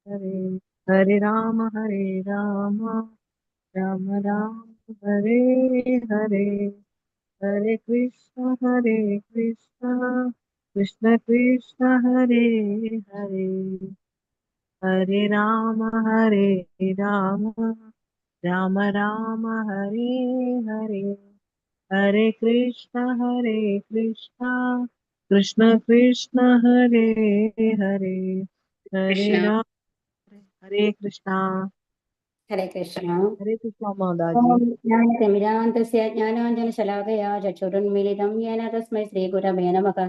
हरे हरे राम राम राम हरे हरे हरे कृष्ण कृष्ण कृष्ण हरे हरे हरे राम राम राम हरे हरे हरे कृष्ण कृष्ण कृष्ण हरे हरे हरे कृष्ण राम हरे कृष्णा हरे कृष्ण। हरे कृष्णा माताजी। ओम ज्ञानतिमिरान्धस्य ज्ञानाञ्जनशलाकया चक्षुरुन्मीलितं येन तस्मै श्रीगुरवे नमः।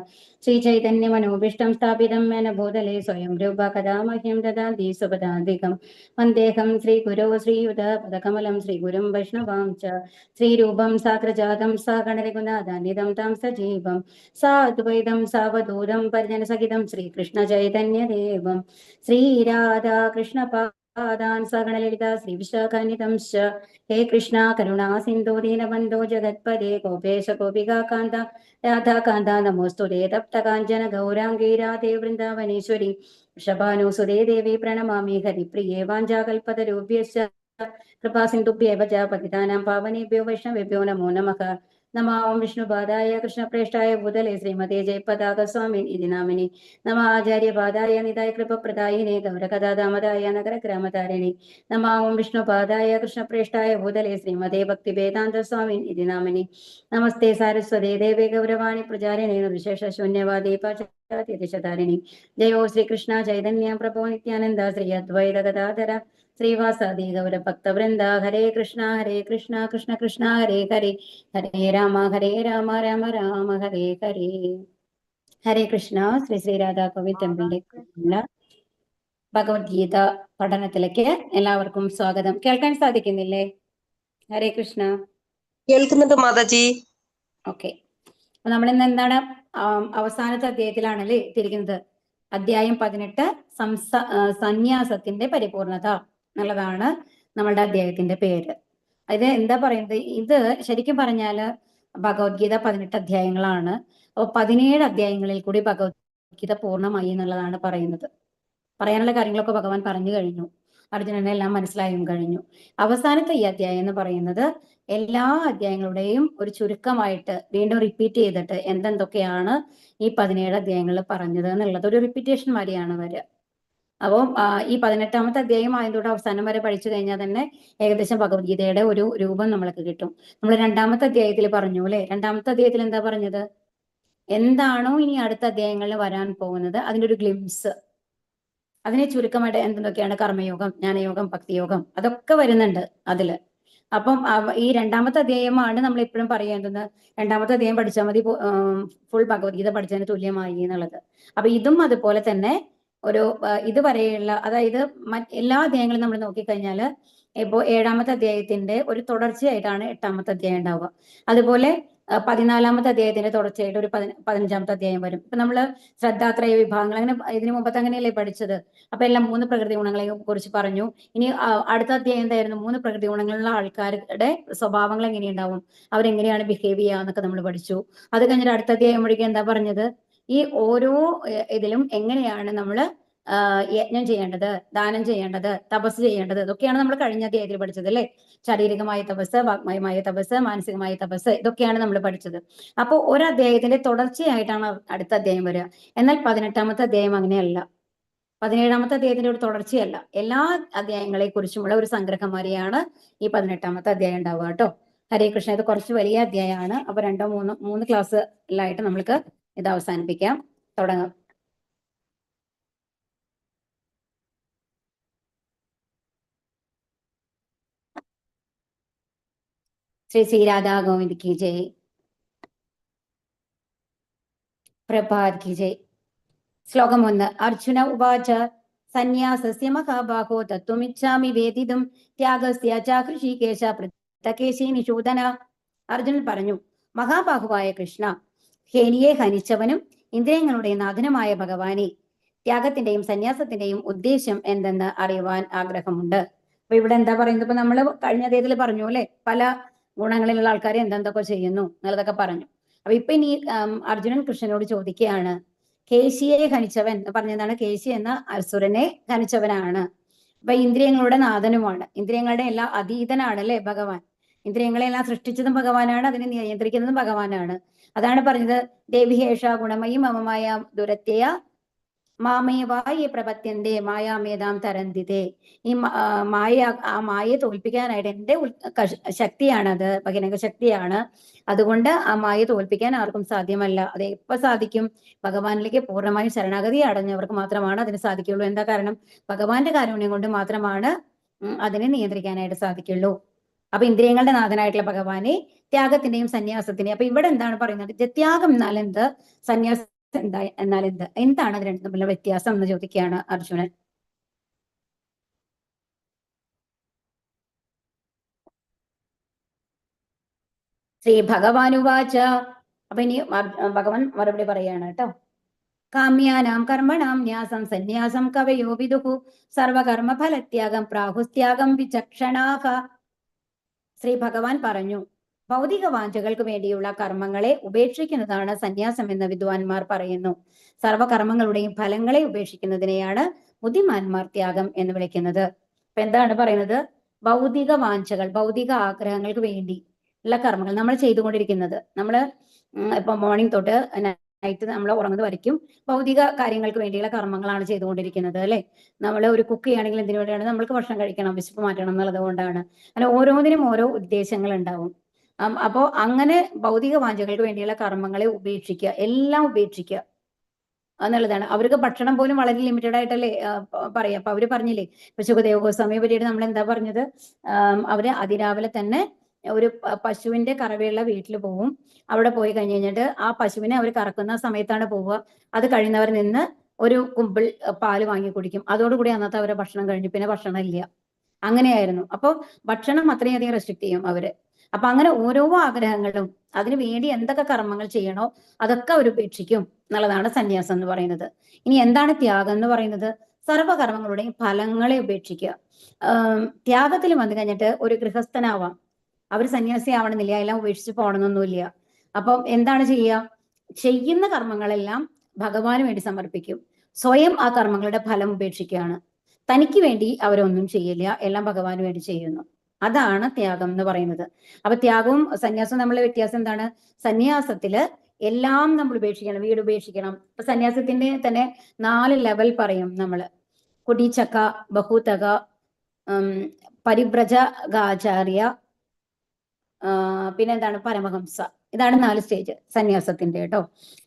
श्रीचैतन्यमनोभीष्टं स्थापितं येन भूतले स्वयं रूपा कदा मह्यं ददाति सुपदान्तिकं वन्देऽहं श्रीगुरो श्रीयुतपदकमलं श्रीगुरुं वैष्णवां च श्रीरूपं साग्रजातं सागणरघुनाथान्वितं तं सजीवं साद्वैतं सावधूतं परिजनसहितं श्रीकृष्णचैतन्यदेवं श्रीराधाकृष्णपादान् सगणललिता श्रीविशाखान्वितंश्च हे कृष्णा करुणा सिन्धो दीनबन्धो जगत्पदे गोपेश गोपिकान्त राधाकान्ता नमोऽस्तुते तप्तकाञ्चन गौराङ्गी राधे वृन्दावनेश्वरी वृषभानुसुते देवी प्रणमामि हरिप्रिये वाञ्छाकल्पतरुभ्यश्च कृपासिन्धुभ्येव च पतितानां पावनेभ्यो वैष्णवेभ्यो नमो नमः। नमः ॐ विष्णुपादाय कृष्णप्रेष्ठाय भूतले श्रीमते जयपताकस्वामिन् इति नामिनि नमः आचार्यपादाय निधाय कृपप्रदायिने गौरकथादामदाय नगरग्रामतारिणि नमः ॐ विष्णुपादाय कृष्णप्रेष्ठाय भूतले श्रीमते भक्तिवेदान्तस्वामिन् इति नामिनि नमस्ते सारस्वते देवे गौरवाणि प्रचारिणे निर्विशेषशून्यवादी पाश्चात्यदेशतारिणि जयो श्रीकृष्ण चैतन्य प्रभो नित्यानन्द श्री अद्वैत गदाधर श्रीवासादि गौरभक्तवृन्द हरे कृष्ण कृष्ण कृष्ण हरे हरे हरे राम राम राम हरे हरे ഹരേ കൃഷ്ണ. ശ്രീ ശ്രീരാധാ കോവിന്ദ് ടെമ്പിളിന്റെ ഭഗവത്ഗീത പഠനത്തിലേക്ക് എല്ലാവർക്കും സ്വാഗതം. കേൾക്കാൻ സാധിക്കുന്നില്ലേ? ഹരേ കൃഷ്ണ. കേൾക്കുന്നുണ്ട് മാതാജി. ഓക്കെ. അപ്പൊ നമ്മളിന്ന് എന്താണ് അവസാനത്തെ അധ്യായത്തിലാണല്ലേ എത്തിയിരിക്കുന്നത്. അധ്യായം 18 സന്യാസത്തിന്റെ പരിപൂർണത എന്നുള്ളതാണ് നമ്മളുടെ അധ്യായത്തിന്റെ പേര്. ഇത് എന്താ പറയുന്നത്? ഇത് ശരിക്കും പറഞ്ഞാല് ഭഗവത്ഗീത 18 അധ്യായങ്ങളാണ്. അപ്പൊ 17 അധ്യായങ്ങളിൽ കൂടി ഭഗവത്ഗീത പൂർണ്ണമായി എന്നുള്ളതാണ് പറയുന്നത്. പറയാനുള്ള കാര്യങ്ങളൊക്കെ ഭഗവാൻ പറഞ്ഞു കഴിഞ്ഞു. അർജുനനെ എല്ലാം മനസ്സിലായും കഴിഞ്ഞു. അവസാനത്തെ ഈ അധ്യായം എന്ന് പറയുന്നത് എല്ലാ അധ്യായങ്ങളുടെയും ഒരു ചുരുക്കമായിട്ട് വീണ്ടും റിപ്പീറ്റ് ചെയ്തിട്ട് എന്തെന്തൊക്കെയാണ് ഈ 17 അധ്യായങ്ങളിൽ പറഞ്ഞത് എന്നുള്ളത് ഒരു റിപ്പീറ്റേഷൻ മാതിരിയാണ് വരിക. അപ്പം ഈ 18ാമത്തെ അധ്യായം ആയതോടെ അവസാനം വരെ പഠിച്ചു കഴിഞ്ഞാൽ തന്നെ ഏകദേശം ഭഗവത്ഗീതയുടെ ഒരു രൂപം നമ്മൾക്ക് കിട്ടും. നമ്മൾ 2ാമത്തെ അധ്യായത്തിൽ പറഞ്ഞു അല്ലെ? 2ാമത്തെ അധ്യായത്തിൽ എന്താ പറഞ്ഞത്? എന്താണോ ഇനി അടുത്ത അധ്യായങ്ങളിൽ വരാൻ പോകുന്നത് അതിന്റെ ഒരു ഗ്ലിംസ്, അതിനെ ചുരുക്കമായിട്ട് എന്തൊക്കെയാണ് കർമ്മയോഗം, ജ്ഞാനയോഗം, ഭക്തിയോഗം, അതൊക്കെ വരുന്നുണ്ട് അതില്. അപ്പം ഈ 2ാമത്തെ അധ്യായമാണ് നമ്മൾ എപ്പോഴും പറയുന്നത് 2ാമത്തെ അധ്യായം പഠിച്ചാൽ മതി ഫുൾ ഭഗവത്ഗീത പഠിച്ചതിന് തുല്യമായി എന്നുള്ളത്. അപ്പൊ ഇതും അതുപോലെ തന്നെ ഒരു ഇതുവരെയുള്ള, അതായത് എല്ലാ അധ്യായങ്ങളും നമ്മൾ നോക്കിക്കഴിഞ്ഞാൽ ഇപ്പോ 7ാമത്തെ അധ്യായത്തിന്റെ ഒരു തുടർച്ചയായിട്ടാണ് 8ാമത്തെ അധ്യായം ഉണ്ടാവുക. അതുപോലെ 14ാമത്തെ അധ്യായത്തിന്റെ തുടർച്ചയായിട്ട് ഒരു 15ാമത്തെ അധ്യായം വരും. ഇപ്പൊ നമ്മള് ശ്രദ്ധാത്രയ വിഭാഗങ്ങൾ അങ്ങനെ ഇതിനു മുമ്പത്തെ അങ്ങനെയല്ലേ പഠിച്ചത്. അപ്പൊ എല്ലാം 3 പ്രകൃതി ഗുണങ്ങളെ കുറിച്ച് പറഞ്ഞു. ഇനി അടുത്ത അധ്യായം എന്തായിരുന്നു? 3 പ്രകൃതി ഗുണങ്ങളുള്ള ആൾക്കാരുടെ സ്വഭാവങ്ങൾ എങ്ങനെയുണ്ടാവും, അവരെങ്ങനെയാണ് ബിഹേവ് ചെയ്യുക എന്നൊക്കെ നമ്മൾ പഠിച്ചു. അത് കഴിഞ്ഞിട്ട് അടുത്ത അധ്യായം വഴിക്ക് എന്താ പറഞ്ഞത്? ഈ ഓരോ ഇതിലും എങ്ങനെയാണ് നമ്മൾ യജ്ഞം ചെയ്യേണ്ടത്, ദാനം ചെയ്യേണ്ടത്, തപസ് ചെയ്യേണ്ടത്, ഇതൊക്കെയാണ് നമ്മൾ കഴിഞ്ഞ അധ്യായത്തിൽ പഠിച്ചത് അല്ലേ? ശാരീരികമായ തപസ്, വാഗ്മയമായ തപസ്, മാനസികമായ തപസ്, ഇതൊക്കെയാണ് നമ്മൾ പഠിച്ചത്. അപ്പോൾ ഒരു അധ്യായത്തിന്റെ തുടർച്ചയായിട്ടാണ് അടുത്ത അധ്യായം വരിക. എന്നാൽ 18ാമത്തെ അധ്യായം അങ്ങനെയല്ല. 17ാമത്തെ അധ്യായത്തിന്റെ ഒരു തുടർച്ചയല്ല. എല്ലാ അധ്യായങ്ങളെ കുറിച്ചുമുള്ള ഒരു സംഗ്രഹം വരെയാണ് ഈ 18ാമത്തെ അധ്യായം ഉണ്ടാവുക കേട്ടോ. ഹരേ കൃഷ്ണ. ഇത് കുറച്ച് വലിയ അധ്യായമാണ്. അപ്പൊ 2-3 ക്ലാസ്സിലായിട്ട് നമ്മൾക്ക് ഇത് അവസാനിപ്പിക്കാം. തുടങ്ങാം. ശ്രീ ശ്രീ രാധാ ഗോവിന്ദ് കി ജയ്. പ്രഭാത് കി ജയ്. ശ്ലോകം 1. അർജുന ഉവാച സന്യാസസ്യ മഹാബാഹോ തത്വമിച്ഛാമി വേദിതും ത്യാഗസ്യ ച ഹൃഷീകേശ പൃഥകേശി നിഷൂദന. അർജുനൻ പറഞ്ഞു, മഹാബാഹുവായ കൃഷ്ണ, ഹേനിയെ ഹനിച്ചവനും ഇന്ദ്രിയങ്ങളുടെ നാഥനുമായ ഭഗവാനെ, ത്യാഗത്തിന്റെയും സന്യാസത്തിന്റെയും ഉദ്ദേശം എന്തെന്ന് അറിയുവാൻ ആഗ്രഹമുണ്ട്. അപ്പൊ ഇവിടെ എന്താ പറയുന്നത്? ഇപ്പൊ നമ്മൾ കഴിഞ്ഞ അധ്യായത്തിൽ പറഞ്ഞു അല്ലെ, പല ഗുണങ്ങളിലുള്ള ആൾക്കാരെ എന്തെന്തൊക്കെ ചെയ്യുന്നു എന്നുള്ളതൊക്കെ പറഞ്ഞു. അപ്പൊ ഇപ്പൊ ഇനി അർജുനൻ കൃഷ്ണനോട് ചോദിക്കുകയാണ്, കേശിയെ ഖനിച്ചവൻ എന്ന് പറഞ്ഞതാണ്. കേശി എന്ന അസുരനെ ഖനിച്ചവനാണ്. അപ്പൊ ഇന്ദ്രിയങ്ങളുടെ നാഥനുമാണ്. ഇന്ദ്രിയങ്ങളുടെ എല്ലാ അതീതനാണ് അല്ലെ ഭഗവാൻ. ഇന്ദ്രിയങ്ങളെല്ലാം സൃഷ്ടിച്ചതും ഭഗവാനാണ്, അതിനെ നിയന്ത്രിക്കുന്നതും ഭഗവാനാണ്. അതാണ് പറഞ്ഞത്, ദേവിഹേഷ ഗുണമയി മമമായ ദുരത്യയ മാമേവായി പ്രപത്യന്റെ മായാമേതാം തരന്തിതേ. ഈ ആ മായയെ തോൽപ്പിക്കാനായിട്ട് എന്റെ ശക്തിയാണത്, ബഹിരംഗ ശക്തിയാണ്. അതുകൊണ്ട് ആ മായയെ തോൽപ്പിക്കാൻ ആർക്കും സാധ്യമല്ല. അത് എപ്പോ സാധിക്കും? ഭഗവാനിലേക്ക് പൂർണ്ണമായും ശരണാഗതി അടഞ്ഞവർക്ക് മാത്രമാണ് അതിന് സാധിക്കുള്ളൂ. എന്താ കാരണം? ഭഗവാന്റെ കാരുണ്യം കൊണ്ട് മാത്രമാണ് അതിനെ നിയന്ത്രിക്കാനായിട്ട് സാധിക്കുള്ളൂ. അപ്പൊ ഇന്ദ്രിയങ്ങളുടെ നാഥനായിട്ടുള്ള ഭഗവാനെ ത്യാഗത്തിന്റെയും സന്യാസത്തിന്റെയും, അപ്പൊ ഇവിടെ എന്താണ് പറയുന്നത്? ത്യാഗം എന്നാൽ എന്ത്, സന്യാസം എന്താ എന്നാൽ എന്ത്, എന്താണ് അത് രണ്ടും തമ്മിലുള്ള വ്യത്യാസം എന്ന് ചോദിക്കുകയാണ് അർജുനൻ. ശ്രീ ഭഗവാനുവാച. അപ്പൊ ഇനി ഭഗവാൻ മറുപടി പറയാണ് കേട്ടോ. കാമ്യാനാം കർമ്മണാം ന്യാസം സന്യാസം കവയോ വിദുഹു സർവകർമ്മ ഫലത്യാഗം പ്രാഹുസ്ത്യാഗം വിചക്ഷണാഹ. ശ്രീ ഭഗവാൻ പറഞ്ഞു, ഭൗതിക വാഞ്ചകൾക്ക് വേണ്ടിയുള്ള കർമ്മങ്ങളെ ഉപേക്ഷിക്കുന്നതാണ് സന്യാസം എന്ന് വിദ്വാൻമാർ പറയുന്നു. സർവകർമ്മങ്ങളുടെയും ഫലങ്ങളെ ഉപേക്ഷിക്കുന്നതിനെയാണ് ബുദ്ധിമാന്മാർ ത്യാഗം എന്ന് വിളിക്കുന്നത്. അപ്പൊ എന്താണ് പറയുന്നത്? ഭൗതിക വാഞ്ചകൾ, ഭൗതിക ആഗ്രഹങ്ങൾക്ക് വേണ്ടി ഉള്ള കർമ്മങ്ങൾ നമ്മൾ ചെയ്തുകൊണ്ടിരിക്കുന്നത്, നമ്മൾ ഇപ്പൊ മോർണിംഗ് തൊട്ട് നൈറ്റ് നമ്മൾ ഉറങ്ങുന്നത് വരയ്ക്കും ഭൗതിക കാര്യങ്ങൾക്ക് വേണ്ടിയുള്ള കർമ്മങ്ങളാണ് ചെയ്തുകൊണ്ടിരിക്കുന്നത് അല്ലെ. നമ്മൾ ഒരു കുക്ക് ചെയ്യുകയാണെങ്കിൽ എന്തിനു വേണ്ടിയാണ്? നമ്മൾക്ക് ഭക്ഷണം കഴിക്കണം, വിശപ്പ് മാറ്റണം എന്നുള്ളത് കൊണ്ടാണ്. അങ്ങനെ ഓരോന്നിനും ഓരോ ഉദ്ദേശങ്ങൾ ഉണ്ടാവും. അപ്പോ അങ്ങനെ ഭൗതിക വാഞ്ചകൾക്ക് വേണ്ടിയുള്ള കർമ്മങ്ങളെ ഉപേക്ഷിക്കുക, എല്ലാം ഉപേക്ഷിക്കുക എന്നുള്ളതാണ്. അവർക്ക് ഭക്ഷണം പോലും വളരെ ലിമിറ്റഡ് ആയിട്ടല്ലേ പറയാ. അപ്പൊ അവര് പറഞ്ഞില്ലേ, ഇപ്പൊ സുഖദേവ ഗോസ്വാമിയെ പറ്റിയിട്ട് നമ്മൾ എന്താ പറഞ്ഞത്? അവര് അതിരാവിലെ തന്നെ ഒരു പശുവിന്റെ കറവയുള്ള വീട്ടിൽ പോവും. അവിടെ പോയി കഴിഞ്ഞ് കഴിഞ്ഞിട്ട് ആ പശുവിനെ അവർ കറക്കുന്ന സമയത്താണ് പോവുക. അത് കഴിയുന്നവർ നിന്ന് ഒരു കുമ്പിൾ പാല് വാങ്ങി കുടിക്കും. അതോടുകൂടി അന്നത്തെ അവരെ ഭക്ഷണം കഴിഞ്ഞു, പിന്നെ ഭക്ഷണം ഇല്ല. അങ്ങനെയായിരുന്നു. അപ്പോൾ ഭക്ഷണം അത്രയധികം റെസ്ട്രിക്ട് ചെയ്യും അവര്. അപ്പൊ അങ്ങനെ ഓരോ ആഗ്രഹങ്ങളും അതിനു വേണ്ടി എന്തൊക്കെ കർമ്മങ്ങൾ ചെയ്യണോ അതൊക്കെ അവർ ഉപേക്ഷിക്കും എന്നുള്ളതാണ് സന്യാസം എന്ന് പറയുന്നത്. ഇനി എന്താണ് ത്യാഗം എന്ന് പറയുന്നത്? സർവകർമ്മങ്ങളുടെയും ഫലങ്ങളെ ഉപേക്ഷിക്കുക. ത്യാഗത്തിൽ വന്നു കഴിഞ്ഞിട്ട് ഒരു ഗൃഹസ്ഥനാവാം, അവർ സന്യാസി ആവണമെന്നില്ല, എല്ലാം ഉപേക്ഷിച്ച് പോകണമെന്നൊന്നുമില്ല. അപ്പം എന്താണ് ചെയ്യുക? ചെയ്യുന്ന കർമ്മങ്ങളെല്ലാം ഭഗവാന് വേണ്ടി സമർപ്പിക്കും. സ്വയം ആ കർമ്മങ്ങളുടെ ഫലം ഉപേക്ഷിക്കുകയാണ്. തനിക്ക് വേണ്ടി അവരൊന്നും ചെയ്യില്ല, എല്ലാം ഭഗവാന് വേണ്ടി ചെയ്യുന്നു. അതാണ് ത്യാഗം എന്ന് പറയുന്നത്. അപ്പൊ ത്യാഗവും സന്യാസവും തമ്മിലുള്ള വ്യത്യാസം എന്താണ്? സന്യാസത്തില് എല്ലാം നമ്മൾ ഉപേക്ഷിക്കണം, വീട് ഉപേക്ഷിക്കണം. ഇപ്പൊ സന്യാസത്തിന്റെ തന്നെ 4 ലെവൽ പറയും നമ്മള്. കുടീചക, ബഹുതക, പരിവ്രജകാചാര്യ, പിന്നെ എന്താണ്, പരമഹംസ. ഇതാണ് 4 സ്റ്റേജ് സന്യാസത്തിന്റെ കേട്ടോ.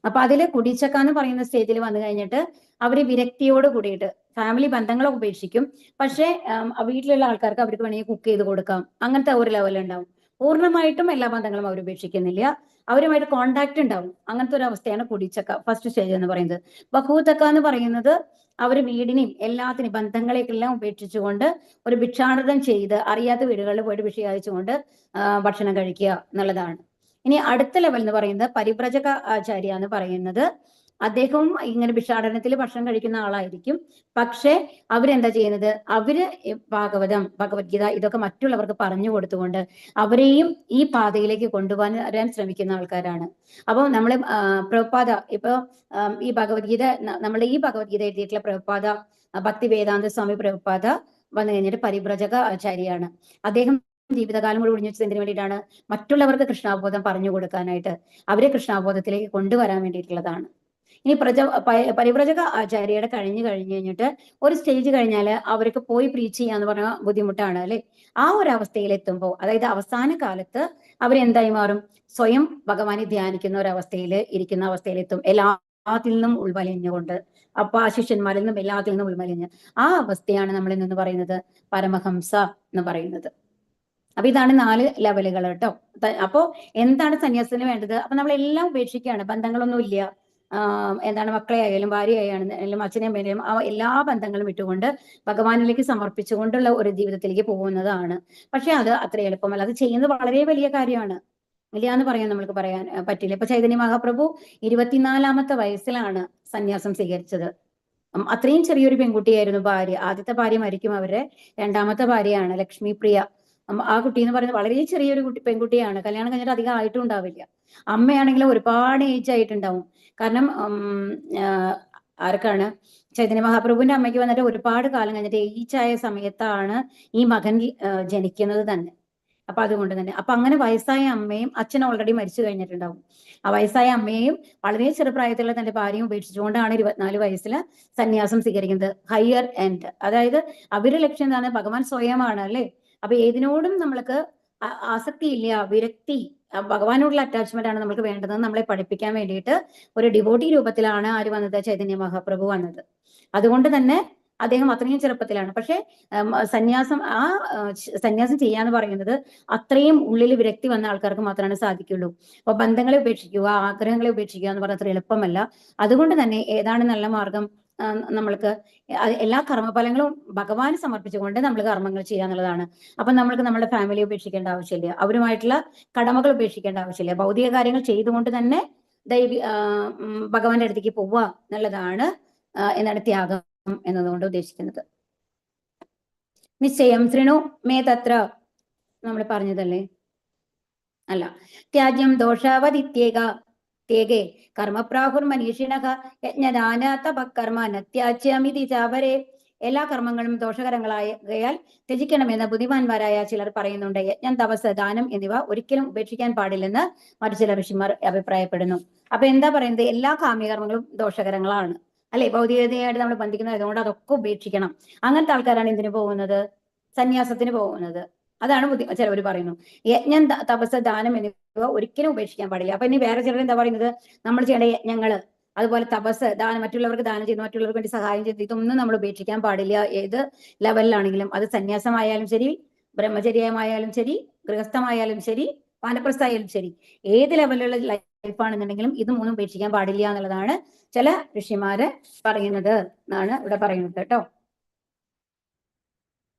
അപ്പൊ അതില് കുടീചക എന്ന് പറയുന്ന സ്റ്റേജിൽ വന്നു കഴിഞ്ഞിട്ട് അവര് വിരക്തിയോട് കൂടിയിട്ട് ഫാമിലി ബന്ധങ്ങളൊക്കെ ഉപേക്ഷിക്കും. പക്ഷെ വീട്ടിലുള്ള ആൾക്കാർക്ക് അവർക്ക് വേണമെങ്കിൽ കുക്ക് ചെയ്ത് കൊടുക്കാം, അങ്ങനത്തെ ഒരു ലെവൽ ഉണ്ടാവും. പൂർണ്ണമായിട്ടും എല്ലാ ബന്ധങ്ങളും അവർ ഉപേക്ഷിക്കുന്നില്ല, അവരുമായിട്ട് കോണ്ടാക്ട് ഉണ്ടാവും. അങ്ങനത്തെ ഒരു അവസ്ഥയാണ് കുടീചക, ഫസ്റ്റ് സ്റ്റേജ് എന്ന് പറയുന്നത്. ബഹൂതക എന്ന് പറയുന്നത് അവർ വീടിനെയും എല്ലാത്തിനെയും ബന്ധങ്ങളെല്ലാം ഉപേക്ഷിച്ചുകൊണ്ട് ഒരു ഭിക്ഷാടനം ചെയ്ത് അറിയാത്ത വീടുകളിൽ പോയിട്ട് ഭിക്ഷ യാചിച്ചുകൊണ്ട് ഭക്ഷണം കഴിക്കുക എന്നുള്ളതാണ്. ഇനി അടുത്ത ലെവൽ എന്ന് പറയുന്നത് പരിവ്രജക ആചാര്യ എന്ന് പറയുന്നത്, അദ്ദേഹവും ഇങ്ങനെ ഭിക്ഷാടനത്തിൽ ഭക്ഷണം കഴിക്കുന്ന ആളായിരിക്കും. പക്ഷെ അവരെന്താ ചെയ്യുന്നത്? അവര് ഭാഗവതം, ഭഗവത്ഗീത ഇതൊക്കെ മറ്റുള്ളവർക്ക് പറഞ്ഞു കൊടുത്തുകൊണ്ട് അവരെയും ഈ പാതയിലേക്ക് കൊണ്ടുപോകാൻ ശ്രമിക്കുന്ന ആൾക്കാരാണ്. അപ്പോൾ നമ്മൾ പ്രഭുപാദ, ഇപ്പൊ ഈ ഭഗവത്ഗീത, നമ്മൾ ഈ ഭഗവത്ഗീത എഴുതിയിട്ടുള്ള പ്രഭുപാദ, ഭക്തി വേദാന്ത സ്വാമി പ്രഭുപാദ വന്നു കഴിഞ്ഞിട്ട് പരിവ്രജക ആചാര്യാണ്. അദ്ദേഹം ജീവിതകാലം കൂടി ഒഴിഞ്ഞു വെച്ചത് എന്തിനു വേണ്ടിയിട്ടാണ്? മറ്റുള്ളവർക്ക് കൃഷ്ണാവബോധം പറഞ്ഞു കൊടുക്കാനായിട്ട്, അവരെ കൃഷ്ണാവബോധത്തിലേക്ക് കൊണ്ടുവരാൻ വേണ്ടിയിട്ടുള്ളതാണ്. ഇനി പരിവ്രജക ആചാര്യയുടെ കഴിഞ്ഞു കഴിഞ്ഞിട്ട് ഒരു സ്റ്റേജ് കഴിഞ്ഞാൽ അവർക്ക് പോയി പ്രീച്ച് ചെയ്യാന്ന് പറഞ്ഞാൽ ബുദ്ധിമുട്ടാണ് അല്ലെ. ആ ഒരു അവസ്ഥയിൽ എത്തുമ്പോൾ, അതായത് അവസാന കാലത്ത് അവരെന്തായി മാറും? സ്വയം ഭഗവാനെ ധ്യാനിക്കുന്ന ഒരു അവസ്ഥയിൽ ഇരിക്കുന്ന അവസ്ഥയിലെത്തും, എല്ലാത്തിൽ നിന്നും ഉൾവലിഞ്ഞുകൊണ്ട്. അപ്പൊ ആ ശിഷ്യന്മാരിൽ നിന്നും എല്ലാത്തിൽ നിന്നും ഉൾവലിഞ്ഞ് ആ അവസ്ഥയാണ് നമ്മൾ ഇന്ന് പറയുന്നത് പരമഹംസ എന്ന് പറയുന്നത്. അപ്പൊ ഇതാണ് 4 ലെവലുകൾ കേട്ടോ. അപ്പോ എന്താണ് സന്യാസത്തിന് വേണ്ടത്? അപ്പൊ നമ്മൾ എല്ലാം ഉപേക്ഷിക്കുകയാണ്, ബന്ധങ്ങളൊന്നും ഇല്ല. എന്താണ്, മക്കളെ ആയാലും ഭാര്യയായാലും അച്ഛനെ അമ്മയും എല്ലാ ബന്ധങ്ങളും വിട്ടുകൊണ്ട് ഭഗവാനിലേക്ക് സമർപ്പിച്ചുകൊണ്ടുള്ള ഒരു ജീവിതത്തിലേക്ക് പോകുന്നതാണ്. പക്ഷെ അത് അത്ര എളുപ്പമല്ല. അത് ചെയ്യുന്നത് വളരെ വലിയ കാര്യമാണ്, ഇല്ല എന്ന് പറയാൻ നമ്മൾക്ക് പറയാൻ പറ്റില്ല. ഇപ്പൊ ചൈതന്യ മഹാപ്രഭു 24ാമത്തെ വയസ്സിലാണ് സന്യാസം സ്വീകരിച്ചത്. അത്രയും ചെറിയൊരു പെൺകുട്ടിയായിരുന്നു ഭാര്യ. ആദ്യത്തെ ഭാര്യ മരിക്കും, അവരുടെ 2ാമത്തെ ഭാര്യയാണ് ലക്ഷ്മിപ്രിയ. ആ കുട്ടി എന്ന് പറയുന്നത് വളരെ ചെറിയൊരു പെൺകുട്ടിയാണ്, കല്യാണം കഴിഞ്ഞിട്ട് അധികം ആയിട്ടും ഉണ്ടാവില്ല. അമ്മയാണെങ്കിലും ഒരുപാട് ഏജ് ആയിട്ടുണ്ടാവും. കാരണം ആർക്കാണ് ചൈതന്യ മഹാപ്രഭുവിന്റെ അമ്മയ്ക്ക് വന്നിട്ട് ഒരുപാട് കാലം കഴിഞ്ഞിട്ട് ഏജായ സമയത്താണ് ഈ മകൻ ജനിക്കുന്നത് തന്നെ. അപ്പൊ അതുകൊണ്ട് തന്നെ അപ്പൊ അങ്ങനെ വയസ്സായ അമ്മയും അച്ഛൻ ഓൾറെഡി മരിച്ചു കഴിഞ്ഞിട്ടുണ്ടാവും. ആ വയസ്സായ അമ്മയും വളരെ ചെറുപ്രായത്തിലുള്ള തന്റെ ഭാര്യയും ഉപേക്ഷിച്ചുകൊണ്ടാണ് 24 വയസ്സിൽ സന്യാസം സ്വീകരിക്കുന്നത്. ഹയർ എൻഡ്, അതായത് അവരുടെ ലക്ഷ്യം എന്താണ്? ഭഗവാൻ സ്വയമാണ് അല്ലെ. അപ്പൊ ഏതിനോടും നമ്മൾക്ക് ആസക്തിയില്ല, വിരക്തി, ഭഗവാനോടുള്ള അറ്റാച്ച്മെന്റ് ആണ് നമുക്ക് വേണ്ടത്. നമ്മളെ പഠിപ്പിക്കാൻ വേണ്ടിയിട്ട് ഒരു ഡിവോട്ടി രൂപത്തിലാണ് ആര് വന്നത്? ചൈതന്യ മഹാപ്രഭു വന്നത്. അതുകൊണ്ട് തന്നെ അദ്ദേഹം അത്രയും ചെറുപ്പത്തിലാണ്. പക്ഷെ സന്യാസം ചെയ്യാന്ന് പറയുന്നത് അത്രയും ഉള്ളിൽ വിരക്തി വന്ന ആൾക്കാർക്ക് മാത്രമാണ് സാധിക്കുള്ളൂ. അപ്പൊ ബന്ധങ്ങളെ ഉപേക്ഷിക്കുക, ആഗ്രഹങ്ങളെ ഉപേക്ഷിക്കുക എന്ന് പറഞ്ഞാൽ അത്ര എളുപ്പമല്ല. അതുകൊണ്ട് തന്നെ ഏതാണ് നല്ല മാർഗം? നമ്മൾക്ക് എല്ലാ കർമ്മഫലങ്ങളും ഭഗവാന് സമർപ്പിച്ചുകൊണ്ട് നമ്മൾ കർമ്മങ്ങൾ ചെയ്യുക എന്നുള്ളതാണ്. അപ്പൊ നമ്മൾക്ക് നമ്മുടെ ഫാമിലി ഉപേക്ഷിക്കേണ്ട ആവശ്യമില്ല, അവരുമായിട്ടുള്ള കടമകൾ ഉപേക്ഷിക്കേണ്ട ആവശ്യമില്ല. ഭൗതിക കാര്യങ്ങൾ ചെയ്തുകൊണ്ട് തന്നെ ഭഗവാന്റെ അടുത്തേക്ക് പോവുക എന്നുള്ളതാണ് എന്താണ് ത്യാഗം എന്നതുകൊണ്ട് ഉദ്ദേശിക്കുന്നത്. നിശ്ചയം ശൃണു മേ തത്ര, നമ്മൾ പറഞ്ഞതല്ലേ? അല്ല, ത്യാജ്യം ദോഷാവതിത്യേക ത്യേകേ കർമ്മപ്രാഹുർ മനീഷിണഃ യജ്ഞദാന തപകർമ്മ നത്യാജ്യമിതി ചാപരേ. എല്ലാ കർമ്മങ്ങളും ദോഷകരങ്ങളായാൽ ത്യജിക്കണമെന്ന് ബുദ്ധിമാന്മാരായ ചിലർ പറയുന്നുണ്ട്. യജ്ഞം, തപസ്, ദാനം എന്നിവ ഒരിക്കലും ഉപേക്ഷിക്കാൻ പാടില്ലെന്ന് മറ്റു ചില ഋഷിമാർ അഭിപ്രായപ്പെടുന്നു. അപ്പൊ എന്താ പറയുന്നത്? എല്ലാ കാമ്യകർമ്മങ്ങളും ദോഷകരങ്ങളാണ് അല്ലെ. ഭൗതികതയായിട്ട് നമ്മൾ ബന്ധിക്കുന്നത്, അതുകൊണ്ട് അതൊക്കെ ഉപേക്ഷിക്കണം. അങ്ങനത്തെ ആൾക്കാരാണ് എന്തിനു പോകുന്നത്? സന്യാസത്തിന് പോകുന്നത്. അതാണ് ചിലവർ പറയുന്നു. യജ്ഞം, തപസ്, ദാനം എന്നിവ ഒരിക്കലും ഉപേക്ഷിക്കാൻ പാടില്ല. അപ്പൊ ഇനി വേറെ ചിലർ എന്താ പറയുന്നത്? നമ്മൾ ചെയ്യേണ്ട യജ്ഞങ്ങള്, അതുപോലെ തപസ്, ദാനം, മറ്റുള്ളവർക്ക് ദാനം ചെയ്യുന്നു, മറ്റുള്ളവർക്ക് വേണ്ടി സഹായം ചെയ്തു, ഇതൊന്നും നമ്മൾ ഉപേക്ഷിക്കാൻ പാടില്ല. ഏത് ലെവലിലാണെങ്കിലും, അത് സന്യാസമായാലും ശരി, ബ്രഹ്മചര്യമായാലും ശരി, ഗൃഹസ്ഥമായാലും ശരി, വാനപ്രസ്ഥമായാലും ശരി, ഏത് ലെവലിലുള്ള ലൈഫാണെന്നുണ്ടെങ്കിലും ഇത് മൂന്നും ഉപേക്ഷിക്കാൻ പാടില്ല എന്നുള്ളതാണ് ചില ഋഷിമാര് പറയുന്നത് എന്നാണ് ഇവിടെ പറയുന്നത് കേട്ടോ.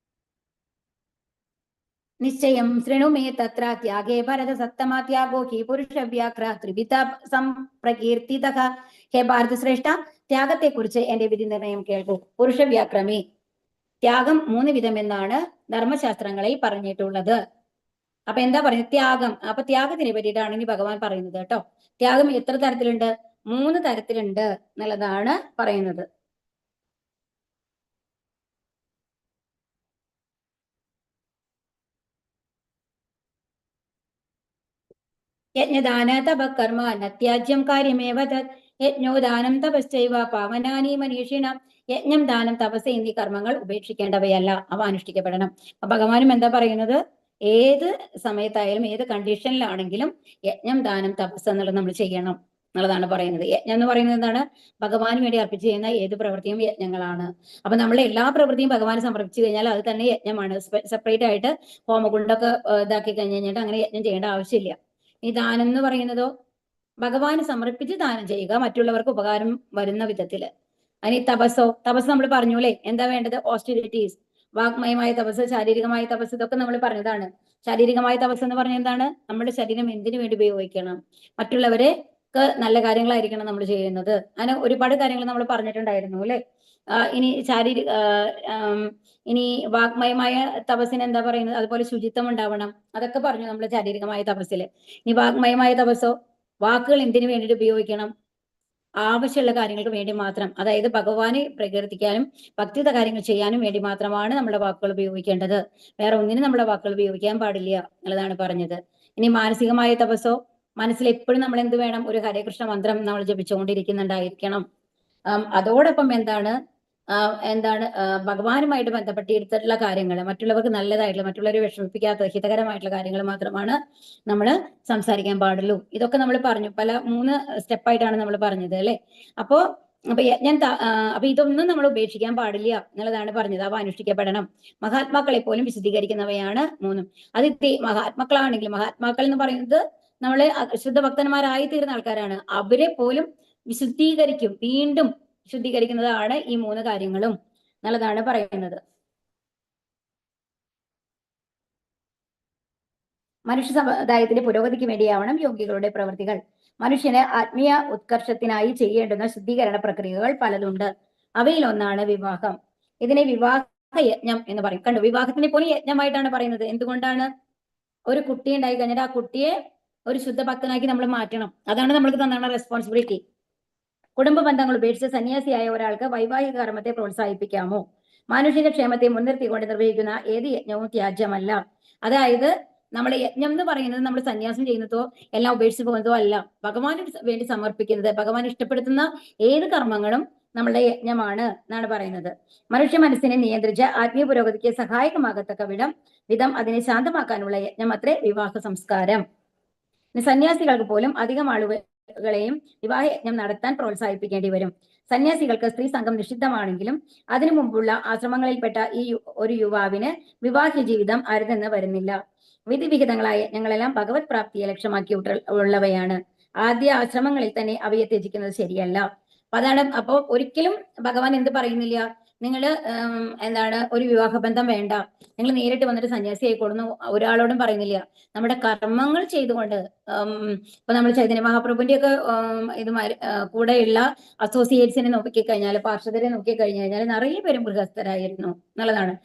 നിശ്ചയം ശൃണു മേ തത്ര ത്യാഗേ ഭരത സത്തമ ത്യാഗോ ഹി പുരുഷവ്യാഘ്ര ത്രിവിധ സംപ്രകീർത്തിതഃ. ഹേ ഭാരതശ്രേഷ്ഠ, ത്യാഗത്തെ കുറിച്ച് എന്റെ വിധി നിർണയം കേൾക്കൂ. പുരുഷവ്യാക്രമി, ത്യാഗം 3 വിധം എന്നാണ് ധർമ്മശാസ്ത്രങ്ങളിൽ പറഞ്ഞിട്ടുള്ളത്. അപ്പൊ എന്താ പറയുന്നത്? ത്യാഗം. അപ്പൊ ത്യാഗത്തിനെ പറ്റിയിട്ടാണ് ഇനി ഭഗവാൻ പറയുന്നത് കേട്ടോ. ത്യാഗം എത്ര തരത്തിലുണ്ട്? 3 തരത്തിലുണ്ട് എന്നുള്ളതാണ് പറയുന്നത്. യജ്ഞദാന തപകർമ്മ നത്യാജ്യം കാര്യമേവ തത്. യജ്ഞോദാനം തപശ്ചൈവ പാവനാനി മനീഷിണ. യജ്ഞം, ദാനം, തപസ് എന്നീ കർമ്മങ്ങൾ ഉപേക്ഷിക്കേണ്ടവയല്ല, അവ അനുഷ്ഠിക്കപ്പെടണം. അപ്പൊ ഭഗവാനും എന്താ പറയുന്നത്? ഏത് സമയത്തായാലും ഏത് കണ്ടീഷനിലാണെങ്കിലും യജ്ഞം, ദാനം, തപസ് എന്നുള്ളത് നമ്മൾ ചെയ്യണം എന്നുള്ളതാണ് പറയുന്നത്. യജ്ഞം എന്ന് പറയുന്നത് എന്താണ്? ഭഗവാന് വേണ്ടി അർപ്പിച്ചു ചെയ്യുന്ന ഏത് പ്രവൃത്തിയും യജ്ഞങ്ങളാണ്. അപ്പൊ നമ്മൾ എല്ലാ പ്രവൃത്തിയും ഭഗവാന് സമർപ്പിച്ചു കഴിഞ്ഞാൽ അത് തന്നെ യജ്ഞമാണ്. സെപ്പറേറ്റ് ആയിട്ട് ഹോമകുണ്ടൊക്കെ ഇതാക്കി കഴിഞ്ഞിട്ട് അങ്ങനെ യജ്ഞം ചെയ്യേണ്ട ആവശ്യമില്ല. ഈ ദാനം എന്ന് പറയുന്നതോ ഭഗവാന് സമർപ്പിച്ച് ദാനം ചെയ്യുക, മറ്റുള്ളവർക്ക് ഉപകാരം വരുന്ന വിധത്തില്. അതിന് തപസ് നമ്മൾ പറഞ്ഞു അല്ലെ. എന്താ വേണ്ടത്? ഓസ്റ്റെറിറ്റീസ്, വാഗ്മയമായ തപസ്, ശാരീരികമായ തപസ്, ഇതൊക്കെ നമ്മൾ പറഞ്ഞതാണ്. ശാരീരികമായ തപസ് എന്ന് പറഞ്ഞാൽ എന്താണ്? നമ്മുടെ ശരീരം എന്തിനു വേണ്ടി ഉപയോഗിക്കണം? മറ്റുള്ളവർക്ക് നല്ല കാര്യങ്ങളായിരിക്കണം നമ്മൾ ചെയ്യുന്നത്. അങ്ങനെ ഒരുപാട് കാര്യങ്ങൾ നമ്മൾ പറഞ്ഞിട്ടുണ്ടായിരുന്നു അല്ലെ. ഇനി വാഗ്മയമായ തപസ്സിന് എന്താ പറയുന്നത്? അതുപോലെ ശുചിത്വം ഉണ്ടാവണം, അതൊക്കെ പറഞ്ഞു നമ്മൾ ശാരീരികമായ തപസ്സില്. ഇനി വാഗ്മയമായ തപസ്സോ, വാക്കുകൾ എന്തിനു വേണ്ടിയിട്ട് ഉപയോഗിക്കണം? ആവശ്യമുള്ള കാര്യങ്ങൾക്ക് വേണ്ടി മാത്രം, അതായത് ഭഗവാനെ പ്രകീർത്തിക്കാനും ഭക്തിയുടെ കാര്യങ്ങൾ ചെയ്യാനും വേണ്ടി മാത്രമാണ് നമ്മുടെ വാക്കുകൾ ഉപയോഗിക്കേണ്ടത്. വേറെ ഒന്നിനും നമ്മുടെ വാക്കുകൾ ഉപയോഗിക്കാൻ പാടില്ല എന്നുള്ളതാണ് പറഞ്ഞത്. ഇനി മാനസികമായ തപസ്സോ, മനസ്സിൽ എപ്പോഴും നമ്മൾ എന്ത് വേണം? ഒരു ഹരേകൃഷ്ണ മന്ത്രം നമ്മൾ ജപിച്ചുകൊണ്ടിരിക്കുന്നുണ്ടായിരിക്കണം. അതോടൊപ്പം എന്താണ് ഭഗവാനുമായിട്ട് ബന്ധപ്പെട്ടിട്ടുള്ള കാര്യങ്ങൾ, മറ്റുള്ളവർക്ക് നല്ലതായിട്ടുള്ള, മറ്റുള്ളവരെ വിഷമിപ്പിക്കാത്ത ഹിതകരമായിട്ടുള്ള കാര്യങ്ങൾ മാത്രമാണ് നമ്മൾ സംസാരിക്കാൻ പാടുള്ളൂ. ഇതൊക്കെ നമ്മൾ പറഞ്ഞു, 3 സ്റ്റെപ്പായിട്ടാണ് നമ്മൾ പറഞ്ഞത് അല്ലെ. അപ്പോ അപ്പൊ ഇതൊന്നും നമ്മൾ ഉപേക്ഷിക്കാൻ പാടില്ല എന്നുള്ളതാണ് പറഞ്ഞത്. അവ അനുഷ്ഠിക്കപ്പെടണം. മഹാത്മാക്കളെ പോലും വിശദീകരിക്കുന്നവയാണ് 3. അത് മഹാത്മാക്കളാണെങ്കിലും, മഹാത്മാക്കൾ എന്ന് പറയുന്നത് നമ്മളെ ശുദ്ധ ഭക്തന്മാരായി തീർന്ന ആൾക്കാരാണ്. അവരെ പോലും വിശുദ്ധീകരിക്കും, വീണ്ടും ശുദ്ധീകരിക്കുന്നതാണ് ഈ 3 കാര്യങ്ങളും എന്നുള്ളതാണ് പറയുന്നത്. മനുഷ്യ സമുദായത്തിന്റെ പുരോഗതിക്ക് വേണ്ടിയാവണം യോഗികളുടെ പ്രവൃത്തികൾ. മനുഷ്യന് ആത്മീയ ഉത്കർഷത്തിനായി ചെയ്യേണ്ടുന്ന ശുദ്ധീകരണ പ്രക്രിയകൾ പലതുണ്ട്. അവയിൽ ഒന്നാണ് വിവാഹം. ഇതിനെ വിവാഹ യജ്ഞം എന്ന് പറയും. കണ്ടു, വിവാഹത്തിനെ പോലും യജ്ഞമായിട്ടാണ് പറയുന്നത്. എന്തുകൊണ്ടാണ്? ഒരു കുട്ടി ഉണ്ടായി കഴിഞ്ഞാൽ ആ കുട്ടിയെ ഒരു ശുദ്ധ ഭക്തനാക്കി നമ്മൾ മാറ്റണം. അതാണ് നമ്മൾക്ക് തന്ന റെസ്പോൺസിബിലിറ്റി. കുടുംബ ബന്ധങ്ങൾ ഉപേക്ഷിച്ച് സന്യാസിയായ ഒരാൾക്ക് വൈവാഹിക കർമ്മത്തെ പ്രോത്സാഹിപ്പിക്കാമോ? മാനുഷിക ക്ഷേമത്തെ മുൻനിർത്തിക്കൊണ്ട് നിർവഹിക്കുന്ന ഏത് യജ്ഞവും ത്യാജ്യമല്ല. അതായത് നമ്മുടെ യജ്ഞം എന്ന് പറയുന്നത് നമ്മൾ സന്യാസം ചെയ്യുന്നതോ എല്ലാം ഉപേക്ഷിച്ച് പോകുന്നതോ അല്ല. ഭഗവാന് വേണ്ടി സമർപ്പിക്കുന്നത്, ഭഗവാൻ ഇഷ്ടപ്പെടുത്തുന്ന ഏത് കർമ്മങ്ങളും നമ്മളുടെ യജ്ഞമാണ് എന്നാണ് പറയുന്നത്. മനുഷ്യ മനസ്സിനെ നിയന്ത്രിച്ച് ആത്മീയ പുരോഗതിക്ക് സഹായകമാകത്തക്ക വിധം അതിനെ ശാന്തമാക്കാനുള്ള യജ്ഞം അത്രേ വിവാഹ സംസ്കാരം. സന്യാസികൾക്ക് പോലും അധികം ആളുകളെയും വിവാഹ യജ്ഞം നടത്താൻ പ്രോത്സാഹിപ്പിക്കേണ്ടി വരും. സന്യാസികൾക്ക് സ്ത്രീ സംഘം നിഷിദ്ധമാണെങ്കിലും അതിനു മുമ്പുള്ള ആശ്രമങ്ങളിൽപ്പെട്ട ഒരു യുവാവിന് വിവാഹ ജീവിതം അരുതെന്ന് വരുന്നില്ല. വിധിവിഹിതങ്ങളായ യജ്ഞങ്ങളെല്ലാം ഭഗവത് പ്രാപ്തിയെ ലക്ഷ്യമാക്കി ഉള്ളവയാണ്. ആദ്യ ആശ്രമങ്ങളിൽ തന്നെ അവയെ ത്യജിക്കുന്നത് ശരിയല്ല. അപ്പൊ ഒരിക്കലും ഭഗവാൻ എന്ത് പറയുന്നില്ല, നിങ്ങൾ ഒരു വിവാഹബന്ധം വേണ്ട, നിങ്ങൾ നേരിട്ട് വന്നിട്ട് സന്യാസി ആയിക്കൊള്ളുന്നു ഒരാളോടും പറയുന്നില്ല. നമ്മുടെ കർമ്മങ്ങൾ ചെയ്തുകൊണ്ട് ഇപ്പൊ നമ്മൾ ചൈതന്യ മഹാപ്രഭുവിന്റെ ഒക്കെ കൂടെയുള്ള അസോസിയേറ്റ്സിനെ നോക്കിക്കഴിഞ്ഞാൽ, പാർഷദരെ നോക്കിക്കഴിഞ്ഞാൽ നിറയെ പേരും ഗൃഹസ്ഥരായിരുന്നു എന്നുള്ളതാണ്.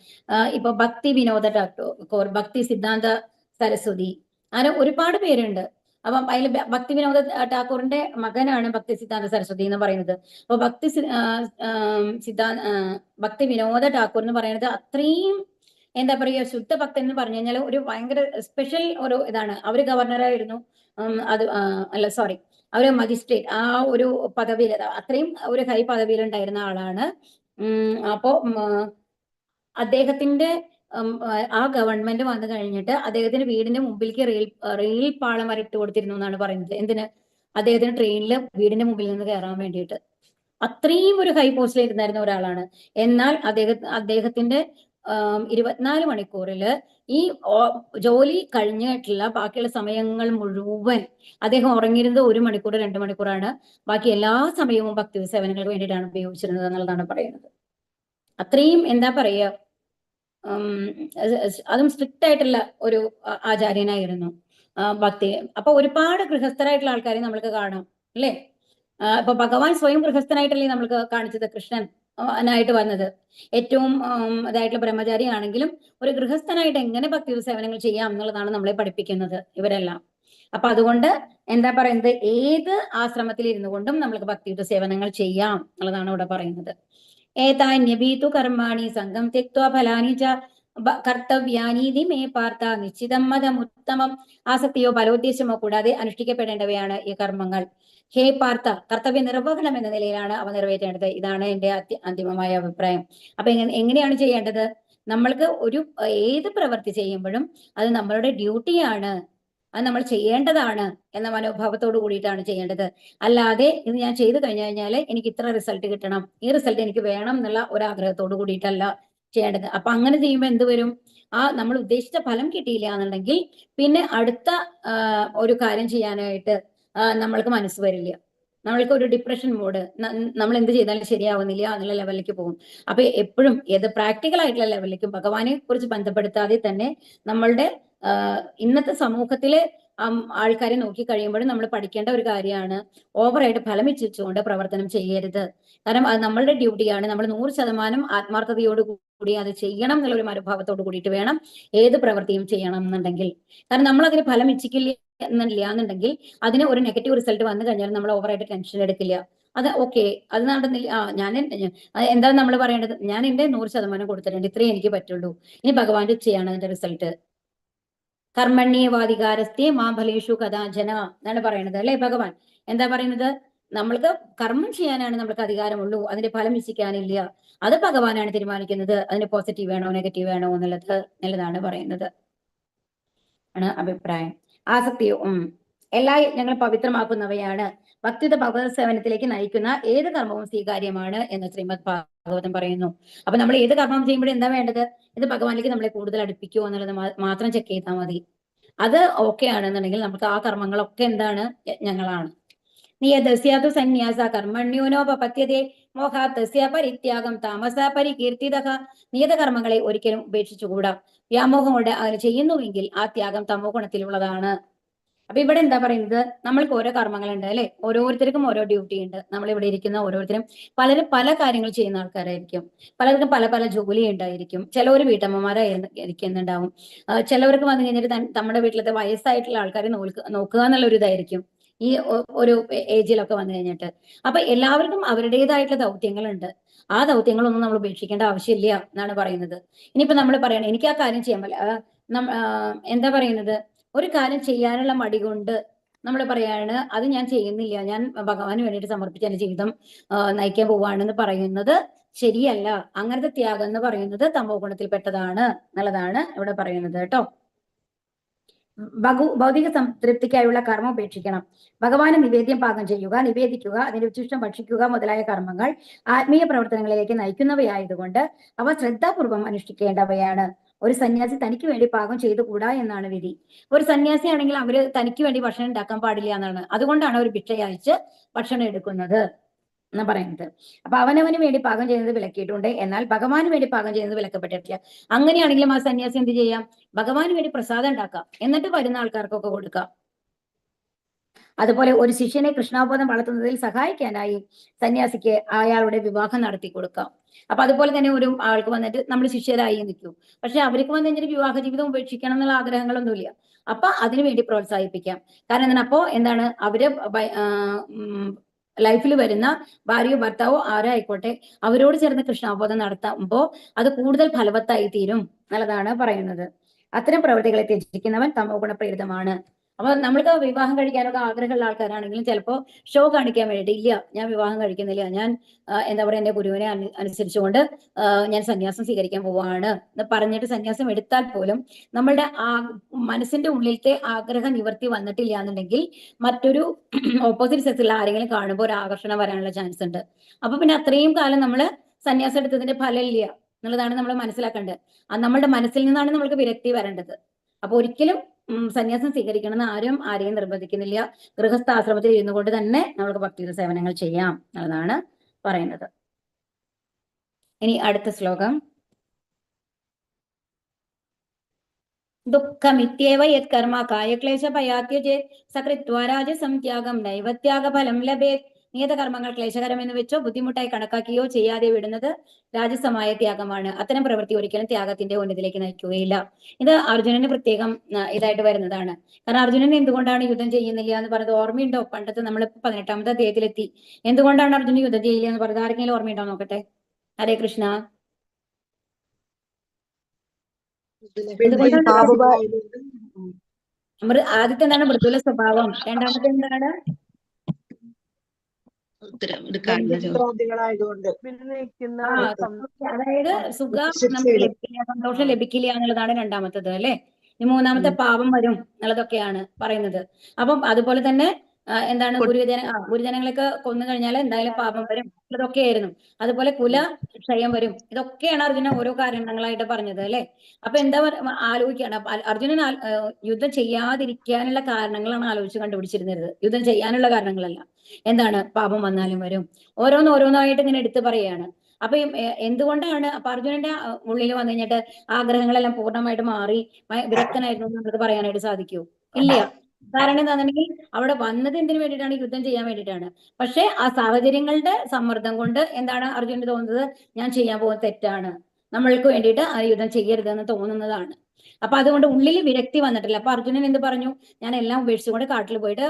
ഇപ്പൊ ഭക്തി വിനോദ ടാക്കൂർ, ഭക്തി സിദ്ധാന്ത സരസ്വതി, അങ്ങനെ ഒരുപാട് പേരുണ്ട്. അപ്പം അതിൽ ഭക്തി വിനോദ ടാക്കൂറിന്റെ മകനാണ് ഭക്തി സിദ്ധാന്ത സരസ്വതി എന്ന് പറയുന്നത്. അപ്പൊ ഭക്തി വിനോദ ടാക്കൂർ എന്ന് പറയുന്നത് അത്രയും എന്താ പറയുക, ശുദ്ധ ഭക്തൻ എന്ന് പറഞ്ഞു കഴിഞ്ഞാൽ ഒരു ഭയങ്കര സ്പെഷ്യൽ ഒരു ഇതാണ്. അവര് ഗവർണറായിരുന്നു, അവര് മജിസ്ട്രേറ്റ്, ആ ഒരു പദവിയിൽ, അത്രയും ഒരു ഹൈ പദവിയിൽ ഉണ്ടായിരുന്ന ആളാണ്. അപ്പോ അദ്ദേഹത്തിന്റെ ആ ഗവൺമെന്റ് വന്നു കഴിഞ്ഞിട്ട് അദ്ദേഹത്തിന്റെ വീടിന്റെ മുമ്പിലേക്ക് റെയിൽ പാളം വരെ ഇട്ട് കൊടുത്തിരുന്നു എന്നാണ് പറയുന്നത്. എന്തിന്? അദ്ദേഹത്തിന് ട്രെയിനിൽ വീടിന്റെ മുമ്പിൽ നിന്ന് കയറാൻ വേണ്ടിയിട്ട്. അത്രയും ഒരു ഹൈ പോസ്റ്റിൽ ഇരുന്നായിരുന്ന ഒരാളാണ്. എന്നാൽ അദ്ദേഹത്തിന്റെ 24 മണിക്കൂറിൽ ഈ ജോലി കഴിഞ്ഞിട്ടുള്ള ബാക്കിയുള്ള സമയങ്ങൾ മുഴുവൻ അദ്ദേഹം ഉറങ്ങിയിരുന്നത് 1 മണിക്കൂർ 2 മണിക്കൂറാണ്. ബാക്കി എല്ലാ സമയവും ഭക്തി സേവനങ്ങൾക്ക് വേണ്ടിയിട്ടാണ് ഉപയോഗിച്ചിരുന്നത് എന്നുള്ളതാണ് പറയുന്നത്. അത്രയും എന്താ പറയുക, അതും സ്ട്രിക്റ്റ് ആയിട്ടുള്ള ഒരു ആചാര്യനായിരുന്നു ഭക്തി. അപ്പൊ ഒരുപാട് ഗൃഹസ്ഥരായിട്ടുള്ള ആൾക്കാരെ നമ്മൾക്ക് കാണാം അല്ലേ? ഇപ്പൊ ഭഗവാൻ സ്വയം ഗൃഹസ്ഥനായിട്ടല്ലേ നമ്മൾക്ക് കാണിച്ചത്, കൃഷ്ണൻ ആയിട്ട് വന്നത്. ഏറ്റവും ഇതായിട്ടുള്ള ബ്രഹ്മചാരി ആണെങ്കിലും ഒരു ഗൃഹസ്ഥനായിട്ട് എങ്ങനെ ഭക്തി സേവനങ്ങൾ ചെയ്യാം എന്നുള്ളതാണ് നമ്മളെ പഠിപ്പിക്കുന്നത് ഇവരെല്ലാം. അപ്പൊ അതുകൊണ്ട് എന്താ പറയുന്നത്, ഏത് ആശ്രമത്തിൽ ഇരുന്നു കൊണ്ടും നമ്മൾക്ക് ഭക്തിയുത സേവനങ്ങൾ ചെയ്യാം എന്നുള്ളതാണ് ഇവിടെ പറയുന്നത്. ഏതാന്യഭീതു കർമാണി സംഘം ത്യക്ത്വാ ഫലാനി ച കർത്തവ്യാനീതി മേ പാർത്ത നിശ്ചിതം മതമുത്തമം. ആസക്തിയോ ഫലോദ്ദേശമോ കൂടാതെ അനുഷ്ഠിക്കപ്പെടേണ്ടവയാണ് ഈ കർമ്മങ്ങൾ. ഹേ പാർത്ത, കർത്തവ്യ നിർവഹണം എന്ന നിലയിലാണ് അവ നിറവേറ്റേണ്ടത്. ഇതാണ് എന്റെ അന്തിമമായ അഭിപ്രായം. അപ്പൊ എങ്ങനെയാണ് ചെയ്യേണ്ടത്? നമ്മൾക്ക് ഏത് പ്രവൃത്തി ചെയ്യുമ്പോഴും അത് നമ്മളുടെ ഡ്യൂട്ടിയാണ്, അത് നമ്മൾ ചെയ്യേണ്ടതാണ് എന്ന മനോഭാവത്തോട് കൂടിയിട്ടാണ് ചെയ്യേണ്ടത്. അല്ലാതെ ഇത് ഞാൻ ചെയ്തു കഴിഞ്ഞാൽ എനിക്ക് ഇത്ര റിസൾട്ട് കിട്ടണം, ഈ റിസൾട്ട് എനിക്ക് വേണം എന്നുള്ള ഒരാഗ്രഹത്തോട് കൂടിയിട്ടല്ല ചെയ്യേണ്ടത്. അപ്പൊ അങ്ങനെ ചെയ്യുമ്പോൾ എന്ത് വരും? നമ്മൾ ഉദ്ദേശിച്ച ഫലം കിട്ടിയില്ല എന്നുണ്ടെങ്കിൽ പിന്നെ അടുത്ത ഒരു കാര്യം ചെയ്യാനായിട്ട് നമ്മൾക്ക് മനസ്സ് വരില്ല. നമ്മൾക്ക് ഒരു ഡിപ്രഷൻ മോഡ്, നമ്മൾ എന്ത് ചെയ്താലും ശരിയാവുന്നില്ല എന്നുള്ള ലെവലിലേക്ക് പോകും. അപ്പൊ എപ്പോഴും ഏത് പ്രാക്ടിക്കൽ ആയിട്ടുള്ള ലെവലിലേക്കും ഭഗവാനെ കുറിച്ച് ബന്ധപ്പെടുത്താതെ തന്നെ നമ്മളുടെ ഇന്നത്തെ സമൂഹത്തിലെ ആൾക്കാരെ നോക്കി കഴിയുമ്പോഴും നമ്മൾ പഠിക്കേണ്ട ഒരു കാര്യമാണ്, ഓവറായിട്ട് ഫലം ഇച്ഛിച്ചുകൊണ്ട് പ്രവർത്തനം ചെയ്യരുത്. കാരണം അത് നമ്മളുടെ ഡ്യൂട്ടിയാണ്. നമ്മൾ 100% ആത്മാർത്ഥതയോട് കൂടി അത് ചെയ്യണം എന്നുള്ളൊരു മനോഭാവത്തോട് കൂടിയിട്ട് വേണം ഏത് പ്രവൃത്തിയും ചെയ്യണം എന്നുണ്ടെങ്കിൽ. കാരണം നമ്മൾ അതിന് ഫലം ഇച്ഛിക്കില്ല എന്നുണ്ടെങ്കിൽ അതിന് ഒരു നെഗറ്റീവ് റിസൾട്ട് വന്നു കഴിഞ്ഞാൽ നമ്മൾ ഓവറായിട്ട് ടെൻഷൻ എടുക്കില്ല. അത് ഓക്കെ, അത് നടന്നില്ല, ഞാൻ എന്താണ് നമ്മൾ പറയേണ്ടത്, ഞാൻ എന്റെ 100% കൊടുത്തിട്ടുണ്ട്, ഇത്രയും എനിക്ക് പറ്റുള്ളൂ, ഇനി ഭഗവാന്റെ ചെയ്യാണ് അതിന്റെ റിസൾട്ട്. കർമ്മണ്യേവാധികാരസ്ഥേ മാം ഫലേഷു കഥാചന എന്നാണ് പറയുന്നത് അല്ലെ ഭഗവാൻ. എന്താ പറയുന്നത്? നമ്മൾക്ക് കർമ്മം ചെയ്യാനാണ് നമ്മൾക്ക് അധികാരമുള്ളൂ, അതിന്റെ ഫലം ഇച്ഛിക്കാനില്ല. അത് ഭഗവാനാണ് തീരുമാനിക്കുന്നത്, അതിന് പോസിറ്റീവ് വേണോ നെഗറ്റീവ് വേണോ എന്നുള്ളതാണ് പറയുന്നത്, ആണ് അഭിപ്രായം. ആസക്തിയോ എല്ലാ യജ്ഞങ്ങളും പവിത്രമാക്കുന്നവയാണ്. ഭക്തിയുടെ ഭഗവത് സേവനത്തിലേക്ക് നയിക്കുന്ന ഏത് കർമ്മവും സ്വീകാര്യമാണ് എന്ന് ശ്രീമദ് ഭാഗവതം പറയുന്നു. അപ്പൊ നമ്മൾ ഏത് കർമ്മം ചെയ്യുമ്പോഴും എന്താ വേണ്ടത്? ഇത് ഭഗവാനിലേക്ക് നമ്മളെ കൂടുതൽ അടുപ്പിക്കുമോ എന്നുള്ളത് മാത്രം ചെക്ക് ചെയ്താൽ മതി. അത് ഓക്കെ ആണെന്നുണ്ടെങ്കിൽ നമുക്ക് ആ കർമ്മങ്ങളൊക്കെ എന്താണ്? യജ്ഞങ്ങളാണ്. നിയതസ്യാതു സന്യാസ കർമ്മണ്യോനോപപത്യതേ മോഹാത്തസ്യ പരിത്യാഗം താമസ പരികീർത്തിതഃ. നിയത കർമ്മങ്ങളെ ഒരിക്കലും ഉപേക്ഷിച്ചുകൂടാ. വ്യാമോഹം കൊണ്ട് അങ്ങനെ ചെയ്യുന്നുവെങ്കിൽ ആ ത്യാഗം തമോ ഗുണത്തിലുള്ളതാണ്. അപ്പൊ ഇവിടെ എന്താ പറയുന്നത്? നമ്മൾക്ക് ഓരോ കർമ്മങ്ങളുണ്ട് അല്ലെ? ഓരോരുത്തർക്കും ഓരോ ഡ്യൂട്ടി ഉണ്ട്. നമ്മൾ ഇവിടെ ഇരിക്കുന്ന ഓരോരുത്തരും പലരും പല കാര്യങ്ങൾ ചെയ്യുന്ന ആൾക്കാരായിരിക്കും. പലർക്കും പല പല ജോലി ഉണ്ടായിരിക്കും. ചിലവർ വീട്ടമ്മമാരായിരിക്കുന്നുണ്ടാവും. ചിലവർക്ക് വന്നു കഴിഞ്ഞിട്ട് നമ്മുടെ വീട്ടിലത്തെ വയസ്സായിട്ടുള്ള ആൾക്കാരെ നോക്കുക എന്നുള്ള ഒരു ഇതായിരിക്കും. ഈ ഒരു ഏജിലൊക്കെ വന്നു കഴിഞ്ഞിട്ട്. അപ്പൊ എല്ലാവർക്കും അവരുടേതായിട്ടുള്ള ദൗത്യങ്ങളുണ്ട്. ആ ദൗത്യങ്ങളൊന്നും നമ്മൾ ഉപേക്ഷിക്കേണ്ട ആവശ്യമില്ല എന്നാണ് പറയുന്നത്. ഇനിയിപ്പോ നമ്മൾ പറയണം എനിക്ക് ആ കാര്യം ചെയ്യാൻ പറ്റില്ല, എന്താ പറയുന്നത്, ഒരു കാര്യം ചെയ്യാനുള്ള മടി കൊണ്ട് നമ്മൾ പറയാണ് അത് ഞാൻ ചെയ്യുന്നില്ല, ഞാൻ ഭഗവാന് വേണ്ടിയിട്ട് സമർപ്പിച്ച എന്റെ ജീവിതം നയിക്കാൻ പോവാണെന്ന് പറയുന്നത് ശരിയല്ല. അങ്ങനത്തെ ത്യാഗം എന്ന് പറയുന്നത് തമോ ഗുണത്തിൽപ്പെട്ടതാണ് എന്നുള്ളതാണ് ഇവിടെ പറയുന്നത് കേട്ടോ. ഭൗതിക സംതൃപ്തിക്കായുള്ള കർമ്മം ഉപേക്ഷിക്കണം. ഭഗവാന് നിവേദ്യം പാകം ചെയ്യുക, നിവേദിക്കുക, അതിന്റെ ഉച്ഛിഷ്ടം ഭക്ഷിക്കുക മുതലായ കർമ്മങ്ങൾ ആത്മീയ പ്രവർത്തനങ്ങളിലേക്ക് നയിക്കുന്നവയായതുകൊണ്ട് അവ ശ്രദ്ധാപൂർവം അനുഷ്ഠിക്കേണ്ടവയാണ്. ഒരു സന്യാസി തനിക്ക് വേണ്ടി പാകം ചെയ്തുകൂടാ എന്നാണ് വിധി. ഒരു സന്യാസി ആണെങ്കിൽ അവര് തനിക്ക് വേണ്ടി ഭക്ഷണം ഉണ്ടാക്കാൻ പാടില്ല എന്നാണ്. അതുകൊണ്ടാണ് അവർ ഭിക്ഷയയച്ച് ഭക്ഷണം എടുക്കുന്നത് എന്ന് പറയുന്നത്. അപ്പൊ അവനവന് വേണ്ടി പാകം ചെയ്യുന്നത് വിലക്കിയിട്ടുണ്ട്, എന്നാൽ ഭഗവാന് വേണ്ടി പാകം ചെയ്യുന്നത് വിലക്കപ്പെട്ടിട്ടില്ല. അങ്ങനെയാണെങ്കിലും ആ സന്യാസി എന്ത് ചെയ്യാം? ഭഗവാന് വേണ്ടി പ്രസാദം ഉണ്ടാക്കാം, എന്നിട്ട് വരുന്ന ആൾക്കാർക്കൊക്കെ കൊടുക്കാം. അതുപോലെ ഒരു ശിഷ്യനെ കൃഷ്ണാവബോധം വളർത്തുന്നതിൽ സഹായിക്കാനായി സന്യാസിക്ക് അയാളുടെ വിവാഹം നടത്തി കൊടുക്കാം. അപ്പൊ അതുപോലെ തന്നെ ഒരു ആൾക്ക് വന്നിട്ട് നമ്മൾ ശിഷ്യരായി നിൽക്കും, പക്ഷെ അവർക്ക് വന്നു കഴിഞ്ഞിട്ട് വിവാഹ ജീവിതം ഉപേക്ഷിക്കണം എന്നുള്ള ആഗ്രഹങ്ങളൊന്നുമില്ല. അപ്പൊ അതിനു വേണ്ടി പ്രോത്സാഹിപ്പിക്കാം. കാരണം എന്താണ്, അപ്പോ എന്താണ് അവര് ലൈഫിൽ വരുന്ന ഭാര്യയോ ഭർത്താവോ ആരായിക്കോട്ടെ അവരോട് ചേർന്ന് കൃഷ്ണാവബോധം നടത്തുമ്പോൾ അത് കൂടുതൽ ഫലവത്തായി തീരും എന്നുള്ളതാണ് പറയുന്നത്. അത്തരം പ്രവൃത്തികളെ ത്യജിക്കുന്നവൻ തമോ ഗുണപ്രേരിതമാണ്. അപ്പൊ നമ്മൾക്ക് വിവാഹം കഴിക്കാനൊക്കെ ആഗ്രഹമുള്ള ആൾക്കാരാണെങ്കിലും ചിലപ്പോൾ ഷോ കാണിക്കാൻ വേണ്ടിയിട്ട് ഇല്ല ഞാൻ വിവാഹം കഴിക്കുന്നില്ല, ഞാൻ എന്താ പറയുക എന്റെ ഗുരുവിനെ അനുസരിച്ചുകൊണ്ട് ഞാൻ സന്യാസം സ്വീകരിക്കാൻ പോവാണ് എന്ന് പറഞ്ഞിട്ട് സന്യാസം എടുത്താൽ പോലും നമ്മളുടെ ആ മനസ്സിന്റെ ഉള്ളിലത്തെ ആഗ്രഹ നിവർത്തി വന്നിട്ടില്ല എന്നുണ്ടെങ്കിൽ മറ്റൊരു ഓപ്പോസിറ്റ് സെക്സിലുള്ള ആരെങ്കിലും കാണുമ്പോൾ ഒരു ആകർഷണം വരാനുള്ള ചാൻസ് ഉണ്ട്. അപ്പൊ പിന്നെ അത്രയും കാലം നമ്മൾ സന്യാസം എടുത്തതിന്റെ ഫലമില്ല എന്നുള്ളതാണ് നമ്മൾ മനസ്സിലാക്കേണ്ടത്. നമ്മളുടെ മനസ്സിൽ നിന്നാണ് നമ്മൾക്ക് വിരക്തി വരേണ്ടത്. അപ്പൊ ഒരിക്കലും സന്യാസം സ്വീകരിക്കണമെന്ന് ആരെയും നിർബന്ധിക്കുന്നില്ല. ഗൃഹസ്ഥാശ്രമത്തിൽ ഇരുന്നു കൊണ്ട് തന്നെ നമ്മൾക്ക് ഭക്തിയുടെ സേവനങ്ങൾ ചെയ്യാം എന്നതാണ് പറയുന്നത്. ഇനി അടുത്ത ശ്ലോകം. ദുഃഖമിത്യേവ യത് കർമ്മ കായക്ലേശ ഭയാത്യജേ സകൃത്വാ രാജസം ത്യാഗം നൈവത്യാഗ ഫലം ലഭേത്. നിയതകർമ്മങ്ങൾ ക്ലേശകരം എന്ന് വെച്ചോ ബുദ്ധിമുട്ടായി കണക്കാക്കിയോ ചെയ്യാതെ വിടുന്നത് രാജസമായ ത്യാഗമാണ്. അത്തരം പ്രവൃത്തി ഒരിക്കലും ത്യാഗത്തിന്റെ ഉന്നതിയിലേക്ക് നയിക്കുകയില്ല. ഇത് അർജുനന് പ്രത്യേകം ഇതായിട്ട് വരുന്നതാണ്. കാരണം അർജുനൻ എന്തുകൊണ്ടാണ് യുദ്ധം ചെയ്യുന്നില്ല എന്ന് പറഞ്ഞത് ഓർമ്മയുണ്ടോ? പണ്ടത്തെ നമ്മൾ 18ാമത്തെ അധ്യായത്തിലെത്തി. എന്തുകൊണ്ടാണ് അർജുനൻ യുദ്ധം ചെയ്യില്ല എന്ന് പറഞ്ഞത് ആർക്കെങ്കിലും ഓർമ്മയുണ്ടോ നോക്കട്ടെ. ഹരേ കൃഷ്ണ. ആദ്യത്തെ എന്താണ്? മൃദുല സ്വഭാവം. രണ്ടാമത്തെ എന്താണ്? അതായത് നമുക്ക് ലഭിക്കില്ല, സന്തോഷം ലഭിക്കില്ല എന്നുള്ളതാണ് രണ്ടാമത്തത് അല്ലെ. ഈ മൂന്നാമത്തെ പാപം വരും എന്നുള്ളതൊക്കെയാണ് പറയുന്നത്. അപ്പം അതുപോലെ തന്നെ എന്താണ് ഗുരുജനങ്ങളൊക്കെ കൊന്നു കഴിഞ്ഞാൽ എന്തായാലും പാപം വരും ഇതൊക്കെയായിരുന്നു. അതുപോലെ ക്ഷയം വരും. ഇതൊക്കെയാണ് അർജുനൻ ഓരോ കാരണങ്ങളായിട്ട് പറഞ്ഞത് അല്ലെ. അപ്പൊ എന്താ ആലോചിക്കുകയാണ് അർജുനൻ യുദ്ധം ചെയ്യാതിരിക്കാനുള്ള കാരണങ്ങളാണ് ആലോചിച്ച് കണ്ടുപിടിച്ചിരുന്നത്, യുദ്ധം ചെയ്യാനുള്ള കാരണങ്ങളല്ല. എന്താണ്? പാപം വന്നാലും വരും. ഓരോന്നായിട്ട് ഇങ്ങനെ എടുത്തു പറയുകയാണ്. അപ്പൊ എന്തുകൊണ്ടാണ് അപ്പൊ അർജുനന്റെ ഉള്ളിൽ വന്നു കഴിഞ്ഞിട്ട് ആഗ്രഹങ്ങളെല്ലാം പൂർണ്ണമായിട്ട് മാറി വിരക്തനായിരുന്നു നമുക്ക് പറയാനായിട്ട് സാധിക്കൂ? ഇല്ല. കാരണം എന്താണെന്നുണ്ടെങ്കിൽ അവിടെ വന്നത് എന്തിനു വേണ്ടിയിട്ടാണ്? യുദ്ധം ചെയ്യാൻ വേണ്ടിയിട്ടാണ്. പക്ഷെ ആ സാഹചര്യങ്ങളുടെ സമ്മർദ്ദം കൊണ്ട് എന്താണ് അർജുനന് തോന്നുന്നത്? ഞാൻ ചെയ്യാൻ പോകുന്നത് തെറ്റാണ്, നമ്മൾക്ക് വേണ്ടിയിട്ട് ആ യുദ്ധം ചെയ്യരുതെന്ന് തോന്നുന്നതാണ്. അപ്പൊ അതുകൊണ്ട് ഉള്ളിൽ വിരക്തി വന്നിട്ടില്ല. അപ്പൊ അർജുനൻ എന്ത് പറഞ്ഞു? ഞാൻ എല്ലാം ഉപേക്ഷിച്ചുകൊണ്ട് കാട്ടിൽ പോയിട്ട്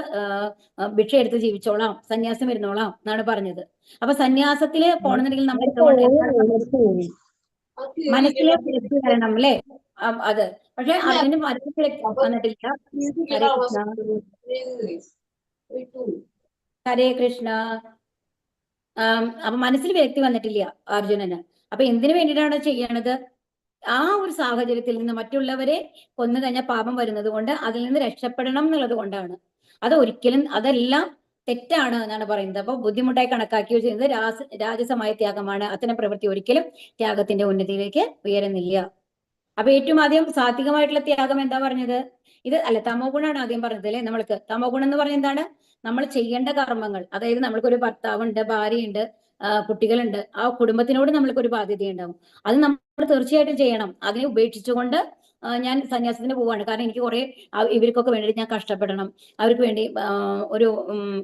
ഭിക്ഷ എടുത്ത് ജീവിച്ചോളാം, സന്യാസം വരുന്നോളാം എന്നാണ് പറഞ്ഞത്. അപ്പൊ സന്യാസത്തില് പോണെന്നുണ്ടെങ്കിൽ നമ്മൾ മനസ്സിലെ വിരക്തി വരണം അല്ലേ? അത് പക്ഷെ അർജുനന് മനസ്സിൽ വിരക്തി വന്നിട്ടില്ല. ഹരേ കൃഷ്ണ. അപ്പൊ മനസ്സിൽ വിരക്തി വന്നിട്ടില്ല അർജുനന്. അപ്പൊ എന്തിനു വേണ്ടിയിട്ടാണ് ചെയ്യണത്? ആ ഒരു സാഹചര്യത്തിൽ നിന്ന് മറ്റുള്ളവരെ കൊന്നു കഴിഞ്ഞാൽ പാപം വരുന്നത് കൊണ്ട് അതിൽ നിന്ന് രക്ഷപ്പെടണം എന്നുള്ളത് കൊണ്ടാണ്. അത് ഒരിക്കലും അതെല്ലാം തെറ്റാണ് എന്നാണ് പറയുന്നത്. അപ്പൊ ബുദ്ധിമുട്ടായി കണക്കാക്കിയോ ചെയ്യുന്നത് രാജസമായ ത്യാഗമാണ്. അത്തരം പ്രവൃത്തി ഒരിക്കലും ത്യാഗത്തിന്റെ ഉന്നതിയിലേക്ക് ഉയരുന്നില്ല. അപ്പൊ ഏറ്റവും ആദ്യം സാത്വികമായിട്ടുള്ള ത്യാഗം എന്താ പറഞ്ഞത്? ഇത് അല്ല, തമോ ഗുണാണ് ആദ്യം പറഞ്ഞത് അല്ലെ. നമ്മൾക്ക് തമോ ഗുണം എന്ന് പറഞ്ഞ എന്താണ്? നമ്മൾ ചെയ്യേണ്ട കർമ്മങ്ങൾ, അതായത് നമ്മൾക്കൊരു ഭർത്താവുണ്ട്, ഭാര്യയുണ്ട്, കുട്ടികളുണ്ട്, ആ കുടുംബത്തിനോട് നമ്മൾക്കൊരു ബാധ്യതയുണ്ടാവും. അത് നമ്മൾ തീർച്ചയായിട്ടും ചെയ്യണം. അതിനെ ഉപേക്ഷിച്ചുകൊണ്ട് ഞാൻ സന്യാസത്തിന് പോവാണ് കാരണം എനിക്ക് കുറെ ഇവർക്കൊക്കെ വേണ്ടിയിട്ട് ഞാൻ കഷ്ടപ്പെടണം, അവർക്ക് വേണ്ടി ഒരു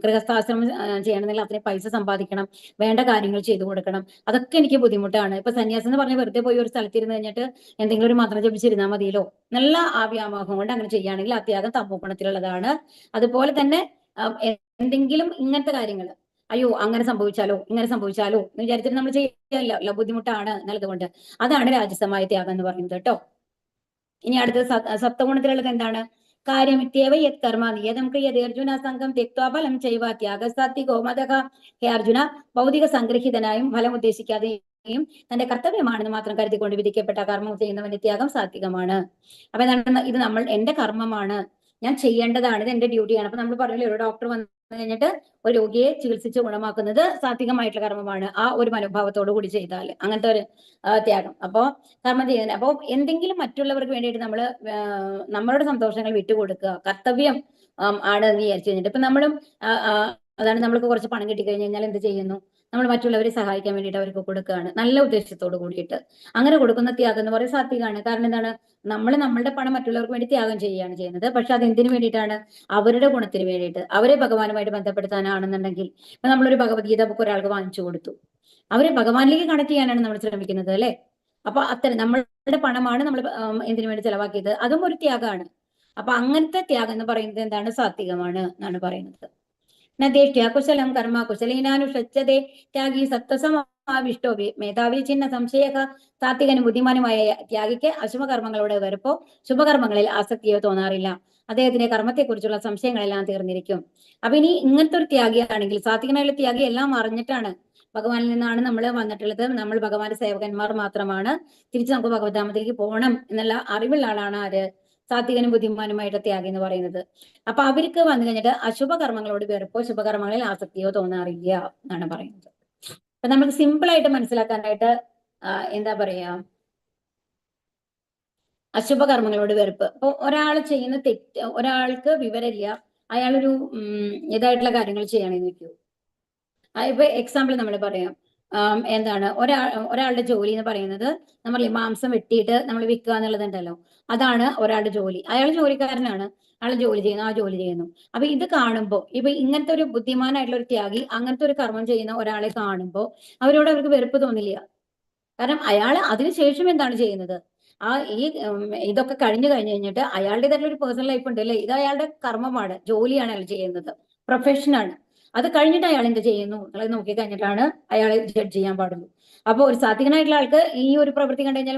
ഗൃഹസ്ഥാശ്രമം ചെയ്യണമെങ്കിൽ അത്രയും പൈസ സമ്പാദിക്കണം, വേണ്ട കാര്യങ്ങൾ ചെയ്തു കൊടുക്കണം, അതൊക്കെ എനിക്ക് ബുദ്ധിമുട്ടാണ്. ഇപ്പൊ സന്യാസം എന്ന് പറഞ്ഞാൽ വെറുതെ പോയി ഒരു സ്ഥലത്തിരുന്ന് കഴിഞ്ഞിട്ട് എന്തെങ്കിലും ഒരു മന്ത്രം ജപിച്ചിരുന്നാൽ മതിയല്ലോ, നല്ല ആ വ്യാമോഹം കൊണ്ട് അങ്ങനെ ചെയ്യുകയാണെങ്കിൽ ആ ത്യാഗം തമോ ഗുണത്തിലുള്ളതാണ്. അതുപോലെ തന്നെ എന്തെങ്കിലും ഇങ്ങനത്തെ കാര്യങ്ങൾ, അയ്യോ അങ്ങനെ സംഭവിച്ചാലോ ഇങ്ങനെ സംഭവിച്ചാലോ എന്ന് വിചാരിച്ചിട്ട് നമ്മൾ ചെയ്യാനില്ല, ബുദ്ധിമുട്ടാണ് എന്നുള്ളതുകൊണ്ട്. അതാണ് രാജസമായ ത്യാഗം എന്ന് പറയുന്നത് കേട്ടോ. ഇനി അടുത്തത് സപ്തഗുണത്തിലുള്ളത് എന്താണ്? കാര്യമിത്യേവ യത് കർമ്മ നിയതം ക്രിയതേ അർജുന സംഘം തെക്വാ ഫലം ചെയ്വ ത്യാഗസാത്വികോ മതഃ. ഹേ അർജുന, ഭൗതിക സംഗ്രഹിതനായും ഫലം ഉദ്ദേശിക്കാതെയും തന്റെ കർത്തവ്യമാണെന്ന് മാത്രം കരുതിക്കൊണ്ട് വിധിക്കപ്പെട്ട കർമ്മം ചെയ്യുന്നവന്റെ ത്യാഗം സാത്വികമാണ്. അപ്പൊ എന്താണ്? ഇത് എന്റെ കർമ്മമാണ്, ഞാൻ ചെയ്യേണ്ടതാണ്, ഇത് എന്റെ ഡ്യൂട്ടിയാണ്. അപ്പൊ നമ്മൾ പറഞ്ഞില്ലേ, ഒരു ഡോക്ടർ വന്നു കഴിഞ്ഞിട്ട് ഒരു രോഗിയെ ചികിത്സിച്ച് ഗുണമാക്കുന്നത് സാത്വികമായിട്ടുള്ള കർമ്മമാണ്, ആ ഒരു മനോഭാവത്തോടു കൂടി ചെയ്താൽ, അങ്ങനത്തെ ഒരു ത്യാഗം. അപ്പോ കർമ്മം ചെയ്യുന്നത്, അപ്പോൾ എന്തെങ്കിലും മറ്റുള്ളവർക്ക് വേണ്ടിയിട്ട് നമ്മൾ നമ്മളുടെ സന്തോഷങ്ങൾ വിട്ടുകൊടുക്കുക, കർത്തവ്യം ആണ് എന്ന് വിചാരിച്ചു കഴിഞ്ഞിട്ട് ഇപ്പൊ നമ്മളും അതാണ്, നമ്മൾക്ക് കുറച്ച് പണം കിട്ടിക്കഴിഞ്ഞ് കഴിഞ്ഞാൽ എന്ത് ചെയ്യുന്നു? നമ്മൾ മറ്റുള്ളവരെ സഹായിക്കാൻ വേണ്ടിയിട്ട് അവർക്ക് കൊടുക്കുകയാണ്, നല്ല ഉദ്ദേശത്തോട് കൂടിയിട്ട്. അങ്ങനെ കൊടുക്കുന്ന ത്യാഗം എന്ന് പറയുന്നത് സാത്വികമാണ്. കാരണം എന്താണ്? നമ്മൾ നമ്മളുടെ പണം മറ്റുള്ളവർക്ക് വേണ്ടി ത്യാഗം ചെയ്യുകയാണ് ചെയ്യുന്നത്. പക്ഷെ അത് എന്തിനു വേണ്ടിയിട്ടാണ്? അവരുടെ ഗുണത്തിന് വേണ്ടിയിട്ട്, അവരെ ഭഗവാനുമായിട്ട് ബന്ധപ്പെടുത്താനാണെന്നുണ്ടെങ്കിൽ, ഇപ്പൊ നമ്മളൊരു ഭഗവത്ഗീത ബുക്ക് ഒരാൾക്ക് വാങ്ങിച്ചു കൊടുത്തു, അവരെ ഭഗവാനിലേക്ക് കണക്ട് ചെയ്യാനാണ് നമ്മൾ ശ്രമിക്കുന്നത്, അല്ലെ? അപ്പൊ അത്തരം നമ്മളുടെ പണമാണ് നമ്മൾ എന്തിനു വേണ്ടി ചെലവാക്കിയത്, അതും ഒരു ത്യാഗമാണ്. അപ്പൊ അങ്ങനത്തെ ത്യാഗം എന്ന് പറയുന്നത് എന്താണ്? സാത്വികമാണ് എന്നാണ് പറയുന്നത്. നദേഷ്ട്യ കുശലം കർമ്മ കുശലീനാനുഷജ്ജതേ ത്യാഗി സത്വസമാവിഷ്ടോ മേധാവി ചിഹ്ന സംശയ. സാത്വികനും ബുദ്ധിമാനുമായ ത്യാഗിക്ക് അശുഭകർമ്മങ്ങളോട് വെറുപ്പോ ശുഭകർമ്മങ്ങളിൽ ആസക്തിയോ തോന്നാറില്ല. അദ്ദേഹത്തിന്റെ കർമ്മത്തെക്കുറിച്ചുള്ള സംശയങ്ങളെല്ലാം തീർന്നിരിക്കും. അപ്പൊ ഇനി ഇങ്ങനത്തെ ഒരു ത്യാഗിയാണെങ്കിൽ, സാത്വികനായുള്ള ത്യാഗി എല്ലാം അറിഞ്ഞിട്ടാണ്, ഭഗവാനിൽ നിന്നാണ് നമ്മൾ വന്നിട്ടുള്ളത്, നമ്മൾ ഭഗവാന്റെ സേവകന്മാർ മാത്രമാണ്, തിരിച്ച് നമുക്ക് ഭഗവത്ധാമത്തിലേക്ക് പോകണം എന്നുള്ള അറിവുള്ള ആളാണ് ആര്? സാത്വികനും ബുദ്ധിമാനുമായിട്ട് ത്യാഗി എന്ന് പറയുന്നത്. അപ്പൊ അവർക്ക് വന്നു കഴിഞ്ഞിട്ട് അശുഭകർമ്മങ്ങളോട് വെറുപ്പോ ശുഭകർമ്മങ്ങളിൽ ആസക്തിയോ തോന്നാറില്ല എന്നാണ് പറയുന്നത്. അപ്പൊ നമുക്ക് സിമ്പിൾ ആയിട്ട് മനസ്സിലാക്കാനായിട്ട് എന്താ പറയാ, അശുഭകർമ്മങ്ങളോട് വെറുപ്പ്. അപ്പൊ ഒരാൾ ചെയ്യുന്ന തെറ്റ്, ഒരാൾക്ക് വിവരമില്ല, അയാളൊരു ഇതായിട്ടുള്ള കാര്യങ്ങൾ ചെയ്യണമെന്ന് വെക്കൂ. ഇപ്പൊ എക്സാമ്പിൾ നമ്മൾ പറയാം, എന്താണ്, ഒരാളുടെ ജോലി എന്ന് പറയുന്നത്, നമ്മൾ മാംസം വെട്ടിയിട്ട് നമ്മൾ വിൽക്കുക എന്നുള്ളതുണ്ടല്ലോ, അതാണ് ഒരാളുടെ ജോലി. അയാൾ ജോലിക്കാരനാണ്, അയാൾ ജോലി ചെയ്യുന്നു, ആ ജോലി ചെയ്യുന്നു. അപ്പൊ ഇത് കാണുമ്പോൾ, ഇപ്പൊ ഇങ്ങനത്തെ ഒരു ബുദ്ധിമാനായിട്ടുള്ള ഒരു ത്യാഗി അങ്ങനത്തെ ഒരു കർമ്മം ചെയ്യുന്ന ഒരാളെ കാണുമ്പോൾ അവർക്ക് വെറുപ്പ് തോന്നില്ല. കാരണം അയാൾ അതിനുശേഷം എന്താണ് ചെയ്യുന്നത്? ഇതൊക്കെ കഴിഞ്ഞു കഴിഞ്ഞിട്ട് അയാളുടേതായിട്ടുള്ള ഒരു പേഴ്സണൽ ലൈഫ് ഉണ്ട്, അല്ലെ? ഇത് അയാളുടെ കർമ്മമാണ്, ജോലിയാണ് അയാൾ ചെയ്യുന്നത്, പ്രൊഫഷനാണ്. അത് കഴിഞ്ഞിട്ട് അയാൾ എന്ത് ചെയ്യുന്നു എന്നുള്ളത് നോക്കി കഴിഞ്ഞിട്ടാണ് അയാളെ ജഡ്ജ് ചെയ്യാൻ പാടുള്ളൂ. അപ്പൊ ഒരു സാത്വികനായിട്ടുള്ള ആൾക്ക് ഈ ഒരു പ്രവൃത്തി കണ്ടു കഴിഞ്ഞാൽ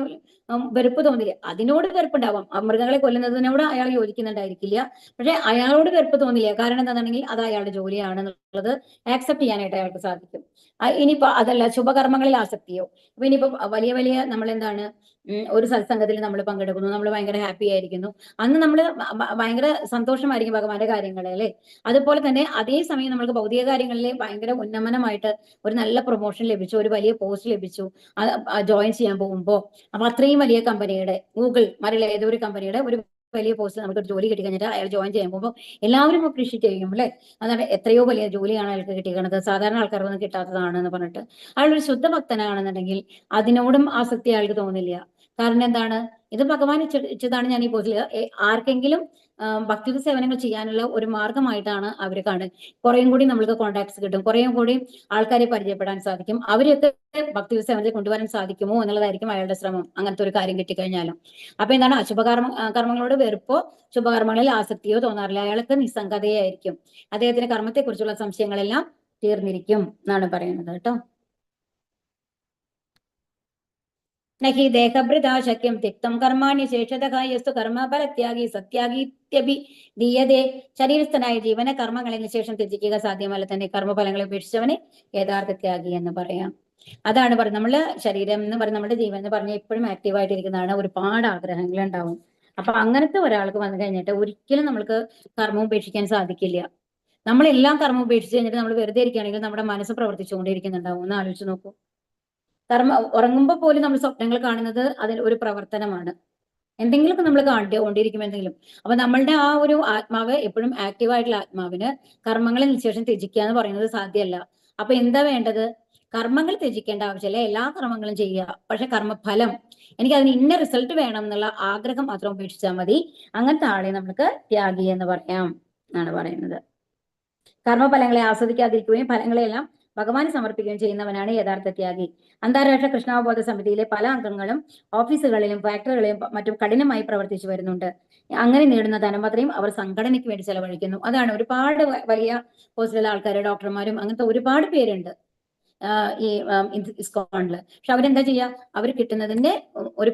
വെറുപ്പ് തോന്നില്ല. അതിനോട് വെറുപ്പുണ്ടാവാം, മൃഗങ്ങളെ കൊല്ലുന്നതിനോട് അയാൾ യോജിക്കുന്നുണ്ടായിരിക്കില്ല, പക്ഷെ അയാളോട് വെറുപ്പ് തോന്നില്ല. കാരണം എന്താണെന്നുണ്ടെങ്കിൽ അത് അയാളുടെ ജോലിയാണെന്നുള്ളത് ആക്സെപ്റ്റ് ചെയ്യാനായിട്ട് അയാൾക്ക് സാധിക്കും. ഇനിയിപ്പോ അതല്ല, ശുഭകർമ്മങ്ങളിൽ ആസക്തിയോ, അപ്പൊ ഇനിയിപ്പോ വലിയ വലിയ നമ്മൾ എന്താണ്, ഒരു സത്സംഗത്തിൽ നമ്മൾ പങ്കെടുക്കുന്നു, നമ്മൾ ഭയങ്കര ഹാപ്പി ആയിരിക്കുന്നു, അന്ന് നമ്മൾ ഭയങ്കര സന്തോഷമായിരിക്കും ഭഗവാന്റെ കാര്യങ്ങളെ, അല്ലെ? അതുപോലെ തന്നെ അതേ സമയം നമ്മൾക്ക് ഭൗതിക കാര്യങ്ങളിൽ ഭയങ്കര ഉന്നമനമായിട്ട് ഒരു നല്ല പ്രൊമോഷൻ ലഭിച്ചു, ഒരു വലിയ പോസ്റ്റ് ലഭിച്ചു, ജോയിൻ ചെയ്യാൻ പോകുമ്പോൾ, അപ്പൊ അത്രയും വലിയ കമ്പനിയുടെ, ഗൂഗിൾ മറ്റുള്ള ഏതൊരു കമ്പനിയുടെ ഒരു വലിയ പോസ്റ്റ് നമുക്ക് ജോലി കിട്ടി കഴിഞ്ഞിട്ട് അയാൾ ജോയിൻ ചെയ്യാൻ പോകുമ്പോൾ എല്ലാവരും അപ്രീഷിയേറ്റ് ചെയ്യും, അല്ലെ? അതാണ് എത്രയോ വലിയ ജോലിയാണ് അയാൾക്ക് കിട്ടിയിരിക്കുന്നത്, സാധാരണ ആൾക്കാർക്കൊന്നും കിട്ടാത്തതാണെന്ന് പറഞ്ഞിട്ട്. അയാളൊരു ശുദ്ധ ഭക്തനാണെന്നുണ്ടെങ്കിൽ അതിനോടും ആസക്തി അയാൾക്ക് തോന്നില്ല. കാരണം എന്താണ്? ഇത് ഭഗവാൻ ഇച്ചതാണ്. ഞാൻ ഈ പോസ്റ്റിൽ ആർക്കെങ്കിലും ഭക്തിയുടെ സേവനങ്ങൾ ചെയ്യാനുള്ള ഒരു മാർഗമായിട്ടാണ് അവർ കാണുന്നത്. കുറേയും കൂടി നമ്മൾക്ക് കോൺടാക്ട്സ് കിട്ടും, കുറേയും കൂടി ആൾക്കാരെ പരിചയപ്പെടാൻ സാധിക്കും, അവരെയൊക്കെ ഭക്തി സേവനത്തിൽ കൊണ്ടുവരാൻ സാധിക്കുമോ എന്നുള്ളതായിരിക്കും അയാളുടെ ശ്രമം, അങ്ങനത്തെ ഒരു കാര്യം കിട്ടിക്കഴിഞ്ഞാലും. അപ്പൊ എന്താണ്? കർമ്മങ്ങളോട് വെറുപ്പോ ശുഭകർമ്മങ്ങളിൽ ആസക്തിയോ തോന്നാറില്ല, അയാൾക്ക് നിസ്സംഗതയായിരിക്കും, അദ്ദേഹത്തിന്റെ കർമ്മത്തെക്കുറിച്ചുള്ള സംശയങ്ങളെല്ലാം തീർന്നിരിക്കും എന്നാണ് പറയുന്നത് കേട്ടോ. നഹി ദേഹഭൃതാ ശക്യം തിക്തം കർമാണി ശേഷതഃ യസ്തു കർമ്മഫലത്യാഗി സത്യാഗീത്യപി ദീയതേ. ശരീരസ്ഥനായ ജീവനെ കർമ്മങ്ങളിൽ ശേഷം ത്യജിക്കുക സാധ്യമല്ല, തന്നെ കർമ്മഫലങ്ങളെ ഉപേക്ഷിച്ചവനെ യഥാർത്ഥ ത്യാഗി എന്ന് പറയാം. അതാണ് പറയുന്നത്. നമ്മള് ശരീരം എന്ന് പറയുന്നത്, നമ്മുടെ ജീവൻ എന്ന് പറഞ്ഞാൽ എപ്പോഴും ആക്റ്റീവായിട്ടിരിക്കുന്നതാണ്, ഒരുപാട് ആഗ്രഹങ്ങൾ ഉണ്ടാവും. അപ്പൊ അങ്ങനത്തെ ഒരാൾക്ക് വന്നു കഴിഞ്ഞിട്ട് ഒരിക്കലും നമ്മൾക്ക് കർമ്മം ഉപേക്ഷിക്കാൻ സാധിക്കില്ല. നമ്മളെല്ലാം കർമ്മം ഉപേക്ഷിച്ച് കഴിഞ്ഞിട്ട് നമ്മൾ വെറുതെ ഇരിക്കുകയാണെങ്കിൽ നമ്മുടെ മനസ്സ് പ്രവർത്തിച്ചുകൊണ്ടിരിക്കുന്നുണ്ടാവും. ഒന്ന് ആലോചിച്ച് നോക്കൂ. ഉറങ്ങുമ്പോൾ പോലും നമ്മൾ സ്വപ്നങ്ങൾ കാണുന്നത് അതിൽ ഒരു പ്രവർത്തനമാണ്, എന്തെങ്കിലുമൊക്കെ നമ്മൾ കണ്ടുകൊണ്ടിരിക്കും എന്തെങ്കിലും. അപ്പൊ നമ്മളുടെ ആ ഒരു ആത്മാവ്, എപ്പോഴും ആക്റ്റീവായിട്ടുള്ള ആത്മാവിന് കർമ്മങ്ങളിൽ ശേഷം ത്യജിക്കുക എന്ന് പറയുന്നത് സാധ്യമല്ല. അപ്പൊ എന്താ വേണ്ടത്? കർമ്മങ്ങൾ ത്യജിക്കേണ്ട ആവശ്യമില്ല, എല്ലാ കർമ്മങ്ങളും ചെയ്യുക, പക്ഷെ കർമ്മഫലം, എനിക്ക് അതിന് ഇന്ന റിസൾട്ട് വേണം എന്നുള്ള ആഗ്രഹം മാത്രം ഉപേക്ഷിച്ചാൽ മതി. അങ്ങനത്തെ ആളെ നമുക്ക് ത്യാഗി എന്ന് പറയാം എന്നാണ് പറയുന്നത്. കർമ്മഫലങ്ങളെ ആസ്വദിക്കാതിരിക്കുകയും ഫലങ്ങളെല്ലാം ഭഗവാന് സമർപ്പിക്കുകയും ചെയ്യുന്നവനാണ് യഥാർത്ഥ ത്യാഗി. അന്താരാഷ്ട്ര കൃഷ്ണാവബോധ സമിതിയിലെ പല അംഗങ്ങളും ഓഫീസുകളിലും ഫാക്ടറികളിലും മറ്റും കഠിനമായി പ്രവർത്തിച്ചു വരുന്നുണ്ട്. അങ്ങനെ നേടുന്ന ധനമത്രയും അവർ സംഘടനയ്ക്ക് വേണ്ടി ചെലവഴിക്കുന്നു. അതാണ് ഒരുപാട് വലിയ പോസ്റ്റിലുള്ള ആൾക്കാർ, ഡോക്ടർമാരും അങ്ങനത്തെ ഒരുപാട് പേരുണ്ട് ഈ ഇസ്കോണില്. പക്ഷെ അവരെന്താ ചെയ്യാ, അവർ കിട്ടുന്നതിന്റെ ഒരു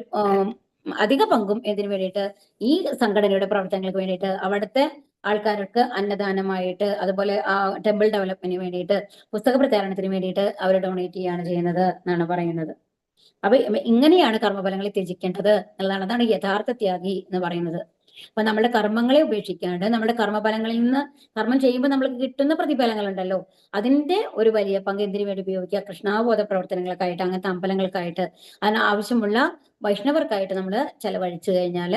അധിക പങ്കും എന്തിനു വേണ്ടിയിട്ട്, ഈ സംഘടനയുടെ പ്രവർത്തനങ്ങൾക്ക് വേണ്ടിയിട്ട്, അവിടുത്തെ ആൾക്കാർക്ക് അന്നദാനമായിട്ട്, അതുപോലെ ആ ടെമ്പിൾ ഡെവലപ്മെന്റിന് വേണ്ടിയിട്ട്, പുസ്തക പ്രചാരണത്തിന് വേണ്ടിയിട്ട് അവർ ഡൊണേറ്റ് ചെയ്യാണ് ചെയ്യുന്നത് എന്നാണ് പറയുന്നത്. അപ്പൊ ഇങ്ങനെയാണ് കർമ്മഫലങ്ങളെ ത്യജിക്കേണ്ടത് എന്നുള്ളതാണ്. അതാണ് യഥാർത്ഥ ത്യാഗി എന്ന് പറയുന്നത്. അപ്പൊ നമ്മുടെ കർമ്മങ്ങളെ ഉപേക്ഷിക്കാണ്ട് നമ്മുടെ കർമ്മഫലങ്ങളിൽ നിന്ന്, കർമ്മം ചെയ്യുമ്പോൾ നമ്മൾക്ക് കിട്ടുന്ന പ്രതിഫലങ്ങൾ ഉണ്ടല്ലോ, അതിന്റെ ഒരു വലിയ പങ്ക് എന്തിനു വേണ്ടി ഉപയോഗിക്കുക, കൃഷ്ണാവബോധ പ്രവർത്തനങ്ങൾക്കായിട്ട്, അങ്ങനത്തെ അമ്പലങ്ങൾക്കായിട്ട്, അതിന് ആവശ്യമുള്ള വൈഷ്ണവർക്കായിട്ട് നമ്മൾ ചെലവഴിച്ചു കഴിഞ്ഞാൽ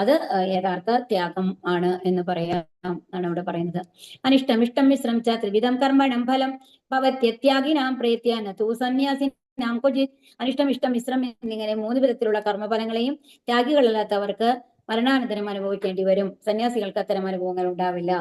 അത് യഥാർത്ഥ ത്യാഗം ആണ് എന്ന് പറയാം ആണ് ഇവിടെ പറയുന്നത്. അനിഷ്ടം ഇഷ്ടം മിശ്രം ച ത്രിവിധം കർമ്മണം ഫലം ഭവത്യത്യാഗിനാം പ്രേത്യാന തൂ സന്യാസി നാം ക്വചിത്. അനിഷ്ടം ഇഷ്ടം മിശ്രം എന്നിങ്ങനെ 3 വിധത്തിലുള്ള കർമ്മഫലങ്ങളെയും ത്യാഗികളല്ലാത്തവർക്ക് മരണാനന്തരം അനുഭവിക്കേണ്ടി വരും. സന്യാസികൾക്ക് അത്തരം അനുഭവങ്ങൾ ഉണ്ടാവില്ല.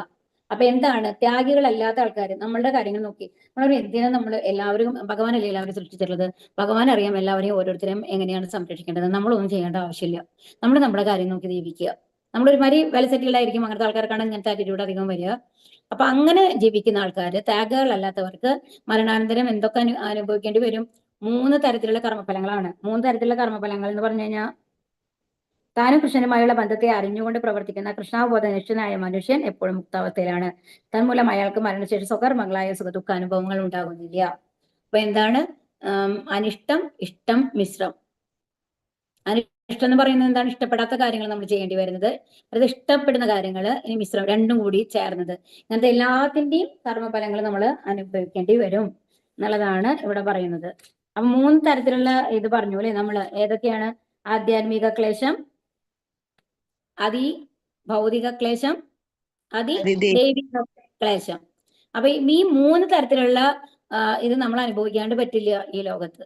അപ്പൊ എന്താണ് ത്യാഗികളല്ലാത്ത ആൾക്കാർ? നമ്മളുടെ കാര്യങ്ങൾ നോക്കി നമ്മൾ എന്തിനാണ് നമ്മൾ എല്ലാവരും, ഭഗവാനല്ലേ എല്ലാവരും സൃഷ്ടിച്ചിട്ടുള്ളത്, ഭഗവാൻ അറിയാം എല്ലാവരെയും ഓരോരുത്തരെയും എങ്ങനെയാണ് സംരക്ഷിക്കേണ്ടത്. നമ്മളൊന്നും ചെയ്യേണ്ട ആവശ്യമില്ല. നമ്മൾ നമ്മുടെ കാര്യം നോക്കി ജീവിക്കുക. നമ്മളൊരുമാതിരി വെൽ സെറ്റിൽഡ് ആയിരിക്കും, അങ്ങനത്തെ ആൾക്കാർക്കാണ് ഇങ്ങനത്തെ ആറ്റിറ്റ്യൂഡ് അധികം വരിക. അപ്പൊ അങ്ങനെ ജീവിക്കുന്ന ആൾക്കാർ, ത്യാഗികളല്ലാത്തവർക്ക് മരണാനന്തരം എന്തൊക്കെ അനുഭവിക്കേണ്ടി വരും? 3 തരത്തിലുള്ള കർമ്മഫലങ്ങളാണ്. 3 തരത്തിലുള്ള കർമ്മഫലങ്ങൾ എന്ന് പറഞ്ഞു കഴിഞ്ഞാൽ, താനും കൃഷ്ണനുമായുള്ള ബന്ധത്തെ അറിഞ്ഞുകൊണ്ട് പ്രവർത്തിക്കുന്ന കൃഷ്ണാവബോധനിഷ്ഠനായ മനുഷ്യൻ എപ്പോഴും മുക്താവസ്ഥയിലാണ്. തന്മൂലം അയാൾക്ക് മരണശേഷം സ്വകർമ്മങ്ങളായ സുഖദുഃഖ അനുഭവങ്ങൾ ഉണ്ടാകുന്നില്ല. അപ്പൊ എന്താണ് അനിഷ്ടം ഇഷ്ടം മിശ്രം? അനിഷ്ടം എന്ന് പറയുന്നത് എന്താണ്? ഇഷ്ടപ്പെടാത്ത കാര്യങ്ങൾ നമ്മൾ ചെയ്യേണ്ടി വരുന്നത്. അത് ഇഷ്ടപ്പെടുന്ന കാര്യങ്ങൾ ഇനി മിശ്രം, രണ്ടും കൂടി ചേർന്നത്. ഇങ്ങനത്തെ എല്ലാത്തിന്റെയും കർമ്മഫലങ്ങൾ നമ്മൾ അനുഭവിക്കേണ്ടി വരും എന്നുള്ളതാണ് ഇവിടെ പറയുന്നത്. അപ്പൊ 3 തരത്തിലുള്ള ഇത് പറഞ്ഞു അല്ലെ നമ്മൾ. ഏതൊക്കെയാണ്? ആധ്യാത്മിക ക്ലേശം, അതി ഭൗതിക ക്ലേശം, അതി ദൈവിക ക്ലേശം. അപ്പൊ ഈ 3 തരത്തിലുള്ള ഇത് നമ്മൾ അനുഭവിക്കാണ്ട് പറ്റില്ല ഈ ലോകത്ത്.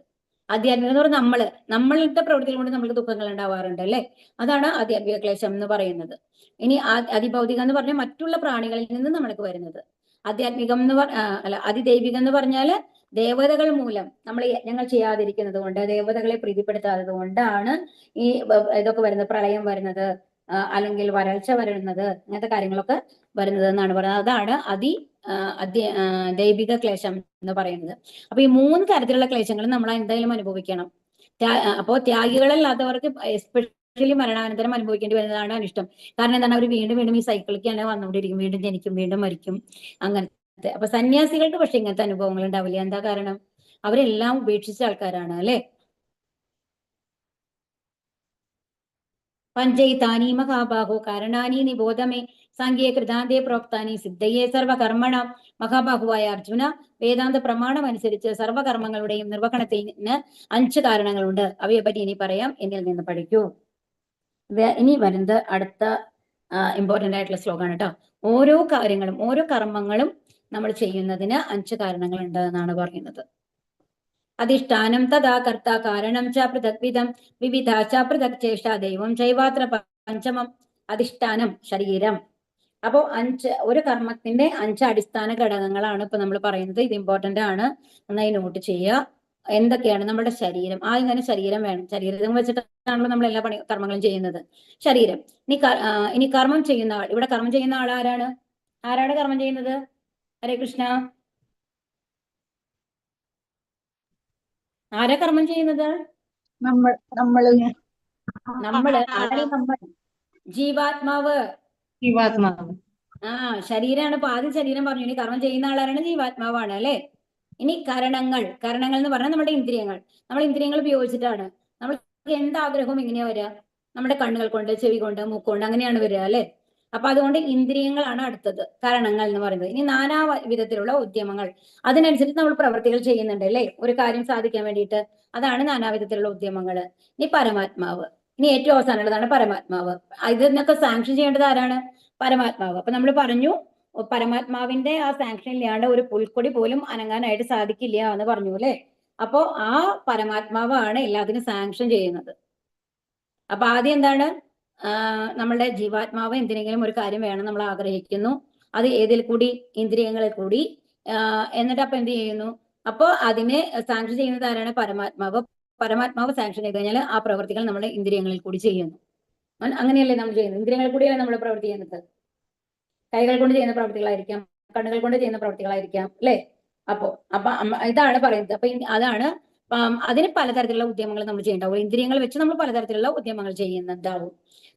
ആധ്യാത്മികം എന്ന് പറഞ്ഞാൽ നമ്മളുടെ പ്രവൃത്തികൾ കൊണ്ട് നമുക്ക് ദുഃഖങ്ങൾ ഉണ്ടാവാറുണ്ട് അല്ലെ, അതാണ് ആധ്യാത്മിക ക്ലേശം എന്ന് പറയുന്നത്. ഇനി അതിഭൗതികം എന്ന് പറഞ്ഞാൽ മറ്റുള്ള പ്രാണികളിൽ നിന്ന് നമ്മൾക്ക് വരുന്നത്. ആധ്യാത്മികം എന്ന് അതിദൈവികം എന്ന് പറഞ്ഞാൽ ദേവതകൾ മൂലം നമ്മൾ യജ്ഞങ്ങൾ ചെയ്യാതിരിക്കുന്നത് കൊണ്ട്, ദേവതകളെ പ്രീതിപ്പെടുത്താത്തത് കൊണ്ടാണ് ഈ ഇതൊക്കെ വരുന്നത്, പ്രളയം വരുന്നത്, അല്ലെങ്കിൽ വരൾച്ച വരുന്നത്, ഇങ്ങനത്തെ കാര്യങ്ങളൊക്കെ വരുന്നത് എന്നാണ് പറയുന്നത്. അതാണ് ദൈവിക ക്ലേശം എന്ന് പറയുന്നത്. അപ്പൊ ഈ 3 തരത്തിലുള്ള ക്ലേശങ്ങൾ നമ്മൾ എന്തായാലും അനുഭവിക്കണം. അപ്പോ ത്യാഗികളല്ലാത്തവർക്ക് എസ്പെഷ്യലി മരണാനന്തരം അനുഭവിക്കേണ്ടി വരുന്നതാണ് അനിഷ്ടം. കാരണം എന്താണ്? അവർ വീണ്ടും വീണ്ടും ഈ സൈക്കിളിലേക്ക് തന്നെ വന്നുകൊണ്ടിരിക്കും, വീണ്ടും ജനിക്കും, വീണ്ടും മരിക്കും, അങ്ങനത്തെ. അപ്പൊ സന്യാസികൾക്ക് പക്ഷെ ഇങ്ങനത്തെ അനുഭവങ്ങൾ ഉണ്ടാവില്ല. എന്താ കാരണം? അവരെല്ലാം ഉപേക്ഷിച്ച ആൾക്കാരാണ് അല്ലെ. പഞ്ചൈതാനി മഹാബാഹോ കാരണാനി നിബോധമേ സാംഖ്യേ കൃതാന്തേ പ്രോക്താനി സിദ്ധയേ സർവകർമ്മണ. മഹാബാഹുവായ അർജുന, വേദാന്ത പ്രമാണം അനുസരിച്ച് സർവകർമ്മങ്ങളുടെയും നിർവഹണത്തിന് 5 കാരണങ്ങളുണ്ട്. അവയെ പറ്റി ഇനി പറയാം, എന്നിൽ നിന്ന് പഠിക്കൂ. ഇനി വരുന്നത് അടുത്ത ഇമ്പോർട്ടന്റ് ആയിട്ടുള്ള ശ്ലോകമാണ് കേട്ടോ. ഓരോ കാര്യങ്ങളും, ഓരോ കർമ്മങ്ങളും നമ്മൾ ചെയ്യുന്നതിന് 5 കാരണങ്ങളുണ്ട് എന്നാണ് പറയുന്നത്. അധിഷ്ഠാനം തഥാ കർത്ത കാരണം ച പൃഥഗ്വിധം വിവിധ ച പൃഥക് ചേഷ്ട ദൈവം ചൈവാത്ര പഞ്ചമം. അധിഷ്ഠാനം ശരീരം. അപ്പോ ഒരു കർമ്മത്തിന്റെ 5 അടിസ്ഥാന ഘടകങ്ങളാണ് ഇപ്പൊ നമ്മൾ പറയുന്നത്. ഇത് ഇമ്പോർട്ടന്റ് ആണ്, നന്നായി നോട്ട് ചെയ്യുക. എന്തൊക്കെയാണ്? നമ്മുടെ ശരീരം. ആദ്യം തന്നെ ശരീരം വേണം. ശരീരം വെച്ചിട്ടാണല്ലോ നമ്മൾ എല്ലാ കർമ്മങ്ങളും ചെയ്യുന്നത്. ശരീരം. ഇനി കർമ്മം ചെയ്യുന്ന ആൾ. ഇവിടെ കർമ്മം ചെയ്യുന്ന ആൾ ആരാണ്? ആരാണ് കർമ്മം ചെയ്യുന്നത്? ഹരേ കൃഷ്ണ. ആരാ കർമ്മം ചെയ്യുന്നത്? നമ്മള് ജീവാത്മാവ്. ശരീരമാണ്. ഇപ്പൊ ആദ്യം ശരീരം പറഞ്ഞു. ഇനി കർമ്മം ചെയ്യുന്ന ആളാരാണ്? ജീവാത്മാവാണ് അല്ലെ. ഇനി കരണങ്ങൾ. കരണങ്ങൾ എന്ന് പറഞ്ഞാൽ നമ്മുടെ ഇന്ദ്രിയങ്ങൾ. നമ്മൾ ഇന്ദ്രിയങ്ങൾ ഉപയോഗിച്ചിട്ടാണ് നമ്മൾക്ക് എന്താഗ്രഹവും എങ്ങനെയാ വരിക? നമ്മുടെ കണ്ണുകൾ കൊണ്ട്, ചെവി കൊണ്ട്, മൂക്കുകൊണ്ട്, അങ്ങനെയാണ് വരിക അല്ലെ. അപ്പൊ അതുകൊണ്ട് ഇന്ദ്രിയങ്ങളാണ് അടുത്തത്, കരണങ്ങൾ എന്ന് പറയുന്നത്. ഇനി നാനാ വിധത്തിലുള്ള ഉദ്യമങ്ങൾ, അതിനനുസരിച്ച് നമ്മൾ പ്രവൃത്തികൾ ചെയ്യുന്നുണ്ട് അല്ലെ, ഒരു കാര്യം സാധിക്കാൻ വേണ്ടിയിട്ട്. അതാണ് നാനാവിധത്തിലുള്ള ഉദ്യമങ്ങൾ. ഇനി പരമാത്മാവ്. ഇനി ഏറ്റവും അവസാനമുള്ളതാണ് പരമാത്മാവ്. ഇതിനൊക്കെ സാങ്ഷൻ ചെയ്യേണ്ടത് ആരാണ്? പരമാത്മാവ്. അപ്പൊ നമ്മൾ പറഞ്ഞു, പരമാത്മാവിന്റെ ആ സാങ്ഷൻ ഇല്ലാണ്ട് ഒരു പുൽക്കൊടി പോലും അനങ്ങാനായിട്ട് സാധിക്കില്ല എന്ന് പറഞ്ഞു അല്ലെ. അപ്പോ ആ പരമാത്മാവാണ് എല്ലാത്തിനും സാങ്ഷൻ ചെയ്യുന്നത്. അപ്പൊ ആദ്യം എന്താണ്? നമ്മളുടെ ജീവാത്മാവ് എന്തിനെങ്കിലും ഒരു കാര്യം വേണം നമ്മൾ ആഗ്രഹിക്കുന്നു. അത് ഏതിൽ കൂടി? ഇന്ദ്രിയങ്ങളിൽ കൂടി. എന്നിട്ട് അപ്പൊ എന്ത് ചെയ്യുന്നു? അപ്പോൾ അതിനെ സാങ്ഷൻ ചെയ്യുന്നത് ആരാണ്? പരമാത്മാവ്. പരമാത്മാവ് സാങ്ഷൻ ചെയ്ത് കഴിഞ്ഞാൽ ആ പ്രവൃത്തികൾ നമ്മുടെ ഇന്ദ്രിയങ്ങളിൽ കൂടി ചെയ്യുന്നു. അങ്ങനെയല്ലേ നമ്മൾ ചെയ്യുന്നത്? ഇന്ദ്രിയങ്ങളിൽ കൂടിയല്ലേ നമ്മൾ പ്രവൃത്തി ചെയ്യുന്നത്. കൈകൾ കൊണ്ട് ചെയ്യുന്ന പ്രവൃത്തികളായിരിക്കാം, കണ്ണുകൾ കൊണ്ട് ചെയ്യുന്ന പ്രവൃത്തികളായിരിക്കാം, അല്ലേ? അപ്പൊ ഇതാണ് പറയുന്നത്. അപ്പൊ അതാണ് അതിന് പലതരത്തിലുള്ള ഉദ്യമങ്ങൾ നമ്മൾ ചെയ്യണ്ടാവും. ഇന്ദ്രിയങ്ങൾ വെച്ച് നമ്മൾ പലതരത്തിലുള്ള ഉദ്യമങ്ങൾ ചെയ്യുന്നുണ്ടാവും.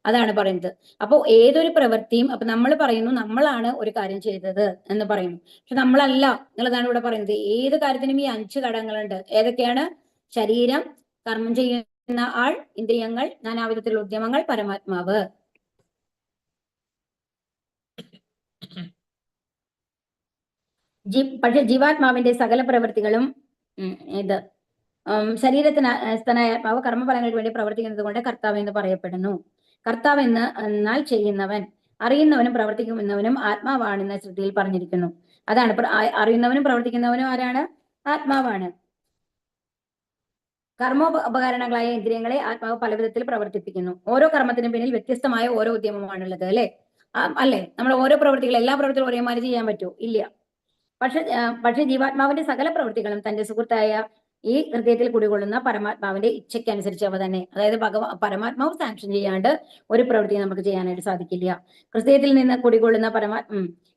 അതാണ് പറയുന്നത്. അപ്പോൾ ഏതൊരു പ്രവൃത്തിയും അപ്പൊ നമ്മൾ പറയുന്നു നമ്മളാണ് ഒരു കാര്യം ചെയ്തത് എന്ന് പറയുന്നു. പക്ഷെ നമ്മളല്ല എന്നുള്ളതാണ് ഇവിടെ പറയുന്നത്. ഏത് കാര്യത്തിനും ഈ 5 ഘടകങ്ങളുണ്ട്. ഏതൊക്കെയാണ്? ശരീരം, കർമ്മം ചെയ്യുന്ന ആൾ, ഇന്ദ്രിയങ്ങൾ, നാനാവിധത്തിലുള്ള ഉദ്യമങ്ങൾ, പരമാത്മാവ്. പക്ഷെ ജീവാത്മാവിന്റെ സകല പ്രവൃത്തികളും ഇത് ശരീരസ്ഥനായ ആത്മാവ് കർമ്മഫലങ്ങൾക്ക് വേണ്ടി പ്രവർത്തിക്കുന്നത് കൊണ്ട് കർത്താവ് എന്ന് പറയപ്പെടുന്നു. കർത്താവ് എന്നാൽ ചെയ്യുന്നവൻ, അറിയുന്നവനും പ്രവർത്തിക്കുന്നവനും ആത്മാവാണെന്ന ശ്രുതിയിൽ പറഞ്ഞിരിക്കുന്നു. അതാണ് അറിയുന്നവനും പ്രവർത്തിക്കുന്നവനും ആരാണ്? ആത്മാവാണ്. കർമ്മോപകരണങ്ങളായ ഇന്ദ്രിയങ്ങളെ ആത്മാവ് പല വിധത്തിൽ പ്രവർത്തിപ്പിക്കുന്നു. ഓരോ കർമ്മത്തിനും പിന്നിൽ വ്യത്യസ്തമായ ഓരോ ഉദ്യമമാണുള്ളത്, അല്ലെ? അല്ലെ? നമ്മൾ ഓരോ പ്രവൃത്തികളും എല്ലാ പ്രവൃത്തികളും ഒരേമാതിരി ചെയ്യാൻ പറ്റുമോ? ഇല്ല. പക്ഷെ ജീവാത്മാവിന്റെ സകല പ്രവൃത്തികളും തന്റെ സുഹൃത്തായ ഈ ഹൃദയത്തിൽ കുടികൊള്ളുന്ന പരമാത്മാവിന്റെ ഇച്ഛയ്ക്കനുസരിച്ച് അവ തന്നെ. അതായത് പരമാത്മാവ് സാങ്ഷൻ ചെയ്യാണ്ട് ഒരു പ്രവൃത്തി നമുക്ക് ചെയ്യാനായിട്ട് സാധിക്കില്ല. ഹൃദയത്തിൽ നിന്ന് കുടികൊള്ളുന്ന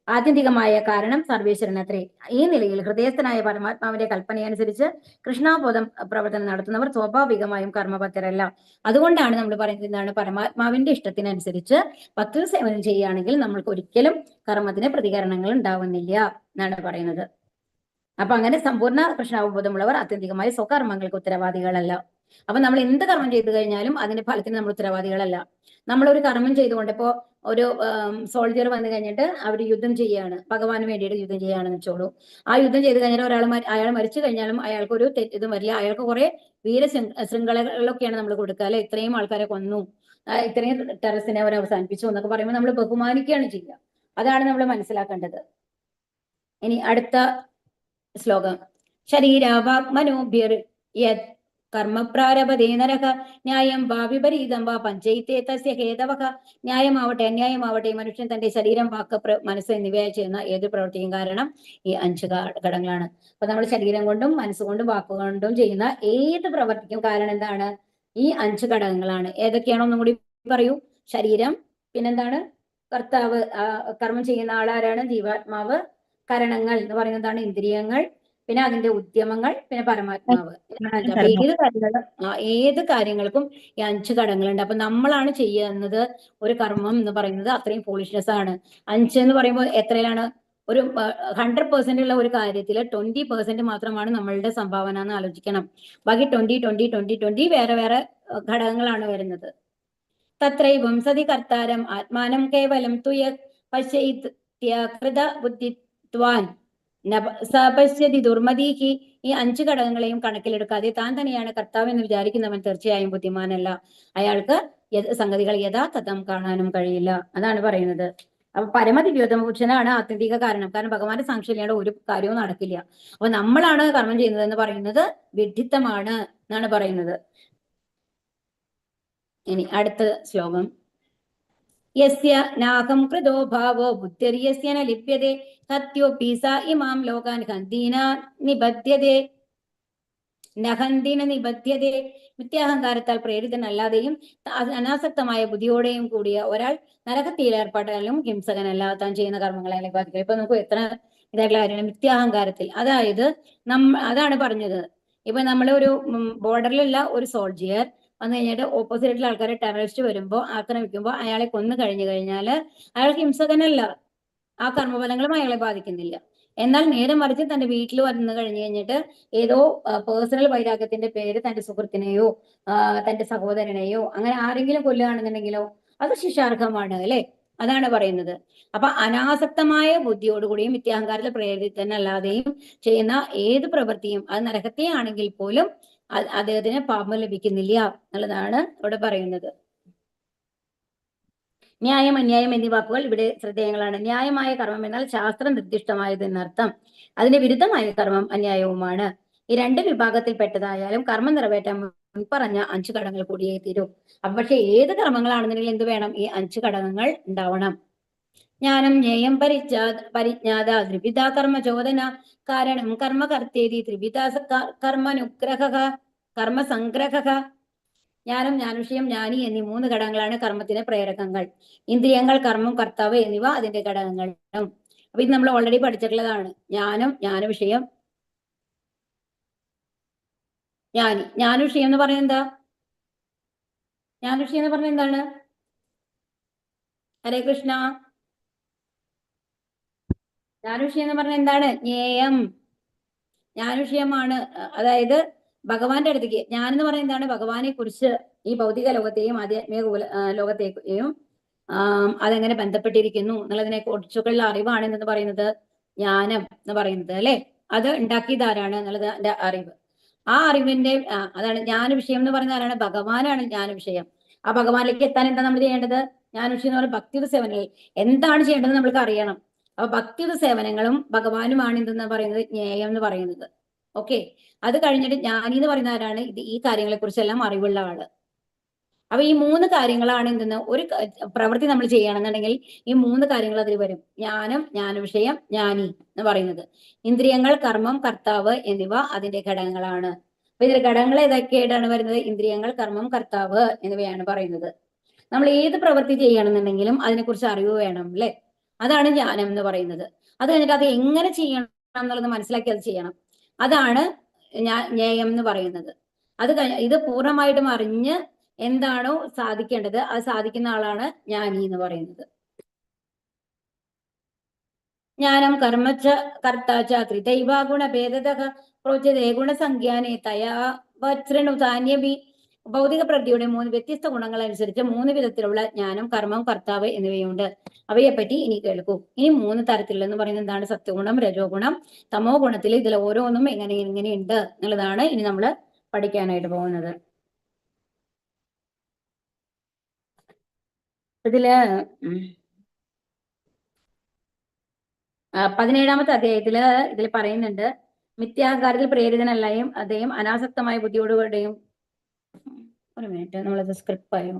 ആത്യന്തികമായ കാരണം സർവേശ്വരനത്രേ. ഈ നിലയിൽ ഹൃദയസ്ഥനായ പരമാത്മാവിന്റെ കൽപ്പനയനുസരിച്ച് കൃഷ്ണാബോധം പ്രവർത്തനം നടത്തുന്നവർ സ്വാഭാവികമായും കർമ്മപത്തരല്ല. അതുകൊണ്ടാണ് നമ്മൾ പറയുന്നത് എന്താണ്? പരമാത്മാവിന്റെ ഇഷ്ടത്തിനനുസരിച്ച് ഭക്തി സേവനം ചെയ്യുകയാണെങ്കിൽ നമ്മൾക്ക് ഒരിക്കലും കർമ്മത്തിന് പ്രതികരണങ്ങൾ ഉണ്ടാവുന്നില്ല എന്നാണ് പറയുന്നത്. അപ്പൊ അങ്ങനെ സമ്പൂർണ്ണ കൃഷ്ണാവബോധമുള്ളവർ ആത്യന്തികമായി സ്വകർമ്മങ്ങൾക്ക് ഉത്തരവാദികളല്ല. അപ്പൊ നമ്മൾ എന്ത് കർമ്മം ചെയ്തു കഴിഞ്ഞാലും അതിന്റെ ഫലത്തിന് നമ്മൾ ഉത്തരവാദികളല്ല. നമ്മളൊരു കർമ്മം ചെയ്തുകൊണ്ട് ഇപ്പോ ഒരു സോൾജിയർ വന്നു കഴിഞ്ഞിട്ട് അവർ യുദ്ധം ചെയ്യാണ്, ഭഗവാന് വേണ്ടിയിട്ട് യുദ്ധം ചെയ്യുകയാണെന്ന് വെച്ചോളൂ. ആ യുദ്ധം ചെയ്ത് കഴിഞ്ഞാൽ അയാൾ മരിച്ചു കഴിഞ്ഞാലും അയാൾക്ക് ഒരു ഇതും വരില്ല. അയാൾക്ക് കുറെ ശൃംഖലകളൊക്കെയാണ് നമ്മൾ കൊടുക്കുക, അല്ലെ? ഇത്രയും ആൾക്കാരെ കൊന്നു, ഇത്രയും ടെറസിനെ അവർ അവസാനിപ്പിച്ചു എന്നൊക്കെ പറയുമ്പോൾ നമ്മൾ ബഹുമാനിക്കുകയാണ് ചെയ്യുക. അതാണ് നമ്മൾ മനസ്സിലാക്കേണ്ടത്. ഇനി അടുത്ത ശ്ലോകം. ശരീരാവാത്മനോഭ്യർ യത് കർമ്മപ്രാരഭതേ നരക ന്യായം വാ വിപരീതം വാ പഞ്ചൈത്തേ തസ്യ ഹേതവക. ന്യായമാവട്ടെ അന്യായമാവട്ടെ മനുഷ്യൻ തന്റെ ശരീരം, വാക്ക്, മനസ്സ് എന്നിവയായി ചെയ്യുന്ന ഏത് പ്രവൃത്തിയും കാരണം ഈ 5 ഘടകങ്ങളാണ്. അപ്പൊ നമ്മൾ ശരീരം കൊണ്ടും മനസ്സുകൊണ്ടും വാക്കുകൊണ്ടും ചെയ്യുന്ന ഏത് പ്രവൃത്തിക്കും കാരണം എന്താണ്? ഈ 5 ഘടകങ്ങളാണ്. ഏതൊക്കെയാണോ ഒന്നും കൂടി പറയൂ. ശരീരം, പിന്നെന്താണ്? കർത്താവ്, കർമ്മം ചെയ്യുന്ന ആളാരാണ്? ജീവാത്മാവ്. കരണങ്ങൾ എന്ന് പറയുന്നതാണ് ഇന്ദ്രിയങ്ങൾ, പിന്നെ അതിന്റെ ഉദ്യമങ്ങൾ, പിന്നെ പരമാത്മാവ്. ഏത് കാര്യങ്ങൾക്കും ഈ 5 ഘടകങ്ങളുണ്ട്. അപ്പൊ നമ്മളാണ് ചെയ്യുന്നത് ഒരു കർമ്മം എന്ന് പറയുന്നത് അത്രയും ഫോളിഷ്നെസ് ആണ്. 5 എന്ന് പറയുമ്പോൾ എത്രയിലാണ്? ഒരു 100% ഉള്ള ഒരു കാര്യത്തിൽ 20% മാത്രമാണ് നമ്മളുടെ സംഭാവന എന്ന് ആലോചിക്കണം. ബാക്കി 20 വേറെ വേറെ ഘടകങ്ങളാണ് വരുന്നത്. തത്രൈവം സതി കർത്താരം ആത്മാനം കേവലം തുയ പശ്യകൃത ബുദ്ധിത്വാൻ സപശ്യതി ദുർമതീഹി. ഈ 5 ഘടകങ്ങളെയും കണക്കിലെടുക്കാതെ താൻ തന്നെയാണ് കർത്താവ് എന്ന് വിചാരിക്കുന്നവൻ തീർച്ചയായും ബുദ്ധിമാനല്ല. അയാൾക്ക് സംഗതികൾ യഥാതഥം കാണാനും കഴിയില്ല. അതാണ് പറയുന്നത്. അപ്പൊ പരമദിവ്യോത്തമപുരുഷനാണ് ആത്യന്തിക കാരണം. കാരണം ഭഗവാന്റെ സാക്ഷ്യം ഇല്ലാണ്ട് ഒരു കാര്യവും നടക്കില്ല. അപ്പൊ നമ്മളാണ് കർമ്മം ചെയ്യുന്നത് എന്ന് പറയുന്നത് വിഡ്ഢിത്തമാണ് എന്നാണ് പറയുന്നത്. ഇനി അടുത്ത ശ്ലോകം. യസ്യ നാഹം കൃതോ ഭാവോ ബുദ്ധിർയസ്യ ന ലിപ്യതേ തത്യോപി സ ഇമാം ലോകാൻ ഹന്തിന നിബധ്യതേ നഹന്തിന നിബധ്യതേ. മിഥ്യാഹങ്കാരത്താൽ പ്രേരിതനല്ലാതെയും അനാസക്തമായ ബുദ്ധിയോടെയും കൂടിയ ഒരാൾ നരകത്തിൽ ഏർപ്പെട്ടാലും ഹിംസകനല്ല. താൻ ചെയ്യുന്ന കർമ്മങ്ങളെ ബാധിക്കുക. ഇപ്പൊ നമുക്ക് എത്ര ഇതായിട്ടുള്ള കാര്യമാണ് മിഥ്യാഹങ്കാരത്തിൽ. അതായത് അതാണ് പറഞ്ഞത്. ഇപ്പൊ നമ്മളൊരു ബോർഡറിലുള്ള ഒരു സോൾജിയർ വന്നു കഴിഞ്ഞിട്ട് ഓപ്പോസിറ്റുള്ള ആൾക്കാരെ ടെററിസ്റ്റ് വരുമ്പോൾ ആക്രമിക്കുമ്പോൾ അയാളെ കൊന്നു കഴിഞ്ഞു കഴിഞ്ഞാൽ അയാൾക്ക് ഹിംസകനല്ല. ആ കർമ്മഫലങ്ങളും അയാളെ ബാധിക്കുന്നില്ല. എന്നാൽ നേരെ മറിച്ച് തന്റെ വീട്ടിൽ വന്നു കഴിഞ്ഞു കഴിഞ്ഞിട്ട് ഏതോ പേഴ്സണൽ വൈരാഗ്യത്തിന്റെ പേര് തന്റെ സുഹൃത്തിനെയോ തന്റെ സഹോദരനെയോ അങ്ങനെ ആരെങ്കിലും കൊല്ലുകയാണെന്നുണ്ടെങ്കിലോ അത് ശിക്ഷാർഹമാണ്, അല്ലെ? അതാണ് പറയുന്നത്. അപ്പൊ അനാസക്തമായ ബുദ്ധിയോടുകൂടിയും മിഥ്യാഹങ്കാരത്തിൽ പ്രേരിതനല്ലാതെയും ചെയ്യുന്ന ഏത് പ്രവൃത്തിയും അത് നരകത്തെ ആണെങ്കിൽ പോലും അദ്ദേഹത്തിന് പാപം ലഭിക്കുന്നില്ല എന്നുള്ളതാണ് ഇവിടെ പറയുന്നത്. ന്യായം, അന്യായം എന്നീ വാക്കുകൾ ഇവിടെ ശ്രദ്ധേയങ്ങളാണ്. ന്യായമായ കർമ്മം എന്നാൽ ശാസ്ത്ര നിർദ്ദിഷ്ടമായത് എന്നർത്ഥം. അതിന്റെ വിരുദ്ധമായ കർമ്മം അന്യായവുമാണ്. ഈ 2 വിഭാഗത്തിൽപ്പെട്ടതായാലും കർമ്മം നിറവേറ്റാൻ പറഞ്ഞ 5 ഘടകങ്ങൾ കൂടിയേ തീരൂ. അപ്പൊ പക്ഷെ ഏത് കർമ്മങ്ങളാണെന്നുണ്ടെങ്കിൽ എന്ത് വേണം? ഈ 5 ഘടകങ്ങൾ ഉണ്ടാവണം. ജ്ഞാനം ജ്ഞേയം പരിജ്ഞാത ത്രിവിധ കർമ്മചോദന കാരണം കർമ്മകർത്തേതി ത്രിവിധ കർമ്മനുഗ്രഹ കർമ്മസംഗ്രഹ. ജ്ഞാനം, ജ്ഞാനവിഷയം, ജ്ഞാനി എന്നീ 3 ഘടകങ്ങളാണ് കർമ്മത്തിന് പ്രേരകങ്ങൾ. ഇന്ദ്രിയങ്ങൾ, കർമ്മം, കർത്താവ് എന്നിവ അതിന്റെ ഘടകങ്ങളും. അപ്പൊ ഇത് നമ്മൾ ഓൾറെഡി പഠിച്ചിട്ടുള്ളതാണ്. ജ്ഞാനം, ജ്ഞാനവിഷയം, ജ്ഞാനി. ജ്ഞാനവിഷയം എന്ന് പറയുന്നത് എന്താ? ജ്ഞാനവിഷയം എന്ന് പറഞ്ഞാൽ എന്താണ്? ഹരേ കൃഷ്ണ. ജ്ഞാനവിഷയം എന്ന് പറഞ്ഞാൽ എന്താണ്? ജ്ഞേയം, ജ്ഞാനവിഷയമാണ്. അതായത് ഭഗവാന്റെ അടുത്തേക്ക്. ജ്ഞാനം എന്ന് പറയുന്നത് എന്താണ്? ഭഗവാനെ കുറിച്ച് ഈ ഭൗതിക ലോകത്തെയും ആധ്യാത്മിക ലോകത്തെയും അതെങ്ങനെ ബന്ധപ്പെട്ടിരിക്കുന്നു എന്നുള്ളതിനെ കുറിച്ചൊക്കെയുള്ള അറിവാണ് എന്ന് പറയുന്നത് ജ്ഞാനം എന്ന് പറയുന്നത്, അല്ലെ? അത് ഉണ്ടാക്കിയതാരാണ് എന്നുള്ളത് എന്റെ അറിവ്. ആ അറിവിന്റെ അതാണ് ജ്ഞാനവിഷയം എന്ന് പറയുന്നത്. ആരാണ്? ഭഗവാനാണ് ജ്ഞാനവിഷയം. ആ ഭഗവാനിലേക്ക് എത്താൻ എന്താ നമ്മൾ ചെയ്യേണ്ടത്? ജ്ഞാനവിഷയം എന്ന് പറയുന്നത് ഭക്തിയുത സേവനങ്ങൾ എന്താണ് ചെയ്യേണ്ടത് നമ്മൾക്ക് അറിയണം. അപ്പൊ ഭക്തിയുത സേവനങ്ങളും ഭഗവാനുമാണ് എന്തെന്ന് പറയുന്നത് ജ്ഞേയം എന്ന് പറയുന്നത്. ഓക്കെ, അത് കഴിഞ്ഞിട്ട് ജ്ഞാനി എന്ന് പറയുന്ന ആരാണ്? ഈ കാര്യങ്ങളെ കുറിച്ചെല്ലാം അറിവുള്ള ആള്. അപ്പൊ ഈ 3 കാര്യങ്ങളാണ് എന്തെന്ന് ഒരു പ്രവൃത്തി നമ്മൾ ചെയ്യണമെന്നുണ്ടെങ്കിൽ ഈ 3 കാര്യങ്ങൾ അതിൽ വരും. ജ്ഞാനം, ജ്ഞാനവിഷയം, ജ്ഞാനി എന്ന് പറയുന്നത്. ഇന്ദ്രിയങ്ങൾ, കർമ്മം, കർത്താവ് എന്നിവ അതിന്റെ ഘടകങ്ങളാണ്. അപ്പൊ ഇതിന്റെ ഘടകങ്ങൾ ഏതൊക്കെയായിട്ടാണ് വരുന്നത്? ഇന്ദ്രിയങ്ങൾ, കർമ്മം, കർത്താവ് എന്നിവയാണ് പറയുന്നത്. നമ്മൾ ഏത് പ്രവൃത്തി ചെയ്യണമെന്നുണ്ടെങ്കിലും അതിനെക്കുറിച്ച് അറിവ് വേണം, അല്ലെ? അതാണ് ജ്ഞാനം എന്ന് പറയുന്നത്. അത് കഴിഞ്ഞിട്ട് അത് എങ്ങനെ ചെയ്യണം എന്നുള്ളത് മനസ്സിലാക്കി അത് ചെയ്യണം. അതാണ് ജ്ഞേയം എന്ന് പറയുന്നത്. അത് ഇത് പൂർണ്ണമായിട്ടും അറിഞ്ഞ് എന്താണോ സാധിക്കേണ്ടത് അത് സാധിക്കുന്ന ആളാണ് ജ്ഞാനി എന്ന് പറയുന്നത്. ജ്ഞാനം കർമ്മച്ച കർത്താച്ച ത്രിദൈവ ഗുണഭേദതഃ പ്രോച്യതേ ഗുണസംഖ്യാനേ തയാ വൃണു താന്യപി. ഭൗതിക പ്രകൃതിയുടെ 3 വ്യത്യസ്ത ഗുണങ്ങൾ അനുസരിച്ച് 3 വിധത്തിലുള്ള ജ്ഞാനം, കർമ്മം, കർത്താവ് എന്നിവയുണ്ട്. അവയെപ്പറ്റി ഇനി കേൾക്കൂ. ഇനി 3 തരത്തിലുള്ളതെന്ന് പറയുന്നത് എന്താണ്? സത്വഗുണം, രജോ ഗുണം, തമോ ഗുണത്തിൽ ഇതിൽ ഓരോന്നും എങ്ങനെയുണ്ട് എന്നുള്ളതാണ് ഇനി നമ്മൾ പഠിക്കാനായിട്ട് പോകുന്നത്. ഇതില് 17ാമത്തെ അധ്യായത്തില് ഇതിൽ പറയുന്നുണ്ട്, മിഥ്യാഹങ്കാരത്തിൽ പ്രേരിതനല്ലയും അദ്ദേഹം അനാസക്തമായ ബുദ്ധിയോടുകൂടെയും. ഒരു മിനിറ്റ്, നമ്മളത് സ്ക്രിപ്റ്റ് ആയോ?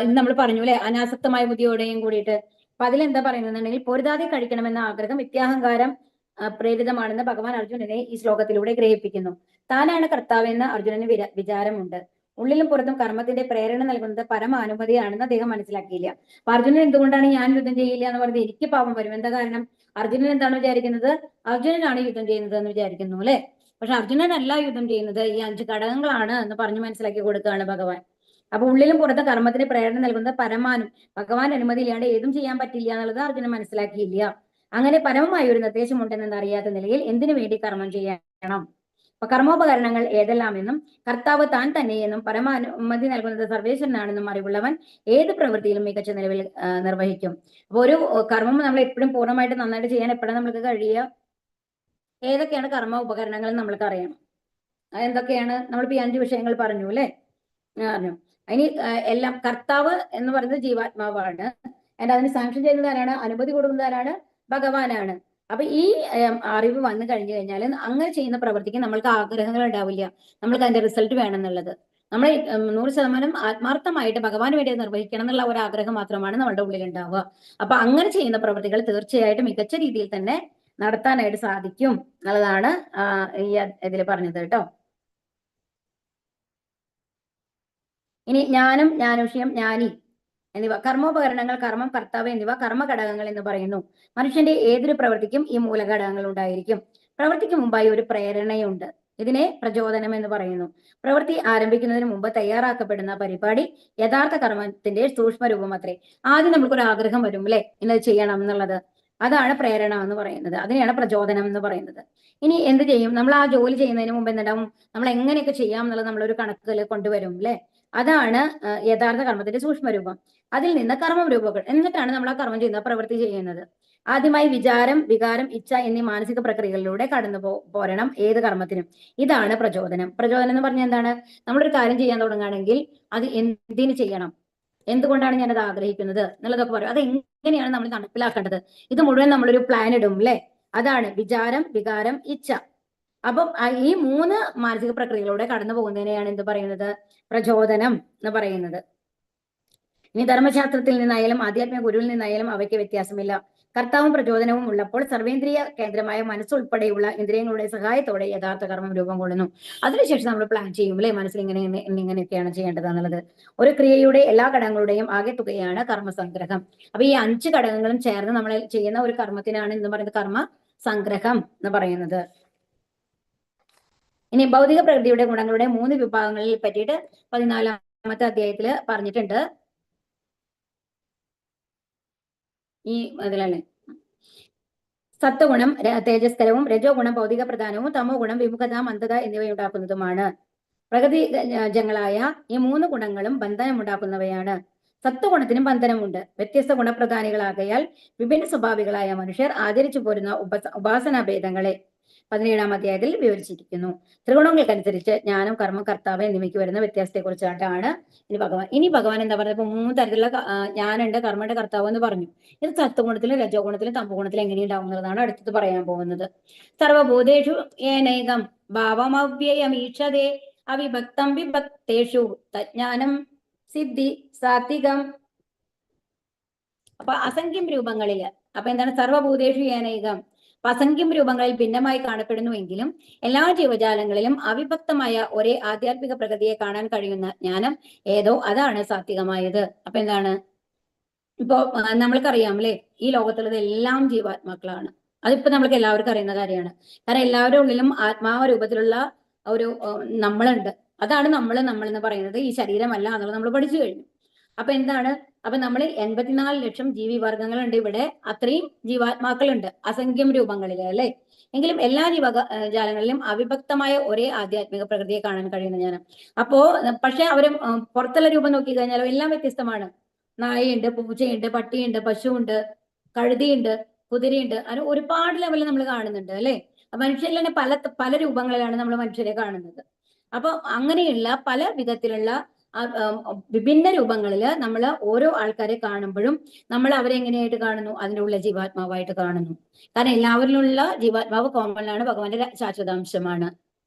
ഇത് നമ്മൾ പറഞ്ഞു അല്ലെ, അനാസക്തമായ ബുദ്ധിയോടെയും കൂടിയിട്ട്. അപ്പൊ അതിലെന്താ പറയുന്നുണ്ടെങ്കിൽ, പൊരുതാതെ കഴിക്കണമെന്ന ആഗ്രഹം മിഥ്യാഹങ്കാരം പ്രേരിതമാണെന്ന് ഭഗവാൻ അർജുനനെ ഈ ശ്ലോകത്തിലൂടെ ഗ്രഹിപ്പിക്കുന്നു. താനാണ് കർത്താവെന്ന് അർജുനന് വിചാരമുണ്ട്. ഉള്ളിലും പുറത്തും കർമ്മത്തിന്റെ പ്രേരണ നൽകുന്നത് പരമാനുമതിയാണെന്ന് അദ്ദേഹം മനസ്സിലാക്കിയില്ല. അപ്പൊ അർജുനൻ എന്തുകൊണ്ടാണ് ഞാൻ യുദ്ധം ചെയ്യില്ല എന്ന് പറഞ്ഞത്? എനിക്ക് പാപം വരും. എന്താ കാരണം? അർജുനൻ എന്താണ് വിചാരിക്കുന്നത്? അർജുനനാണ് യുദ്ധം ചെയ്യുന്നത് എന്ന് വിചാരിക്കുന്നു, അല്ലെ? പക്ഷെ അർജുനനല്ല യുദ്ധം ചെയ്യുന്നത്, ഈ 5 ഘടകങ്ങളാണ് എന്ന് പറഞ്ഞു മനസ്സിലാക്കി കൊടുക്കുകയാണ് ഭഗവാൻ. അപ്പൊ ഉള്ളിലും പുറത്തും കർമ്മത്തിന് പ്രേരണ നൽകുന്നത് ഭഗവാൻ അനുമതിയില്ലാണ്ട് ഏതും ചെയ്യാൻ പറ്റില്ല എന്നുള്ളത് അർജുനൻ മനസ്സിലാക്കിയില്ല. അങ്ങനെ പരമമായ ഒരു നിർദ്ദേശമുണ്ടെന്ന് അറിയാത്ത നിലയിൽ എന്തിനു വേണ്ടി കർമ്മം ചെയ്യണം? അപ്പൊ കർമ്മോപകരണങ്ങൾ ഏതെല്ലാമെന്നും കർത്താവ് താൻ തന്നെയെന്നും പരമാനുമതി നൽകുന്നത് സർവേശ്വരനാണെന്നും അറിവുള്ളവൻ ഏത് പ്രവൃത്തിയിലും മികച്ച നിലവിൽ നിർവഹിക്കും. അപ്പൊ ഒരു കർമ്മം നമ്മൾ എപ്പോഴും പൂർണ്ണമായിട്ട് നന്നായിട്ട് ചെയ്യാൻ എപ്പോഴാണ് നമുക്ക് കഴിയുക? ഏതൊക്കെയാണ് കർമ്മ ഉപകരണങ്ങൾ നമ്മൾക്ക് അറിയണം. എന്തൊക്കെയാണ്? നമ്മളിപ്പോ ഈ 5 വിഷയങ്ങൾ പറഞ്ഞു, അല്ലെ? പറഞ്ഞു. ഇനി എല്ലാം കർത്താവ് എന്ന് പറയുന്നത് ജീവാത്മാവാണ്. അതിന് സാങ്ഷൻ ചെയ്യുന്നത് ആരാണ്? അനുമതി കൊടുക്കുന്നത് ആരാണ്? ഭഗവാനാണ്. അപ്പൊ ഈ അറിവ് വന്നു കഴിഞ്ഞു കഴിഞ്ഞാൽ അങ്ങനെ ചെയ്യുന്ന പ്രവൃത്തിക്ക് നമ്മൾക്ക് ആഗ്രഹങ്ങൾ ഉണ്ടാവില്ല, നമ്മൾക്ക് അതിന്റെ റിസൾട്ട് വേണം എന്നുള്ളത്. നമ്മൾ 100% ആത്മാർത്ഥമായിട്ട് ഭഗവാന് വേണ്ടി നിർവഹിക്കണം എന്നുള്ള ഒരു ആഗ്രഹം മാത്രമാണ് നമ്മുടെ ഉള്ളിൽ ഉണ്ടാവുക. അപ്പൊ അങ്ങനെ ചെയ്യുന്ന പ്രവൃത്തികൾ തീർച്ചയായിട്ടും മികച്ച രീതിയിൽ തന്നെ നടത്താനായിട്ട് സാധിക്കും എന്നുള്ളതാണ് ഈ ഇതിൽ പറഞ്ഞത് കേട്ടോ. ഇനി ജ്ഞാനം, ജ്ഞാനവിഷയം, ജ്ഞാനി എന്നിവ കർമ്മോപകരണങ്ങൾ, കർമ്മം, കർത്താവ് എന്നിവ കർമ്മഘടകങ്ങൾ എന്ന് പറയുന്നു. മനുഷ്യന്റെ ഏതൊരു പ്രവൃത്തിക്കും ഈ മൂലഘടകങ്ങൾ ഉണ്ടായിരിക്കും. പ്രവൃത്തിക്ക് മുമ്പായി ഒരു പ്രേരണയുണ്ട്. ഇതിനെ പ്രചോദനം എന്ന് പറയുന്നു. പ്രവൃത്തി ആരംഭിക്കുന്നതിന് മുമ്പ് തയ്യാറാക്കപ്പെടുന്ന പരിപാടി യഥാർത്ഥ കർമ്മത്തിന്റെ സൂക്ഷ്മരൂപം അത്രേ. ആദ്യം നമുക്കൊരു ആഗ്രഹം വരും, അല്ലെ, ഇന്നത് ചെയ്യണം എന്നുള്ളത്. അതാണ് പ്രേരണ എന്ന് പറയുന്നത്. അതിനെയാണ് പ്രചോദനം എന്ന് പറയുന്നത്. ഇനി എന്ത് ചെയ്യും? നമ്മൾ ആ ജോലി ചെയ്യുന്നതിന് മുമ്പ് എന്തുണ്ടാവും? നമ്മൾ എങ്ങനെയൊക്കെ ചെയ്യാം എന്നുള്ളത് നമ്മളൊരു കണക്കിൽ കൊണ്ടുവരും, അല്ലെ? അതാണ് യഥാർത്ഥ കർമ്മത്തിന്റെ സൂക്ഷ്മരൂപം. അതിൽ നിന്ന് കർമ്മം രൂപങ്ങൾ. എന്നിട്ടാണ് നമ്മൾ ആ കർമ്മം ചെയ്യുന്ന പ്രവൃത്തി ചെയ്യുന്നത്. ആദ്യമായി വിചാരം, വികാരം, ഇച്ഛ എന്നീ മാനസിക പ്രക്രിയകളിലൂടെ കടന്നു പോരണം ഏത് കർമ്മത്തിനും. ഇതാണ് പ്രചോദനം. പ്രചോദനം എന്ന് പറഞ്ഞാൽ എന്താണ്? നമ്മളൊരു കാര്യം ചെയ്യാൻ തുടങ്ങുകയാണെങ്കിൽ അത് എന്തിനു ചെയ്യണം, എന്തുകൊണ്ടാണ് ഞാനത് ആഗ്രഹിക്കുന്നത് എന്നുള്ളതൊക്കെ പറയും. അത് എങ്ങനെയാണ് നമ്മൾ നടപ്പിലാക്കേണ്ടത്, ഇത് മുഴുവൻ നമ്മളൊരു പ്ലാൻ ഇടും, അല്ലെ? അതാണ് വിചാരം, വികാരം, ഇച്ഛ. അപ്പം ഈ 3 മാനസിക പ്രക്രിയകളിലൂടെ കടന്നു പോകുന്നതിനെയാണ് എന്ത് പറയുന്നത്? പ്രചോദനം എന്ന് പറയുന്നത്. ഇനി ധർമ്മശാസ്ത്രത്തിൽ നിന്നായാലും ആധ്യാത്മിക ഗുരുവിൽ നിന്നായാലും അവയ്ക്ക് വ്യത്യാസമില്ല. കർത്താവും പ്രചോദനവും ഉള്ളപ്പോൾ സർവേന്ദ്രിയ കേന്ദ്രമായ മനസ്സുൾപ്പെടെയുള്ള ഇന്ദ്രിയങ്ങളുടെ സഹായത്തോടെ യഥാർത്ഥ കർമ്മം രൂപം കൊള്ളുന്നു. അതിനുശേഷം നമ്മൾ പ്ലാൻ ചെയ്യും അല്ലെ, മനസ്സിൽ ഇങ്ങനെയൊക്കെയാണ് ചെയ്യേണ്ടത് എന്നുള്ളത്. ഒരു ക്രിയയുടെ എല്ലാ ഘടകങ്ങളുടെയും ആകെ തുകയാണ് കർമ്മസംഗ്രഹം. അപ്പൊ ഈ 5 ഘടകങ്ങളും ചേർന്ന് നമ്മൾ ചെയ്യുന്ന ഒരു കർമ്മത്തിനാണ് എന്ന് പറയുന്നത് കർമ്മ സംഗ്രഹം എന്ന് പറയുന്നത്. ഇനി ഭൗതിക പ്രകൃതിയുടെ ഗുണങ്ങളുടെ 3 വിഭാഗങ്ങളിൽ പറ്റിയിട്ട് 14ാമത്തെ അധ്യായത്തിൽ പറഞ്ഞിട്ടുണ്ട്. ഈ അതിലല്ലേ സത്വഗുണം തേജസ്കരവും, രജോ ഗുണം ഭൗതിക പ്രധാനവും, തമോ ഗുണം വിമുഖത മന്ദത എന്നിവയുണ്ടാക്കുന്നതുമാണ്. പ്രകൃതിജങ്ങളായ ഈ 3 ഗുണങ്ങളും ബന്ധനമുണ്ടാക്കുന്നവയാണ്. സത്വഗുണത്തിനും ബന്ധനമുണ്ട്. വ്യത്യസ്ത ഗുണപ്രധാനികളാകയാൽ വിഭിന്ന സ്വഭാവികളായ മനുഷ്യർ ആചരിച്ചു പോരുന്ന ഉപാസനാ ഭേദങ്ങളെ 17ാം അധ്യായത്തിൽ വിവരിച്ചിരിക്കുന്നു. ത്രിഗുണങ്ങൾക്കനുസരിച്ച് ജ്ഞാനം, കർമ്മം, കർത്താവ് എന്നിവയ്ക്ക് വരുന്ന വ്യത്യാസത്തെ കുറിച്ചായിട്ടാണ് ഇനി ഭഗവാൻ എന്താ പറയുന്നത്? ഇപ്പൊ 3 തരത്തിലുള്ള ജ്ഞാനുണ്ട്, കർമ്മമുണ്ട്, കർത്താവ് എന്ന് പറഞ്ഞു. ഇത് സത്വഗുണത്തിലും രജോ ഗുണത്തിലും തമോ ഗുണത്തിലും എങ്ങനെയുണ്ടാവുന്നതാണ് അടുത്തത് പറയാൻ പോകുന്നത്. സർവഭൂതേഷു ഏനൈകം ഭാവമവ്യയമീക്ഷതേ അവിഭക്തം വിഭക്തേഷു തജ്ഞാനം സിദ്ധി സാത്വികം. അപ്പൊ അസംഖ്യം രൂപങ്ങളില്, അപ്പൊ എന്താണ്? സർവഭൂതേഷു ഏനൈകം, അസംഖ്യം രൂപങ്ങളിൽ ഭിന്നമായി കാണപ്പെടുന്നുവെങ്കിലും എല്ലാ ജീവജാലങ്ങളിലും അവിഭക്തമായ ഒരേ ആധ്യാത്മിക പ്രകൃതിയെ കാണാൻ കഴിയുന്ന ജ്ഞാനം ഏതോ അതാണ് സാത്വികമായത്. അപ്പൊ എന്താണ്? ഇപ്പോ നമ്മൾക്കറിയാം അല്ലെ, ഈ ലോകത്തുള്ളത് എല്ലാം ജീവാത്മാക്കളാണ്. അതിപ്പോ നമ്മൾക്ക് എല്ലാവർക്കും അറിയുന്ന കാര്യമാണ്. കാരണം എല്ലാവരുടെ ഉള്ളിലും ആത്മാവ രൂപത്തിലുള്ള ഒരു നമ്മളുണ്ട്. അതാണ് നമ്മൾ എന്ന് പറയുന്നത്. ഈ ശരീരമല്ല എന്നുള്ളത് നമ്മൾ പഠിച്ചു കഴിഞ്ഞു. അപ്പൊ എന്താണ്? അപ്പൊ നമ്മൾ 84 ലക്ഷം ജീവി വർഗങ്ങളുണ്ട് ഇവിടെ. അത്രയും ജീവാത്മാക്കളുണ്ട് അസംഖ്യം രൂപങ്ങളിൽ അല്ലെ. എങ്കിലും എല്ലാ ജീവജാലങ്ങളിലും അവിഭക്തമായ ഒരേ ആധ്യാത്മിക പ്രകൃതിയെ കാണാൻ കഴിയുന്ന ജ്ഞാനം. അപ്പോ പക്ഷെ അവര് പുറത്തുള്ള രൂപം നോക്കി കഴിഞ്ഞാലോ എല്ലാം വ്യത്യസ്തമാണ്. നായയുണ്ട്, പൂച്ചയുണ്ട്, പട്ടിയുണ്ട്, പശുവുണ്ട്, കഴുതിയുണ്ട്, കുതിരയുണ്ട്. അങ്ങനെ ഒരുപാട് ലെവലിൽ നമ്മൾ കാണുന്നുണ്ട് അല്ലെ. മനുഷ്യരിൽ തന്നെ പല രൂപങ്ങളിലാണ് നമ്മൾ മനുഷ്യരെ കാണുന്നത്. അപ്പൊ അങ്ങനെയുള്ള പല വിധത്തിലുള്ള വിഭിന്ന രൂപങ്ങളില് നമ്മൾ ഓരോ ആൾക്കാരെ കാണുമ്പോഴും നമ്മൾ അവരെ എങ്ങനെയായിട്ട് കാണുന്നു? അതിൻ്റെ ഉള്ള ജീവാത്മാവായിട്ട് കാണുന്നു. കാരണം എല്ലാവരിലുള്ള ജീവാത്മാവ് കോമണാണ്, ഭഗവാന്റെ ശാശ്വതാംശമാണ്.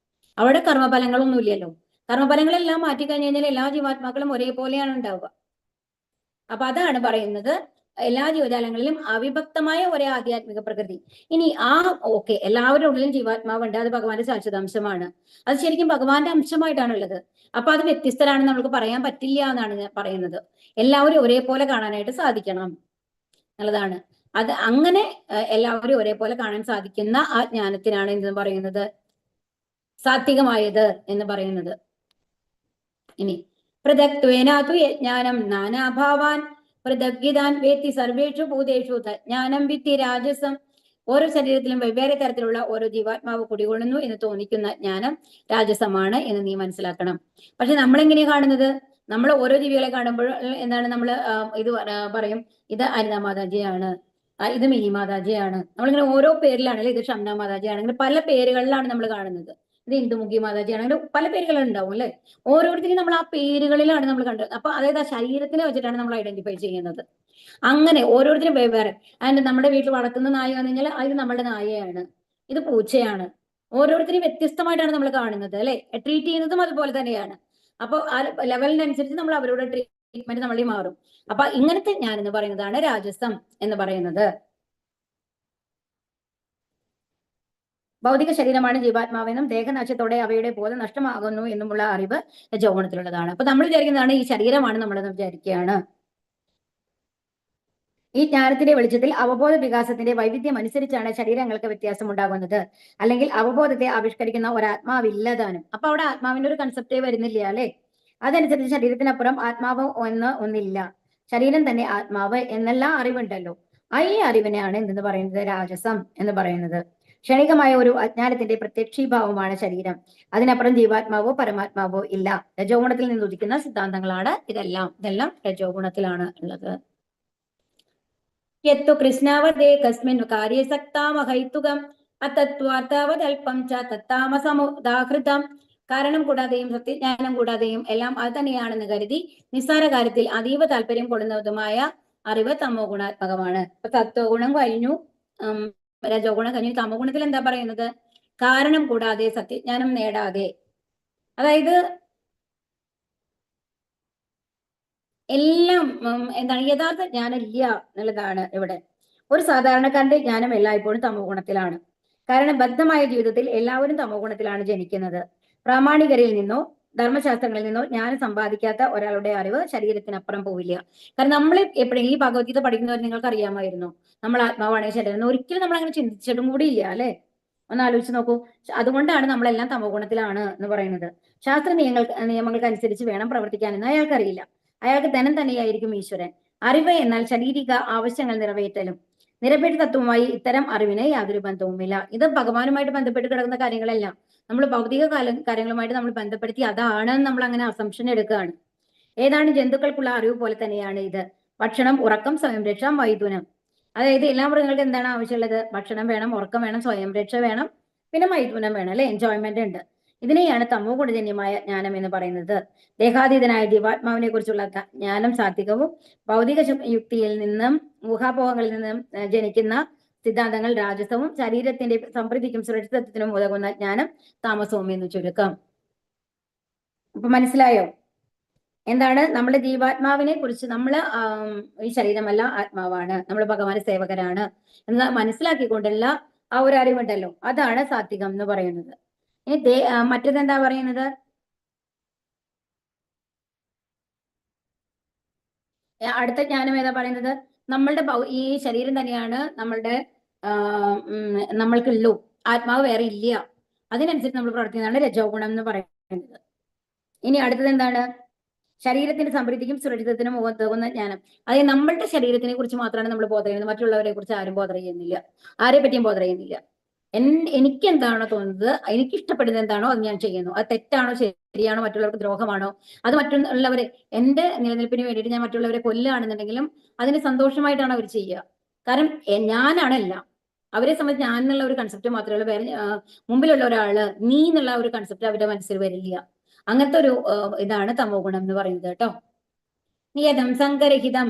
അവിടെ കർമ്മഫലങ്ങളൊന്നും ഇല്ലല്ലോ. കർമ്മഫലങ്ങളെല്ലാം മാറ്റിക്കഴിഞ്ഞു കഴിഞ്ഞാൽ എല്ലാ ജീവാത്മാക്കളും ഒരേപോലെയാണ് ഉണ്ടാവുക. അപ്പൊ അതാണ് പറയുന്നത് എല്ലാ ജീവജാലങ്ങളിലും അവിഭക്തമായ ഒരേ ആധ്യാത്മിക പ്രകൃതി. ഇനി ഓക്കെ, എല്ലാവരുടെ ഉള്ളിലും ജീവാത്മാവുണ്ട്, അത് ഭഗവാന്റെ ശാശ്വതാംശമാണ്. അത് ശരിക്കും ഭഗവാന്റെ അംശമായിട്ടാണ് ഉള്ളത്. അപ്പൊ അത് വ്യത്യസ്തരാണെന്ന് നമുക്ക് പറയാൻ പറ്റില്ല എന്നാണ് ഞാൻ പറയുന്നത്. എല്ലാവരും ഒരേപോലെ കാണാനായിട്ട് സാധിക്കണം എന്നുള്ളതാണ്. അത് അങ്ങനെ എല്ലാവരും ഒരേപോലെ കാണാൻ സാധിക്കുന്ന ആ ജ്ഞാനത്തിനാണ് എന്ന് പറയുന്നത് സാത്വികമായത് എന്ന് പറയുന്നത്. ഇനി പൃഥക്ത്വേനാതു യജ്ഞാനം നാനാഭാവാൻ പൃഥഗ്ഗിതാൻ വേത്തി സർവേഷു ഭൂതേഷു തജ്ഞാനം വിത്തി രാജസം. ഓരോ ശരീരത്തിലും വെവ്വേറെ തരത്തിലുള്ള ഓരോ ജീവാത്മാവ് കുടികൊള്ളുന്നു എന്ന് തോന്നിക്കുന്ന ജ്ഞാനം രാജസമാണ് എന്ന് നീ മനസ്സിലാക്കണം. പക്ഷെ നമ്മളെങ്ങനെയാ കാണുന്നത്? നമ്മൾ ഓരോ ജീവികളെ കാണുമ്പോൾ എന്താണ് നമ്മൾ ഇത് പറയും, ഇത് അനിത മാതാജിയാണ്, ഇത് മിനി മാതാജിയാണ്. നമ്മളിങ്ങനെ ഓരോ പേരിലാണെങ്കിൽ ഇത് ഷംന മാതാജി ആണെങ്കിൽ പല പേരുകളിലാണ് നമ്മൾ കാണുന്നത്. ഇത് ഇന്ദുമുഖി മാതാജി ആണെങ്കിൽ പല പേരുകളുണ്ടാവും അല്ലെ. ഓരോരുത്തരും നമ്മൾ ആ പേരുകളിലാണ് നമ്മൾ കണ്ടത്. അപ്പൊ അതായത് ആ ശരീരത്തിനെ വെച്ചിട്ടാണ് നമ്മൾ ഐഡന്റിഫൈ ചെയ്യുന്നത്. അങ്ങനെ ഓരോരുത്തരും വെവ്വേറെ. അതിന്റെ നമ്മുടെ വീട്ടിൽ വളർത്തുന്ന നായ എന്ന് കഴിഞ്ഞാൽ ഇത് നമ്മുടെ നായയാണ്, ഇത് പൂച്ചയാണ്. ഓരോരുത്തരും വ്യത്യസ്തമായിട്ടാണ് നമ്മൾ കാണുന്നത് അല്ലെ. ട്രീറ്റ് ചെയ്യുന്നതും അതുപോലെ തന്നെയാണ്. അപ്പൊ ആ ലെവലിനനുസരിച്ച് നമ്മൾ അവരുടെ ട്രീറ്റ്മെന്റ് നമ്മളിൽ മാറും. അപ്പൊ ഇങ്ങനത്തെ ഞാൻ എന്ന് പറയുന്നതാണ് രാജസം എന്ന് പറയുന്നത്. ഭൗതിക ശരീരമാണ് ജീവാത്മാവെന്നും ദേഹനാശത്തോടെ അവയുടെ ബോധം നഷ്ടമാകുന്നു എന്നുമുള്ള അറിവ് രജോഗുണത്തിലുള്ളതാണ്. അപ്പൊ നമ്മൾ വിചാരിക്കുന്നതാണ് ഈ ശരീരമാണ് നമ്മളെന്ന് വിചാരിക്കുകയാണ്. ഈ ജ്ഞാനത്തിന്റെ വെളിച്ചത്തിൽ അവബോധ വികാസത്തിന്റെ വൈവിധ്യം അനുസരിച്ചാണ് ശരീരങ്ങൾക്ക് വ്യത്യാസം ഉണ്ടാകുന്നത്. അല്ലെങ്കിൽ അവബോധത്തെ ആവിഷ്കരിക്കുന്ന ഒരാത്മാവില്ലതാനും. അപ്പൊ അവിടെ ആത്മാവിന്റെ ഒരു കൺസെപ്റ്റേ വരുന്നില്ല അല്ലെ. അതനുസരിച്ച് ശരീരത്തിനപ്പുറം ആത്മാവ് ഒന്നില്ല. ശരീരം തന്നെ ആത്മാവ് എന്നെല്ലാം അറിവുണ്ടല്ലോ. ഈ അറിവിനെയാണ് എന്തെന്ന് പറയുന്നത്? രാജസം എന്ന് പറയുന്നത്. ക്ഷണികമായ ഒരു അജ്ഞാനത്തിന്റെ പ്രത്യക്ഷീഭാവമാണ് ശരീരം. അതിനപ്പുറം ജീവാത്മാവോ പരമാത്മാവോ ഇല്ല. രജോ ഗുണത്തിൽ നിന്ന് ഉദിക്കുന്ന സിദ്ധാന്തങ്ങളാണ് ഇതെല്ലാം രജോ ഗുണത്തിലാണ് ഉള്ളത്. യത്തു കൃഷ്ണാവതേ കസ്മിൻ കാര്യസക്താമഹൈതുകം അത്തത്വാർത്ഥവതൽപം ച തത്താമസമുദാഹൃതം. കാരണം കൂടാതെയും സത്യജ്ഞാനം കൂടാതെയും എല്ലാം അത് തന്നെയാണെന്ന് കരുതി നിസ്സാര കാര്യത്തിൽ അതീവ താല്പര്യം കൊള്ളുന്നതുമായ അറിവ് തമോ ഗുണാത്മകമാണ്. അപ്പൊ സത്വഗുണം കഴിഞ്ഞു, രജോ ഗുണം കഴിഞ്ഞു. തമോ ഗുണത്തിൽ എന്താ പറയുന്നത്? കാരണം കൂടാതെ സത്യജ്ഞാനം നേടാതെ, അതായത് എല്ലാം എന്താണ് യഥാർത്ഥ ജ്ഞാനം ഇല്ല എന്നുള്ളതാണ് ഇവിടെ. ഒരു സാധാരണക്കാരന്റെ ജ്ഞാനം എല്ലായ്പ്പോഴും തമോ ഗുണത്തിലാണ്. കാരണം ബദ്ധമായ ജീവിതത്തിൽ എല്ലാവരും തമോ ഗുണത്തിലാണ് ജനിക്കുന്നത്. പ്രാമാണികരിൽ നിന്നോ ധർമ്മശാസ്ത്രങ്ങളിൽ നിന്നോ ജ്ഞാനം സമ്പാദിക്കാത്ത ഒരാളുടെ അറിവ് ശരീരത്തിനപ്പുറം പോവില്ല. കാരണം നമ്മൾ എപ്പോഴും ഈ ഭഗവത്ഗീത പഠിക്കുന്നവർ നിങ്ങൾക്ക് അറിയാമായിരുന്നു, നമ്മൾ ആത്മാവാണ് ശരീരം. ഒരിക്കലും നമ്മൾ അങ്ങനെ ചിന്തിച്ചിട്ടും കൂടി ഇല്ല അല്ലെ? ഒന്ന് ആലോചിച്ച് നോക്കൂ. അതുകൊണ്ടാണ് നമ്മളെല്ലാം തമോ ഗുണത്തിലാണ് എന്ന് പറയുന്നത്. ശാസ്ത്ര നിയമങ്ങൾക്ക് അനുസരിച്ച് വേണം പ്രവർത്തിക്കാനെന്ന് അയാൾക്കറിയില്ല. അയാൾക്ക് ധനം തന്നെയായിരിക്കും ഈശ്വരൻ. അറിവ് എന്നാൽ ശാരീരിക ആവശ്യങ്ങൾ നിറവേറ്റലും. നിരപേക്ഷ തത്വവുമായി ഇത്തരം അറിവിന് യാതൊരു ബന്ധവുമില്ല. ഇത് ഭഗവാനുമായിട്ട് ബന്ധപ്പെട്ട് കിടക്കുന്ന കാര്യങ്ങളെല്ലാം നമ്മൾ ഭൗതിക കാര്യങ്ങളുമായിട്ട് നമ്മൾ ബന്ധപ്പെടുത്തി അതാണ് നമ്മൾ അങ്ങനെ അസംഷൻ എടുക്കുകയാണ്. ഏതാണ് ജന്തുക്കൾക്കുള്ള അറിവ് പോലെ തന്നെയാണ് ഇത്. ഭക്ഷണം, ഉറക്കം, സ്വയംരക്ഷ, മൈഥുനം. അതായത് എല്ലാ മൃഗങ്ങൾക്കും എന്താണ് ആവശ്യമുള്ളത്? ഭക്ഷണം വേണം, ഉറക്കം വേണം, സ്വയംരക്ഷ വേണം, പിന്നെ മൈഥുനം വേണം അല്ലെ? എൻജോയ്മെന്റ് ഉണ്ട്. ഇതിനെയാണ് തമോ ഗുണജന്യമായ ജ്ഞാനം എന്ന് പറയുന്നത്. ദേഹാതീതനായ ജീവാത്മാവിനെ കുറിച്ചുള്ള ജ്ഞാനം സാത്വികവും, ഭൗതിക യുക്തിയിൽ നിന്നും ഊഹാപോഹങ്ങളിൽ നിന്നും ജനിക്കുന്ന സിദ്ധാന്തങ്ങൾ രാജസവും, ശരീരത്തിന്റെ സംപ്രീതിക്കും സുരക്ഷിതത്വത്തിനും ഉതകുന്ന ജ്ഞാനം താമസവും എന്ന് ചുരുക്കം. അപ്പൊ മനസ്സിലായോ എന്താണ് നമ്മുടെ ജീവാത്മാവിനെ കുറിച്ച്? നമ്മൾ ഈ ശരീരമല്ല ആത്മാവാണ്, നമ്മൾ ഭഗവാന്റെ സേവകരാണ് എന്ന് മനസ്സിലാക്കിക്കൊണ്ടുള്ള ആ ഒരു അറിവുണ്ടല്ലോ, അതാണ് സാത്വികം എന്ന് പറയുന്നത്. ഇനി മറ്റേതെന്താ പറയുന്നത്? അടുത്ത ജ്ഞാനം ഏതാ പറയുന്നത്? നമ്മളുടെ ഈ ശരീരം തന്നെയാണ് നമ്മൾക്കുള്ളൂ, ആത്മാവ് വേറെ ഇല്ല. അതിനനുസരിച്ച് നമ്മൾ പ്രവർത്തിക്കുന്നതാണ് രജോ ഗുണം എന്ന് പറയുന്നത്. ഇനി അടുത്തത് എന്താണ്? ശരീരത്തിന്റെ സമൃദ്ധിക്കും സുരക്ഷിതത്തിനും ഉതകുന്ന ജ്ഞാനം. അതായത് നമ്മളുടെ ശരീരത്തിനെ കുറിച്ച് മാത്രമാണ് നമ്മൾ ബോധം ചെയ്യുന്നത്, മറ്റുള്ളവരെ കുറിച്ച് ആരും ബോധം ചെയ്യുന്നില്ല, ആരെ പറ്റിയും ബോധം ചെയ്യുന്നില്ല. എനിക്ക് എന്താണോ തോന്നുന്നത്, എനിക്ക് ഇഷ്ടപ്പെടുന്നത് എന്താണോ അത് ഞാൻ ചെയ്യുന്നു. അത് തെറ്റാണോ ശരിയാണോ, മറ്റുള്ളവർക്ക് ദ്രോഹമാണോ, അത് മറ്റുള്ളവരെ എന്റെ നിലനിൽപ്പിന് വേണ്ടിയിട്ട് ഞാൻ മറ്റുള്ളവരെ കൊല്ലുകയാണെന്നുണ്ടെങ്കിലും അതിന് സന്തോഷമായിട്ടാണ് അവർ ചെയ്യുക. കാരണം ഞാനാണല്ല, അവരെ സംബന്ധിച്ച് ഞാൻ എന്നുള്ള ഒരു കൺസെപ്റ്റ് മാത്രമേ ഉള്ളൂ. വേറെ മുമ്പിലുള്ള ഒരാള് നീ എന്നുള്ള ഒരു കൺസെപ്റ്റ് അവരുടെ മനസ്സിൽ വരില്ല. അങ്ങനത്തെ ഒരു ഇതാണ് തമോ ഗുണം എന്ന് പറയുന്നത് കേട്ടോ. നിയതം സംഗരഹിതം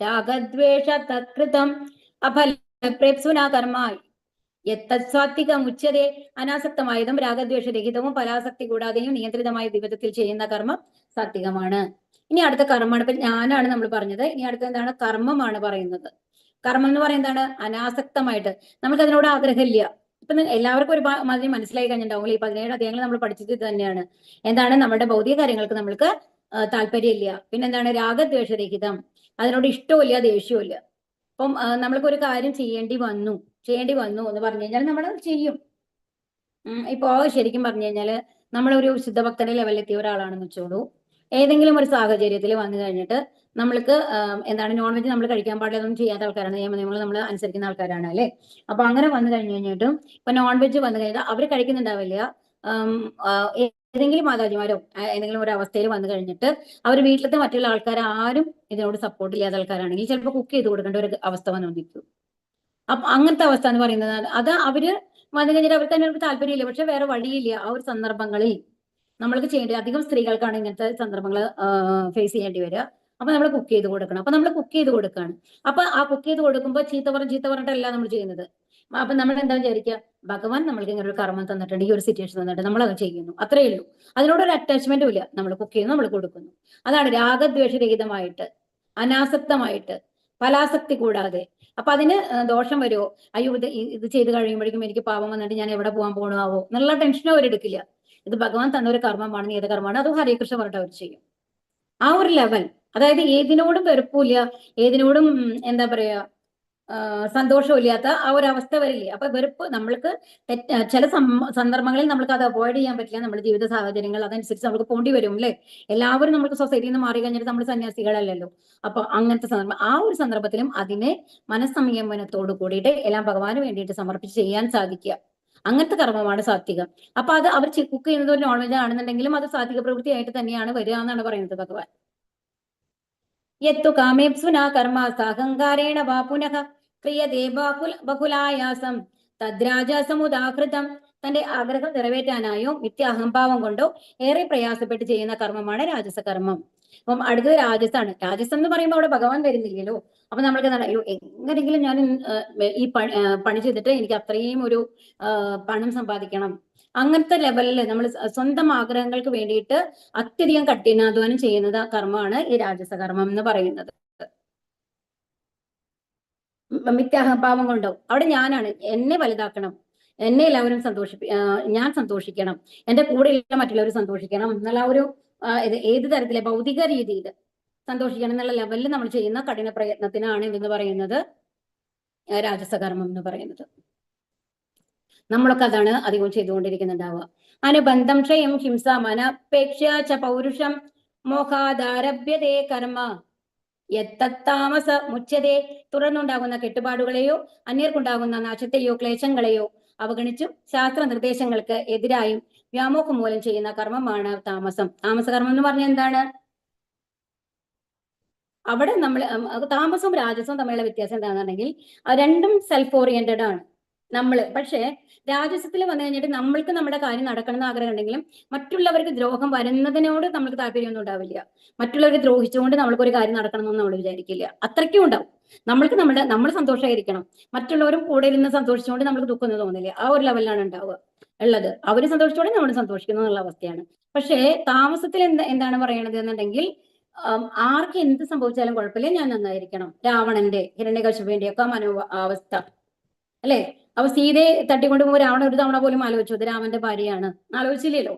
രാഗദ്വേഷതകൃതം അഫലപ്രേപ്സുനാ കർമ്മ യത്തസ്വാത്വികം ഉച്യതേ. അനാസക്തമായതും രാഗദ്വേഷരഹിതവും ഫലാസക്തി കൂടാതെയും നിയന്ത്രിതമായ വിധത്തിൽ ചെയ്യുന്ന കർമ്മം സാത്വികമാണ്. ഇനി അടുത്ത കർമ്മമാണ്. ഇപ്പൊ ഞാനാണ് നമ്മൾ പറഞ്ഞത്. ഇനി അടുത്ത എന്താണ്? കർമ്മമാണ് പറയുന്നത്. കർമ്മം എന്ന് പറയുന്നതാണ് അനാസക്തമായിട്ട്, നമുക്ക് അതിനോട് ആഗ്രഹമില്ല. ഇപ്പൊ എല്ലാവർക്കും ഒരു മാതിരി മനസ്സിലായി കഴിഞ്ഞിട്ടുണ്ടാവും. ഈ 17 അധ്യായങ്ങൾ നമ്മൾ പഠിച്ചത് ഇത് തന്നെയാണ്. എന്താണ്? നമ്മുടെ ഭൗതിക കാര്യങ്ങൾക്ക് നമ്മൾക്ക് താല്പര്യമില്ല. പിന്നെന്താണ്? രാഗദ്വേഷരഹിതം, അതിനോട് ഇഷ്ടമില്ല, ദേഷ്യമില്ല. അപ്പം നമ്മൾക്ക് ഒരു കാര്യം ചെയ്യേണ്ടി വന്നു എന്ന് പറഞ്ഞു കഴിഞ്ഞാൽ നമ്മൾ ചെയ്യും. ഇപ്പോ ശരിക്കും പറഞ്ഞു കഴിഞ്ഞാല് നമ്മളൊരു ശുദ്ധഭക്തന്റെ ലെവലിലെത്തിയ ഒരാളാണെന്ന് വെച്ചോളൂ. ഏതെങ്കിലും ഒരു സാഹചര്യത്തിൽ വന്നു കഴിഞ്ഞിട്ട് നമ്മൾക്ക് എന്താണ് നോൺ വെജ് നമ്മൾ കഴിക്കാൻ പാടില്ലെന്നൊന്നും ചെയ്യാത്ത ആൾക്കാരാണ്, നിയമങ്ങൾ നമ്മൾ അനുസരിക്കുന്ന ആൾക്കാരാണ് അല്ലെ? അപ്പൊ അങ്ങനെ വന്നു കഴിഞ്ഞു കഴിഞ്ഞിട്ടും ഇപ്പൊ നോൺ വെജ് വന്നു കഴിഞ്ഞാൽ അവർ കഴിക്കുന്നുണ്ടാവില്ല. ഏതെങ്കിലും മാതാജിമാരോ ഏതെങ്കിലും ഒരു അവസ്ഥയിൽ വന്നു കഴിഞ്ഞിട്ട് അവർ വീട്ടിലത്തെ മറ്റുള്ള ആൾക്കാർ ആരും ഇതിനോട് സപ്പോർട്ട് ഇല്ലാത്ത ആൾക്കാരാണെങ്കിൽ ചിലപ്പോൾ കുക്ക് ചെയ്ത് കൊടുക്കേണ്ട ഒരു അവസ്ഥ വന്നിരിക്കും. അപ്പൊ അങ്ങനത്തെ അവസ്ഥ എന്ന് പറയുന്നത് അത് അവര് വന്നു കഴിഞ്ഞിട്ട് അവർക്ക് അതിനൊരു താല്പര്യമില്ല, പക്ഷെ വേറെ വഴിയില്ല. ആ ഒരു സന്ദർഭങ്ങളിൽ നമ്മൾക്ക് ചെയ്യേണ്ടത്, അധികം സ്ത്രീകൾക്കാണ് ഇങ്ങനത്തെ സന്ദർഭങ്ങൾ ഫേസ് ചെയ്യേണ്ടി വരിക. അപ്പൊ നമ്മൾ കുക്ക് ചെയ്ത് കൊടുക്കണം. അപ്പൊ നമ്മൾ കുക്ക് ചെയ്ത് കൊടുക്കുകയാണ്. അപ്പൊ ആ കുക്ക് ചെയ്ത് കൊടുക്കുമ്പോൾ ചീത്ത പറഞ്ഞിട്ടല്ല നമ്മൾ ചെയ്യുന്നത്. അപ്പൊ നമ്മൾ എന്താ വിചാരിക്കുക? ഭഗവാൻ നമ്മൾക്ക് ഇങ്ങനെ ഒരു കർമ്മം തന്നിട്ടുണ്ട്, ഈ ഒരു സിറ്റുവേഷൻ തന്നിട്ട് നമ്മൾ അത് ചെയ്യുന്നു, അത്രയേ ഉള്ളൂ. അതിനോടൊരു അറ്റാച്ച്മെന്റും ഇല്ല. നമ്മൾ കുക്ക് ചെയ്യുന്നു, നമ്മൾ കൊടുക്കുന്നു. അതാണ് രാഗദ്വേഷരഹിതമായിട്ട്, അനാസക്തമായിട്ട്, ഫലാസക്തി കൂടാതെ. അപ്പൊ അതിന് ദോഷം വരുമോ, അയ്യോ ഇത് ചെയ്ത് കഴിയുമ്പോഴേക്കും എനിക്ക് പാപം വന്നിട്ട് ഞാൻ എവിടെ പോകാൻ പോകണമാവോ എന്നുള്ള ടെൻഷനും അവരെടുക്കില്ല. ഇത് ഭഗവാൻ തന്ന ഒരു കർമ്മമാണ്, ഏത് കർമ്മമാണ് അത് ഹരേ കൃഷ്ണ പറഞ്ഞിട്ട് അവർ ചെയ്യും. ആ ഒരു ലെവൽ, അതായത് ഏതിനോടും വെറുപ്പില്ല, ഏതിനോടും എന്താ പറയാ സന്തോഷമില്ലാത്ത ആ ഒരു അവസ്ഥ വരില്ലേ. അപ്പൊ വെറുപ്പ് നമ്മൾക്ക് ചില സന്ദർഭങ്ങളിൽ നമ്മൾക്ക് അത് അവോയ്ഡ് ചെയ്യാൻ പറ്റില്ല. നമ്മുടെ ജീവിത സാഹചര്യങ്ങൾ അതനുസരിച്ച് നമുക്ക് പോണ്ടി വരും അല്ലെ? എല്ലാവരും നമുക്ക് സൊസൈറ്റിയിൽ നിന്ന് മാറി കഴിഞ്ഞിട്ട് നമ്മൾ സന്യാസികളല്ലല്ലോ. അപ്പൊ അങ്ങനത്തെ സന്ദർഭം, ആ ഒരു സന്ദർഭത്തിലും അതിനെ മനസ്സംയമനത്തോട് കൂടിയിട്ട് എല്ലാം ഭഗവാന് വേണ്ടിയിട്ട് സമർപ്പിച്ച് ചെയ്യാൻ സാധിക്കുക, അങ്ങനത്തെ കർമ്മമാണ് സാത്വികം. അപ്പൊ അത് അവർ കുക്ക് ചെയ്യുന്നത് ഒരു നോൺ വെജ് ആണെന്നുണ്ടെങ്കിലും അത് സാത്വിക പ്രവൃത്തിയായിട്ട് തന്നെയാണ് വരിക എന്നാണ് പറയുന്നത് ഭഗവാൻ. യത്തു കാമേപ്സുനാ കർമ്മ സാഹങ്കാരേണ വാ പുനഃ ക്രിയതേ ബഹുലായാസം തദ്രാജസമുദാഹൃതം. തന്റെ ആഗ്രഹം നിറവേറ്റാനായോ മിഥ്യാഹംഭാവം കൊണ്ടോ ഏറെ പ്രയാസപ്പെട്ട് ചെയ്യുന്ന കർമ്മമാണ് രാജസകർമ്മം. അപ്പം അടുത്തത് രാജസാണ്. രാജസം എന്ന് പറയുമ്പോൾ അവിടെ ഭഗവാൻ വരുന്നില്ലല്ലോ. അപ്പൊ നമ്മൾക്ക് എന്താണ്, അയ്യോ എങ്ങനെയെങ്കിലും ഞാൻ ഈ പണി ചെയ്തിട്ട് എനിക്ക് അത്രയും ഒരു പണം സമ്പാദിക്കണം, അങ്ങനത്തെ ലെവലിൽ നമ്മൾ സ്വന്തം ആഗ്രഹങ്ങൾക്ക് വേണ്ടിയിട്ട് അത്യധികം കഠിനാധ്വാനം ചെയ്യുന്നത് കർമ്മമാണ് ഈ രാജസ കർമ്മം എന്ന് പറയുന്നത്. മിഥ്യാഹംഭാവം കൊണ്ടോ അവിടെ ഞാനാണ്, എന്നെ വലുതാക്കണം, എന്നെ എല്ലാവരും ഞാൻ സന്തോഷിക്കണം, എന്റെ കൂടെയുള്ള മറ്റുള്ളവർ സന്തോഷിക്കണം എന്നുള്ള ഒരു ഏത് തരത്തിലെ ഭൗതിക രീതിയിൽ സന്തോഷിക്കണം എന്നുള്ള ലെവലിൽ നമ്മൾ ചെയ്യുന്ന കഠിന പ്രയത്നത്തിനാണ് ഇതെന്ന് പറയുന്നത് രാജസകർമ്മം എന്ന് പറയുന്നത്. നമ്മളൊക്കെ അതാണ് അധികം ചെയ്തുകൊണ്ടിരിക്കുന്നുണ്ടാവുക. അനുബന്ധം ക്ഷയം ഹിംസ മനപേക്ഷ ച പൗരുഷം മോഹാദാരഭ്യതേ കർമ്മ യത്തത്താമസ മുച്യതേ. തുടർന്നുണ്ടാകുന്ന കെട്ടുപാടുകളെയോ അന്യർക്കുണ്ടാകുന്ന നാശത്തെയോ ക്ലേശങ്ങളെയോ അവഗണിച്ചും ശാസ്ത്ര നിർദ്ദേശങ്ങൾക്ക് എതിരായും വ്യാമോഹം മൂലം ചെയ്യുന്ന കർമ്മമാണ് താമസം. താമസകർമ്മം എന്ന് പറഞ്ഞാൽ എന്താണ്? അവിടെ നമ്മൾ താമസവും രാജസവും തമ്മിലുള്ള വ്യത്യാസം എന്താണെന്നുണ്ടെങ്കിൽ രണ്ടും സെൽഫ് ഓറിയന്റഡ് ആണ്. പക്ഷേ രാജസത്തിൽ വന്നു കഴിഞ്ഞിട്ട് നമ്മൾക്ക് നമ്മുടെ കാര്യം നടക്കണം എന്ന് ആഗ്രഹം ഉണ്ടെങ്കിലും മറ്റുള്ളവർക്ക് ദ്രോഹം വരുന്നതിനോട് നമുക്ക് താല്പര്യമൊന്നും ഉണ്ടാവില്ല. മറ്റുള്ളവരെ ദ്രോഹിച്ചുകൊണ്ട് നമ്മൾക്ക് ഒരു കാര്യം നടക്കണമെന്ന് നമ്മൾ വിചാരിക്കില്ല. അത്രയ്ക്കും ഉണ്ടാവും. നമ്മൾ സന്തോഷമായിരിക്കണം, മറ്റുള്ളവരും കൂടെ ഇരുന്ന് സന്തോഷിച്ചുകൊണ്ട് നമുക്ക് ദുഃഖമൊന്നും തോന്നില്ല. ആ ഒരു ലെവലിലാണ് ഉള്ളത്. അവര് സന്തോഷിച്ചോടെ നമ്മൾ സന്തോഷിക്കുന്നു എന്നുള്ള അവസ്ഥയാണ്. പക്ഷേ താമസത്തിൽ എന്താണ് പറയണത് എന്നുണ്ടെങ്കിൽ ആർക്ക് എന്ത് സംഭവിച്ചാലും കുഴപ്പമില്ല, ഞാൻ നന്നായിരിക്കണം. രാവണന്റെ ഹിരണ്യകശിപുവിന്റെ ഒക്കെ അവസ്ഥ അല്ലെ? അപ്പൊ സീതയെ തട്ടിക്കൊണ്ടുപോകുമ്പോൾ രാവണൻ ഒരു തവണ പോലും ആലോചിച്ചു അത് രാമന്റെ ഭാര്യയാണ്? ആലോചിച്ചില്ലല്ലോ.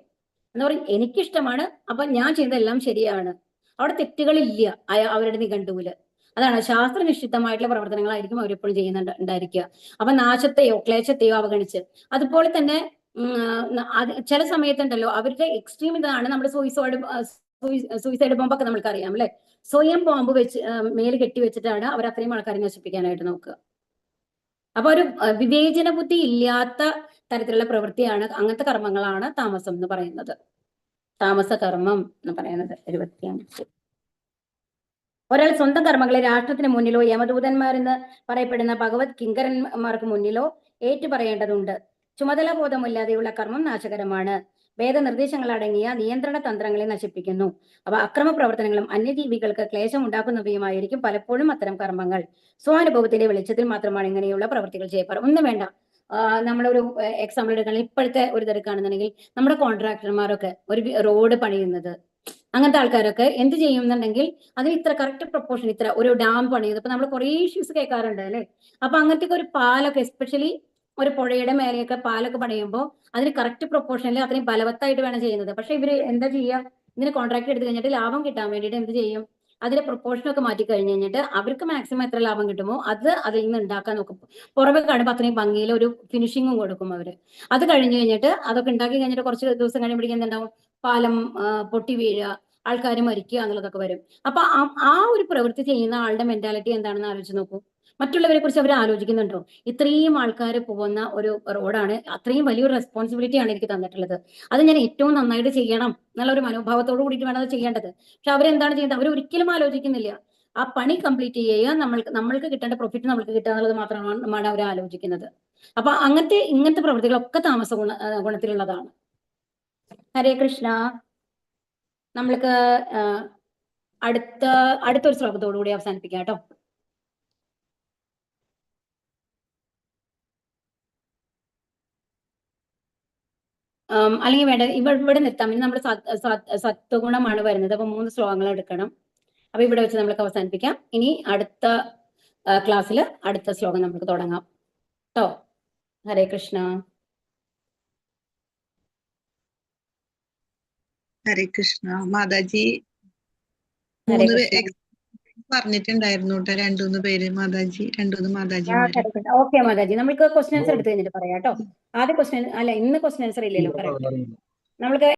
എന്ന് പറയും എനിക്കിഷ്ടമാണ്, അപ്പൊ ഞാൻ ചെയ്തതെല്ലാം ശരിയാണ്. അവിടെ തെറ്റുകളില്ല അവരുടെ നിഘണ്ടുവില്. അതാണ് ശാസ്ത്രനിശ്ചിതമായിട്ടുള്ള പ്രവർത്തനങ്ങളായിരിക്കും അവരെപ്പോഴും ചെയ്യുന്നുണ്ടായിരിക്കുക. അപ്പൊ നാശത്തെയോ ക്ലേശത്തെയോ അവഗണിച്ച്, അതുപോലെ തന്നെ ചില സമയത്തുണ്ടല്ലോ അവരുടെ എക്സ്ട്രീം ഇതാണ്. നമ്മുടെ സൂയിസൈഡ് ബോംബൊക്കെ നമ്മൾക്ക് അറിയാം അല്ലെ? സ്വയം ബോംബ് വെച്ച് മേല് കെട്ടി വെച്ചിട്ടാണ് അവർ അത്രയും ആൾക്കാരെ നശിപ്പിക്കാനായിട്ട് നോക്കുക. അപ്പൊ ഒരു വിവേചന ബുദ്ധി ഇല്ലാത്ത തരത്തിലുള്ള പ്രവൃത്തിയാണ്, അങ്ങനത്തെ കർമ്മങ്ങളാണ് താമസം എന്ന് പറയുന്നത്. താമസ കർമ്മം എന്ന് പറയുന്നത് 25. ഒരാൾ സ്വന്തം കർമ്മങ്ങളെ രാഷ്ട്രത്തിന് മുന്നിലോ യമദൂതന്മാരെന്ന് പറയപ്പെടുന്ന ഭഗവത് കിങ്കരന്മാർക്ക് മുന്നിലോ ഏറ്റുപറയേണ്ടതുണ്ട്. ചുമതല ബോധമില്ലാതെയുള്ള കർമ്മം നാശകരമാണ്. വേദനിർദ്ദേശങ്ങൾ അടങ്ങിയ നിയന്ത്രണ തന്ത്രങ്ങളെ നശിപ്പിക്കുന്നു. അപ്പൊ അക്രമ പ്രവർത്തനങ്ങളും അന്യജീവികൾക്ക് ക്ലേശം ഉണ്ടാക്കുന്നവയുമായിരിക്കും പലപ്പോഴും അത്തരം കർമ്മങ്ങൾ. സ്വാനുഭവത്തിന്റെ വെളിച്ചത്തിൽ മാത്രമാണ് ഇങ്ങനെയുള്ള പ്രവൃത്തികൾ ചെയ്യപ്പെടാം. ഒന്നും വേണ്ട, നമ്മളൊരു എക്സാമ്പിൾ എടുക്കുകയാണെങ്കിൽ ഇപ്പോഴത്തെ ഒരു തിരക്കാണെന്നുണ്ടെങ്കിൽ നമ്മുടെ കോൺട്രാക്ടർമാരൊക്കെ ഒരു റോഡ് പണിയുന്നത്, അങ്ങനത്തെ ആൾക്കാരൊക്കെ എന്ത് ചെയ്യുന്നുണ്ടെങ്കിൽ അതിന് ഇത്ര കറക്റ്റ് പ്രൊപ്പോർഷൻ, ഇത്ര ഒരു ഡാം പണിയുന്നത്. ഇപ്പൊ നമ്മൾ കുറേ ഇഷ്യൂസ് കേൾക്കാറുണ്ട് അല്ലെ? അപ്പൊ അങ്ങനത്തെ ഒരു പാലൊക്കെ, എസ്പെഷ്യലി ഒരു പുഴയുടെ മേലെയൊക്കെ പാലൊക്കെ പണിയുമ്പോൾ അതിന് കറക്റ്റ് പ്രൊപ്പോർഷനിൽ അത്രയും ബലവത്തായിട്ട് വേണം ചെയ്യുന്നത്. പക്ഷെ ഇവര് എന്താ ചെയ്യുക? ഇതിന് കോൺട്രാക്ട് എടുത്തു കഴിഞ്ഞിട്ട് ലാഭം കിട്ടാൻ വേണ്ടിയിട്ട് എന്ത് ചെയ്യും? അതിലെ പ്രൊപ്പോർഷനൊക്കെ മാറ്റി കഴിഞ്ഞ് കഴിഞ്ഞിട്ട് അവർക്ക് മാക്സിമം എത്ര ലാഭം കിട്ടുമോ അത് അതിൽ നിന്ന് ഉണ്ടാക്കാൻ നോക്കും. പുറമെ കാണുമ്പോൾ അത്രയും ഭംഗിയിൽ ഒരു ഫിനിഷിങ്ങും കൊടുക്കും അവര്. അത് കഴിഞ്ഞ് കഴിഞ്ഞിട്ട് അതൊക്കെ ഉണ്ടാക്കി കഴിഞ്ഞിട്ട് കുറച്ച് ദിവസം കഴിയുമ്പോഴേക്കും എന്തുണ്ടാവും? പാലം പൊട്ടി വീഴുക, ആൾക്കാർ മരിക്കുക എന്നുള്ളതൊക്കെ വരും. അപ്പൊ ആ ഒരു പ്രവൃത്തി ചെയ്യുന്ന ആളുടെ മെന്റാലിറ്റി എന്താണെന്ന് ആലോചിച്ച് നോക്കൂ. മറ്റുള്ളവരെ കുറിച്ച് അവർ ആലോചിക്കുന്നുണ്ടോ? ഇത്രയും ആൾക്കാർ പോകുന്ന ഒരു റോഡാണ്, അത്രയും വലിയൊരു റെസ്പോൺസിബിലിറ്റിയാണ് എനിക്ക് തന്നിട്ടുള്ളത്, അത് ഞാൻ ഏറ്റവും നന്നായിട്ട് ചെയ്യണം എന്നുള്ള ഒരു മനോഭാവത്തോട് കൂടിയിട്ട് വേണം അത് ചെയ്യേണ്ടത്. പക്ഷെ അവരെന്താണ് ചെയ്യുന്നത്? അവർ ഒരിക്കലും ആലോചിക്കുന്നില്ല. ആ പണി കംപ്ലീറ്റ് ചെയ്യുക, നമ്മൾക്ക് കിട്ടേണ്ട പ്രോഫിറ്റ് നമ്മൾക്ക് കിട്ടുക എന്നുള്ളത് മാത്രമാണ് അവർ ആലോചിക്കുന്നത്. അപ്പൊ ഇങ്ങനത്തെ പ്രവൃത്തികളൊക്കെ താമസ ഗുണത്തിലുള്ളതാണ്. ഹരേ കൃഷ്ണ. നമ്മൾക്ക് അടുത്തൊരു ശ്ലോകത്തോടു കൂടി അവസാനിപ്പിക്കാം കേട്ടോ. അല്ലെങ്കിൽ വേണ്ട, ഇവിടെ നിർത്താം. ഇനി നമ്മൾ സത്വഗുണമാണ് വരുന്നത്. അപ്പൊ 3 ശ്ലോകങ്ങൾ എടുക്കണം. അപ്പൊ ഇവിടെ വെച്ച് നമ്മൾക്ക് അവസാനിപ്പിക്കാം. ഇനി അടുത്ത ക്ലാസ്സിൽ അടുത്ത ശ്ലോകം നമുക്ക് തുടങ്ങാം കേട്ടോ. ഹരേ കൃഷ്ണ. ഹരേ കൃഷ്ണ. മാതാജി പറഞ്ഞിട്ടുണ്ടായിരുന്നു കേട്ടോ, 2-3 പേര്. മാതാജി 2-3 മാതാജിമാര്. ഓക്കെ മാതാജി, നമുക്ക് ക്വസ്റ്റ്യൻ ആൻസർ എടുത്ത് കഴിഞ്ഞിട്ട് പറയാം കേട്ടോ. ആദ്യ ക്വസ്റ്റ്യൻ അല്ല, ഇന്ന് ക്വസ്റ്റ്യൻ ആൻസർ ഇല്ലല്ലോ. നമ്മൾക്ക്